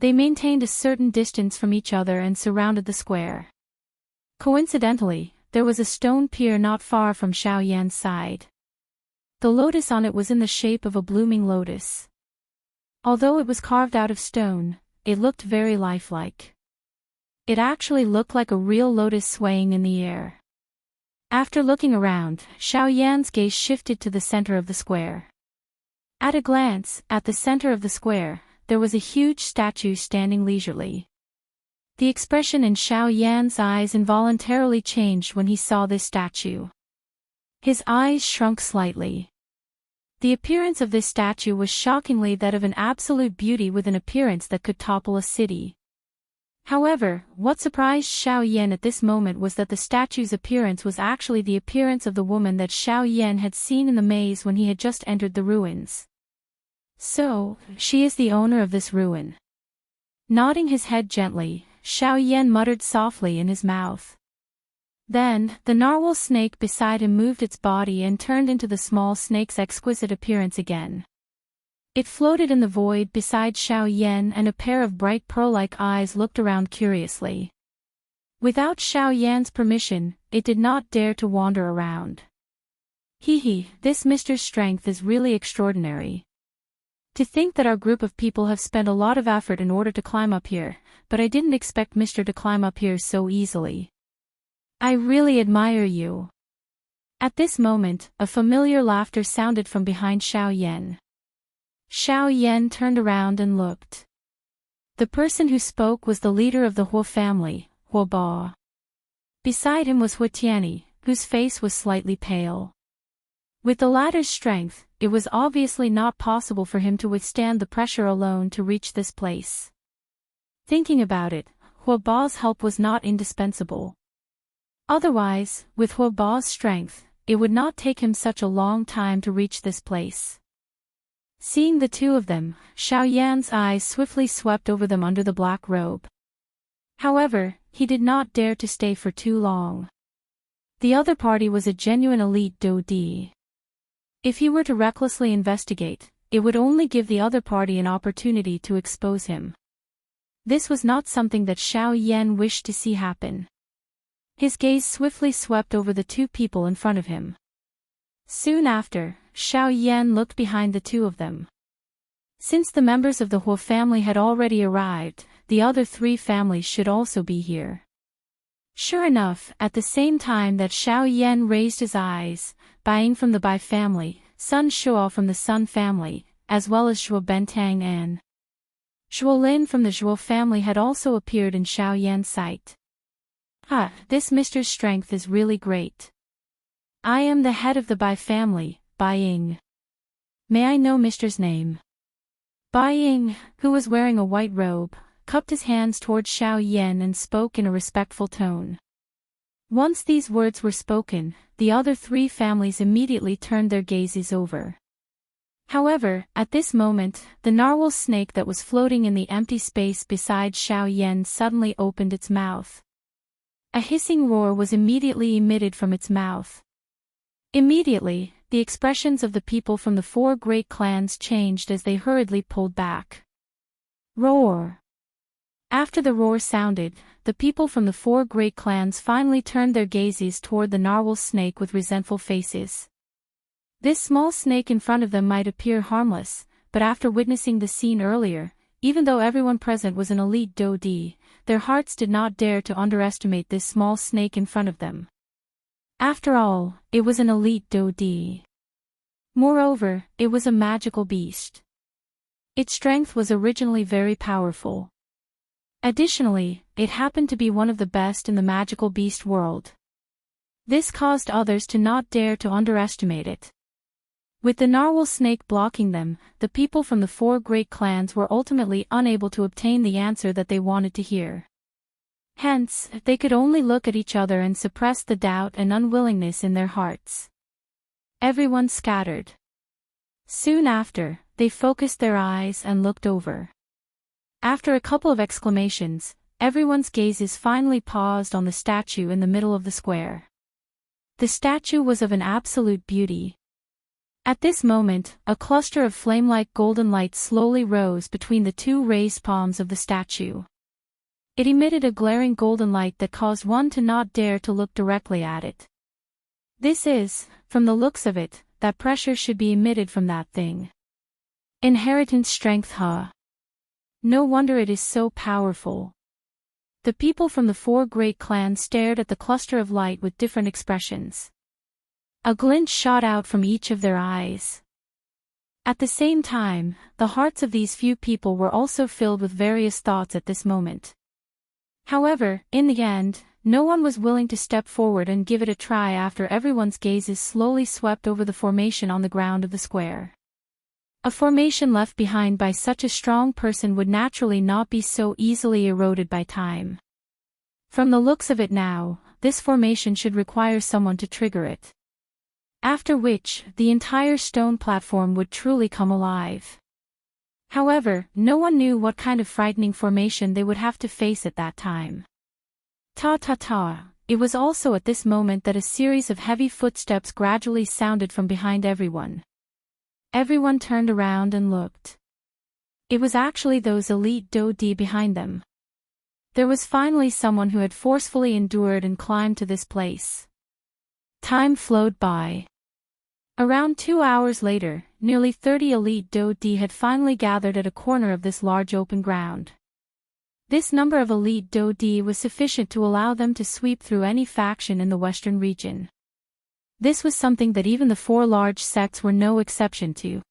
They maintained a certain distance from each other and surrounded the square. Coincidentally, there was a stone pier not far from Xiao Yan's side. The lotus on it was in the shape of a blooming lotus. Although it was carved out of stone, it looked very lifelike. It actually looked like a real lotus swaying in the air. After looking around, Xiao Yan's gaze shifted to the center of the square. At a glance, at the center of the square, there was a huge statue standing leisurely. The expression in Xiao Yan's eyes involuntarily changed when he saw this statue. His eyes shrunk slightly. The appearance of this statue was shockingly that of an absolute beauty with an appearance that could topple a city. However, what surprised Xiao Yan at this moment was that the statue's appearance was actually the appearance of the woman that Xiao Yan had seen in the maze when he had just entered the ruins. So, she is the owner of this ruin. Nodding his head gently, Xiao Yan muttered softly in his mouth. Then, the narwhal snake beside him moved its body and turned into the small snake's exquisite appearance again. It floated in the void beside Xiao Yan and a pair of bright pearl-like eyes looked around curiously. Without Xiao Yan's permission, it did not dare to wander around. This Mr. Strength is really extraordinary. To think that our group of people have spent a lot of effort in order to climb up here, but I didn't expect Mr. to climb up here so easily. I really admire you. At this moment, a familiar laughter sounded from behind Xiao Yan. Xiao Yan turned around and looked. The person who spoke was the leader of the Huo family, Huo Ba. Beside him was Huo Tianyi, whose face was slightly pale. With the latter's strength, it was obviously not possible for him to withstand the pressure alone to reach this place. Thinking about it, Huo Ba's help was not indispensable. Otherwise, with Huo Ba's strength, it would not take him such a long time to reach this place. Seeing the two of them, Xiao Yan's eyes swiftly swept over them under the black robe. However, he did not dare to stay for too long. The other party was a genuine elite Dodi. If he were to recklessly investigate, it would only give the other party an opportunity to expose him. This was not something that Xiao Yan wished to see happen. His gaze swiftly swept over the two people in front of him. Soon after, Xiao Yan looked behind the two of them. Since the members of the Huo family had already arrived, the other three families should also be here. Sure enough, at the same time that Xiao Yan raised his eyes, Buying from the Bai family, Sun Shuo from the Sun family, as well as Zhuo Bentang and Zhuo Lin from the Zhuo family had also appeared in Xiao Yan's sight. This Mister's strength is really great. I am the head of the Bai family, Bai Ying. May I know Mister's name? Bai Ying, who was wearing a white robe, cupped his hands towards Xiao Yan and spoke in a respectful tone. Once these words were spoken, the other three families immediately turned their gazes over. However, at this moment, the narwhal snake that was floating in the empty space beside Xiao Yan suddenly opened its mouth. A hissing roar was immediately emitted from its mouth. Immediately, the expressions of the people from the four great clans changed as they hurriedly pulled back. Roar! After the roar sounded, the people from the four great clans finally turned their gazes toward the narwhal snake with resentful faces. This small snake in front of them might appear harmless, but after witnessing the scene earlier, even though everyone present was an elite Dodi, their hearts did not dare to underestimate this small snake in front of them. After all, it was an elite Dodi. Moreover, it was a magical beast. Its strength was originally very powerful. Additionally, it happened to be one of the best in the magical beast world. This caused others to not dare to underestimate it. With the narwhal snake blocking them, the people from the four great clans were ultimately unable to obtain the answer that they wanted to hear. Hence, they could only look at each other and suppress the doubt and unwillingness in their hearts. Everyone scattered. Soon after, they focused their eyes and looked over. After a couple of exclamations, everyone's gazes finally paused on the statue in the middle of the square. The statue was of an absolute beauty. At this moment, a cluster of flame-like golden light slowly rose between the two raised palms of the statue. It emitted a glaring golden light that caused one to not dare to look directly at it. This is, from the looks of it, that pressure should be emitted from that thing. Inherent strength, huh? No wonder it is so powerful. The people from the four great clans stared at the cluster of light with different expressions. A glint shot out from each of their eyes. At the same time, the hearts of these few people were also filled with various thoughts at this moment. However, in the end, no one was willing to step forward and give it a try after everyone's gazes slowly swept over the formation on the ground of the square. A formation left behind by such a strong person would naturally not be so easily eroded by time. From the looks of it now, this formation should require someone to trigger it. After which, the entire stone platform would truly come alive. However, no one knew what kind of frightening formation they would have to face at that time. Ta-ta-ta, it was also at this moment that a series of heavy footsteps gradually sounded from behind everyone. Everyone turned around and looked. It was actually those elite Dodi behind them. There was finally someone who had forcefully endured and climbed to this place. Time flowed by. Around 2 hours later, nearly 30 elite Dodi had finally gathered at a corner of this large open ground. This number of elite Dodi was sufficient to allow them to sweep through any faction in the western region. This was something that even the four large sects were no exception to.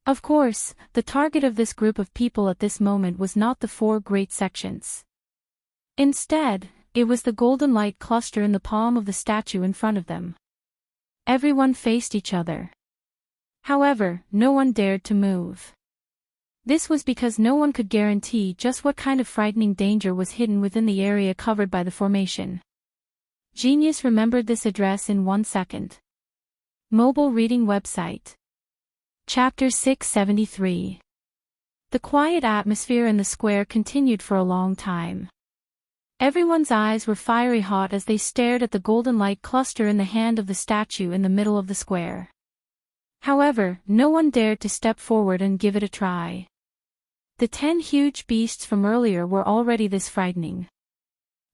Of course, the target of this group of people at this moment was not the four great sections. Instead, it was the golden light cluster in the palm of the statue in front of them. Everyone faced each other. However, no one dared to move. This was because no one could guarantee just what kind of frightening danger was hidden within the area covered by the formation. Genius remembered this address in 1 second. Mobile reading website. Chapter 673. The quiet atmosphere in the square continued for a long time. Everyone's eyes were fiery hot as they stared at the golden light cluster in the hand of the statue in the middle of the square. However, no one dared to step forward and give it a try. The 10 huge beasts from earlier were already this frightening.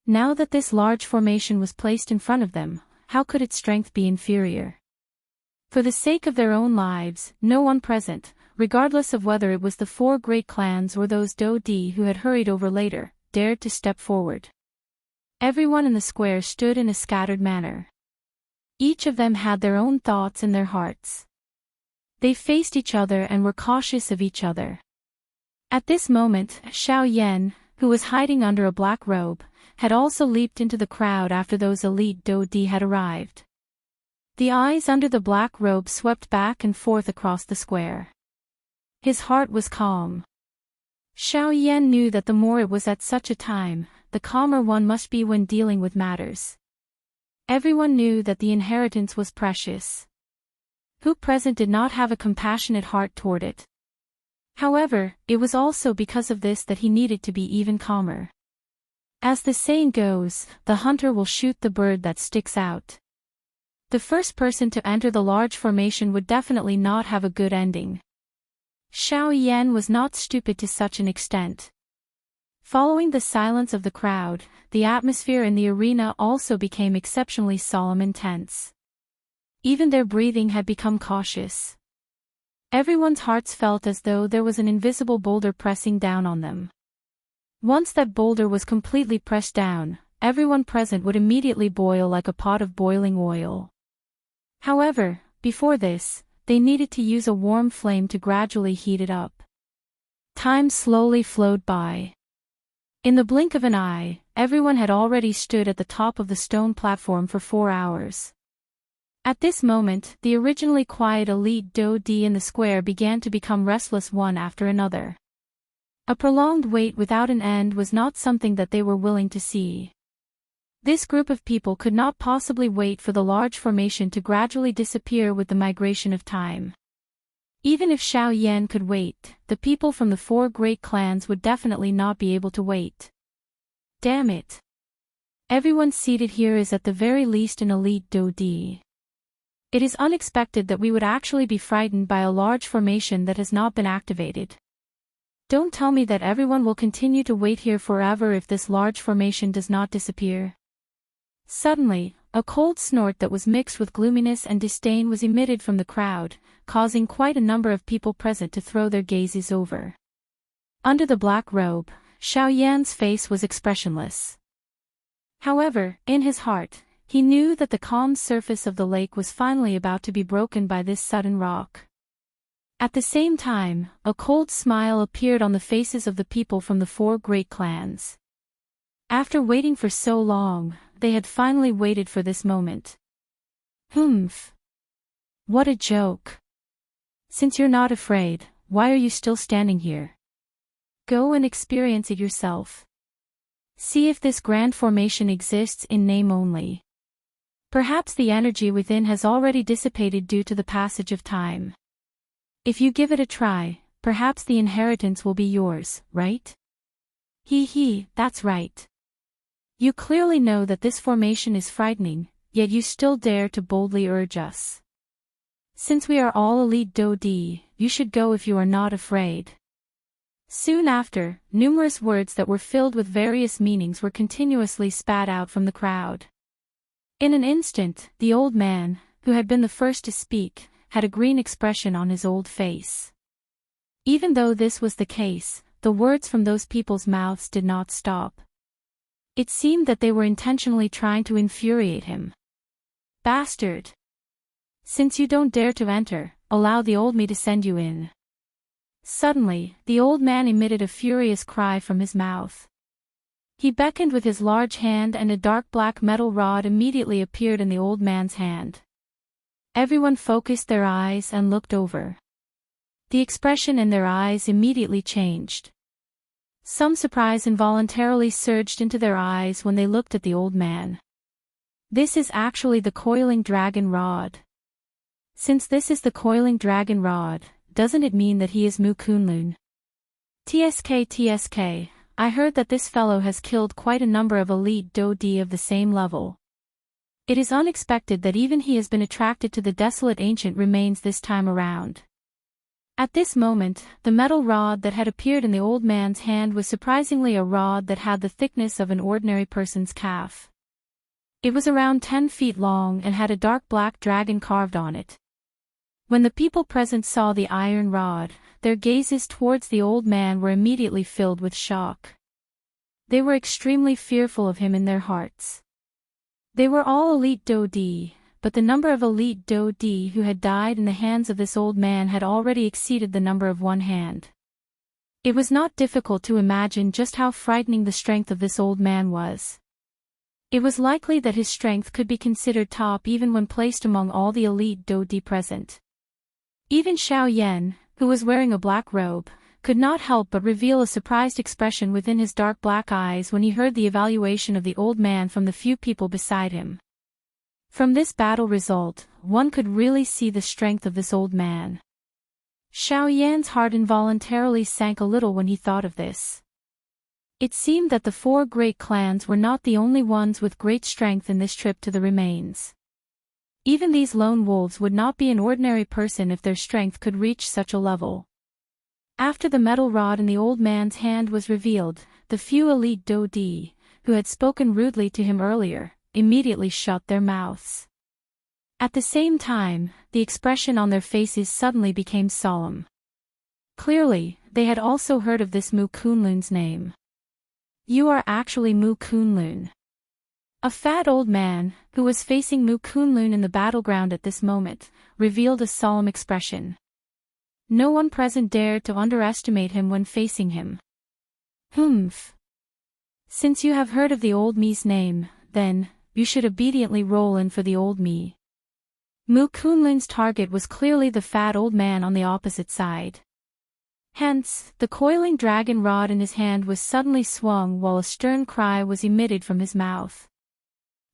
Now that this large formation was placed in front of them, how could its strength be inferior? For the sake of their own lives, no one present, regardless of whether it was the four great clans or those Dodi who had hurried over later, dared to step forward. Everyone in the square stood in a scattered manner. Each of them had their own thoughts in their hearts. They faced each other and were cautious of each other. At this moment, Xiao Yan, who was hiding under a black robe, had also leaped into the crowd after those elite Dodi had arrived. The eyes under the black robe swept back and forth across the square. His heart was calm. Xiao Yan knew that the more it was at such a time, the calmer one must be when dealing with matters. Everyone knew that the inheritance was precious. Who present did not have a compassionate heart toward it? However, it was also because of this that he needed to be even calmer. As the saying goes, the hunter will shoot the bird that sticks out. The first person to enter the large formation would definitely not have a good ending. Xiao Yan was not stupid to such an extent. Following the silence of the crowd, the atmosphere in the arena also became exceptionally solemn and tense. Even their breathing had become cautious. Everyone's hearts felt as though there was an invisible boulder pressing down on them. Once that boulder was completely pressed down, everyone present would immediately boil like a pot of boiling oil. However, before this, they needed to use a warm flame to gradually heat it up. Time slowly flowed by. In the blink of an eye, everyone had already stood at the top of the stone platform for 4 hours. At this moment, the originally quiet elite Dodi in the square began to become restless one after another. A prolonged wait without an end was not something that they were willing to see. This group of people could not possibly wait for the large formation to gradually disappear with the migration of time. Even if Xiao Yan could wait, the people from the 4 great clans would definitely not be able to wait. Damn it. Everyone seated here is at the very least an elite Dodi. It is unexpected that we would actually be frightened by a large formation that has not been activated. Don't tell me that everyone will continue to wait here forever if this large formation does not disappear. Suddenly, a cold snort that was mixed with gloominess and disdain was emitted from the crowd, causing quite a number of people present to throw their gazes over. Under the black robe, Xiao Yan's face was expressionless. However, in his heart, he knew that the calm surface of the lake was finally about to be broken by this sudden rock. At the same time, a cold smile appeared on the faces of the people from the 4 great clans. After waiting for so long, they had finally waited for this moment. Humph. What a joke. Since you're not afraid, why are you still standing here? Go and experience it yourself. See if this grand formation exists in name only. Perhaps the energy within has already dissipated due to the passage of time. If you give it a try, perhaps the inheritance will be yours, right? That's right. You clearly know that this formation is frightening, yet you still dare to boldly urge us. Since we are all elite Dodi, you should go if you are not afraid. Soon after, numerous words that were filled with various meanings were continuously spat out from the crowd. In an instant, the old man, who had been the first to speak, had a green expression on his old face. Even though this was the case, the words from those people's mouths did not stop. It seemed that they were intentionally trying to infuriate him. Bastard! Since you don't dare to enter, allow the old me to send you in. Suddenly, the old man emitted a furious cry from his mouth. He beckoned with his large hand and a dark black metal rod immediately appeared in the old man's hand. Everyone focused their eyes and looked over. The expression in their eyes immediately changed. Some surprise involuntarily surged into their eyes when they looked at the old man. This is actually the coiling dragon rod. Since this is the coiling dragon rod, doesn't it mean that he is Mu Kunlun? TSK, I heard that this fellow has killed quite a number of elite Dodi of the same level. It is unexpected that even he has been attracted to the desolate ancient remains this time around. At this moment, the metal rod that had appeared in the old man's hand was surprisingly a rod that had the thickness of an ordinary person's calf. It was around 10 feet long and had a dark black dragon carved on it. When the people present saw the iron rod, their gazes towards the old man were immediately filled with shock. They were extremely fearful of him in their hearts. They were all elite Dodi, but the number of elite Dodi who had died in the hands of this old man had already exceeded the number of one hand. It was not difficult to imagine just how frightening the strength of this old man was. It was likely that his strength could be considered top even when placed among all the elite Dodi present. Even Xiao Yan, who was wearing a black robe, could not help but reveal a surprised expression within his dark black eyes when he heard the evaluation of the old man from the few people beside him. From this battle result, one could really see the strength of this old man. Xiao Yan's heart involuntarily sank a little when he thought of this. It seemed that the 4 great clans were not the only ones with great strength in this trip to the remains. Even these lone wolves would not be an ordinary person if their strength could reach such a level. After the metal rod in the old man's hand was revealed, the few elite Dodi, who had spoken rudely to him earlier, immediately shut their mouths. At the same time, the expression on their faces suddenly became solemn. Clearly, they had also heard of this Mu Kunlun's name. You are actually Mu Kunlun. A fat old man, who was facing Mu Kunlun in the battleground at this moment, revealed a solemn expression. No one present dared to underestimate him when facing him. Humph. Since you have heard of the old me's name, then, you should obediently roll in for the old me. Mu Kunlun's target was clearly the fat old man on the opposite side. Hence, the coiling dragon rod in his hand was suddenly swung while a stern cry was emitted from his mouth.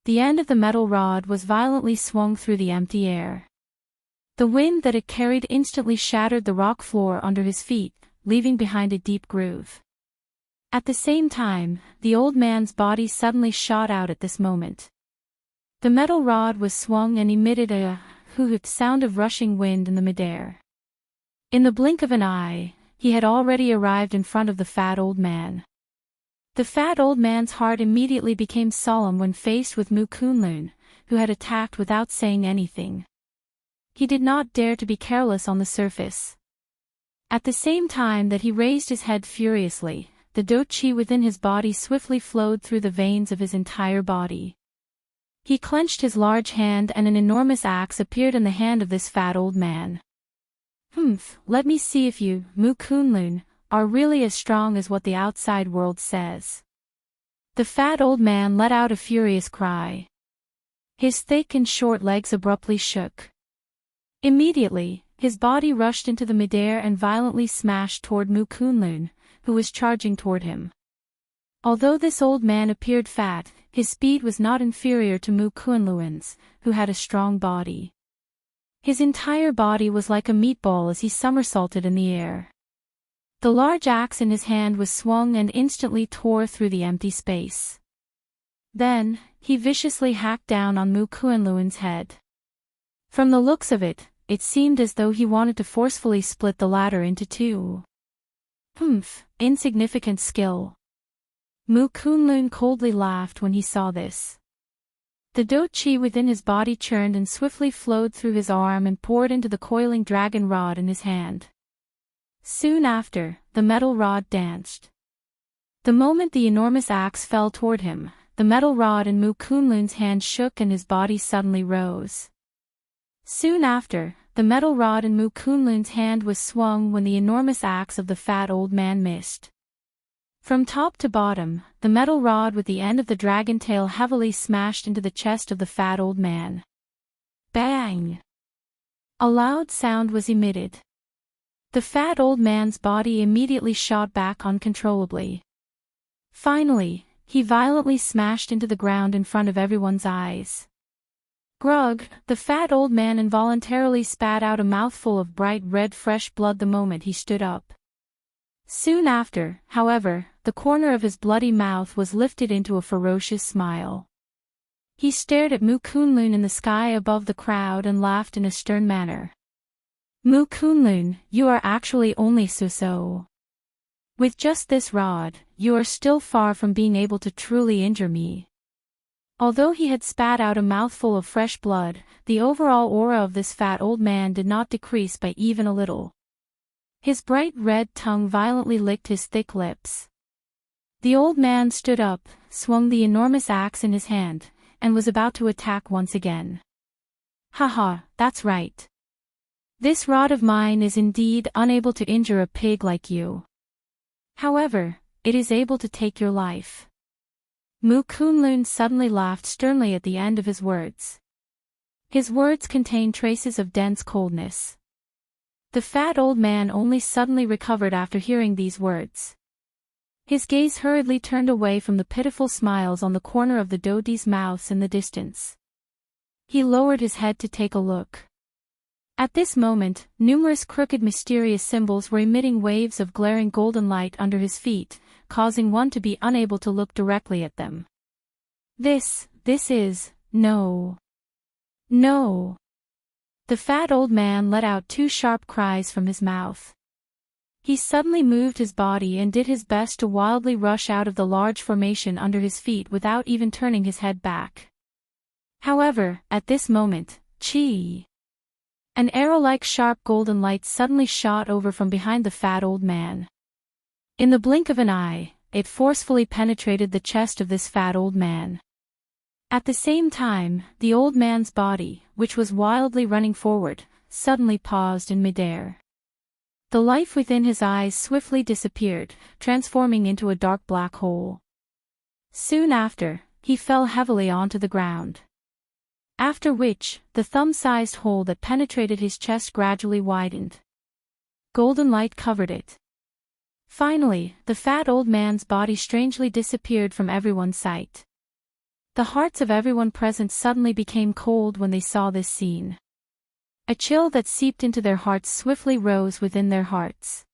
the end of the metal rod was violently swung through the empty air. The wind that it carried instantly shattered the rock floor under his feet, leaving behind a deep groove. At the same time, the old man's body suddenly shot out at this moment. The metal rod was swung and emitted a hoo-hoo sound of rushing wind in the midair. In the blink of an eye, he had already arrived in front of the fat old man. The fat old man's heart immediately became solemn when faced with Mu Kunlun, who had attacked without saying anything. He did not dare to be careless on the surface. At the same time that he raised his head furiously, the do chi within his body swiftly flowed through the veins of his entire body. He clenched his large hand and an enormous axe appeared in the hand of this fat old man. Let me see if you, Mu Kunlun, are really as strong as what the outside world says. The fat old man let out a furious cry. His thick and short legs abruptly shook. Immediately, his body rushed into the midair and violently smashed toward Mu Kunlun, who was charging toward him. Although this old man appeared fat, his speed was not inferior to Mu Kunlun's, who had a strong body. His entire body was like a meatball as he somersaulted in the air. The large axe in his hand was swung and instantly tore through the empty space. Then, he viciously hacked down on Mu Kunlun's head. From the looks of it, it seemed as though he wanted to forcefully split the latter into two. Insignificant skill. Mu Kunlun coldly laughed when he saw this. The do chi within his body churned and swiftly flowed through his arm and poured into the coiling dragon rod in his hand. Soon after, the metal rod danced. The moment the enormous axe fell toward him, the metal rod in Mu Kunlun's hand shook and his body suddenly rose. Soon after, the metal rod in Mu Kunlun's hand was swung when the enormous axe of the fat old man missed. From top to bottom, the metal rod with the end of the dragon tail heavily smashed into the chest of the fat old man. Bang! A loud sound was emitted. The fat old man's body immediately shot back uncontrollably. Finally, he violently smashed into the ground in front of everyone's eyes. Grug, the fat old man involuntarily spat out a mouthful of bright red fresh blood the moment he stood up. Soon after, however, the corner of his bloody mouth was lifted into a ferocious smile. He stared at Mu Kunlun in the sky above the crowd and laughed in a stern manner. Mu Kunlun, you are actually only so. With just this rod, you are still far from being able to truly injure me. Although he had spat out a mouthful of fresh blood, the overall aura of this fat old man did not decrease by even a little. His bright red tongue violently licked his thick lips. The old man stood up, swung the enormous axe in his hand, and was about to attack once again. Haha, that's right. This rod of mine is indeed unable to injure a pig like you. However, it is able to take your life. Mu Kunlun suddenly laughed sternly at the end of his words. His words contained traces of dense coldness. The fat old man only suddenly recovered after hearing these words. His gaze hurriedly turned away from the pitiful smiles on the corner of the Dodi's mouths in the distance. He lowered his head to take a look. At this moment, numerous crooked mysterious symbols were emitting waves of glaring golden light under his feet, causing one to be unable to look directly at them. This is, no. No. The fat old man let out two sharp cries from his mouth. He suddenly moved his body and did his best to wildly rush out of the large formation under his feet without even turning his head back. However, at this moment, an arrow-like sharp golden light suddenly shot over from behind the fat old man. In the blink of an eye, it forcefully penetrated the chest of this fat old man. At the same time, the old man's body, which was wildly running forward, suddenly paused in midair. The life within his eyes swiftly disappeared, transforming into a dark black hole. Soon after, he fell heavily onto the ground. After which, the thumb-sized hole that penetrated his chest gradually widened. Golden light covered it. Finally, the fat old man's body strangely disappeared from everyone's sight. The hearts of everyone present suddenly became cold when they saw this scene. A chill that seeped into their hearts swiftly rose within their hearts.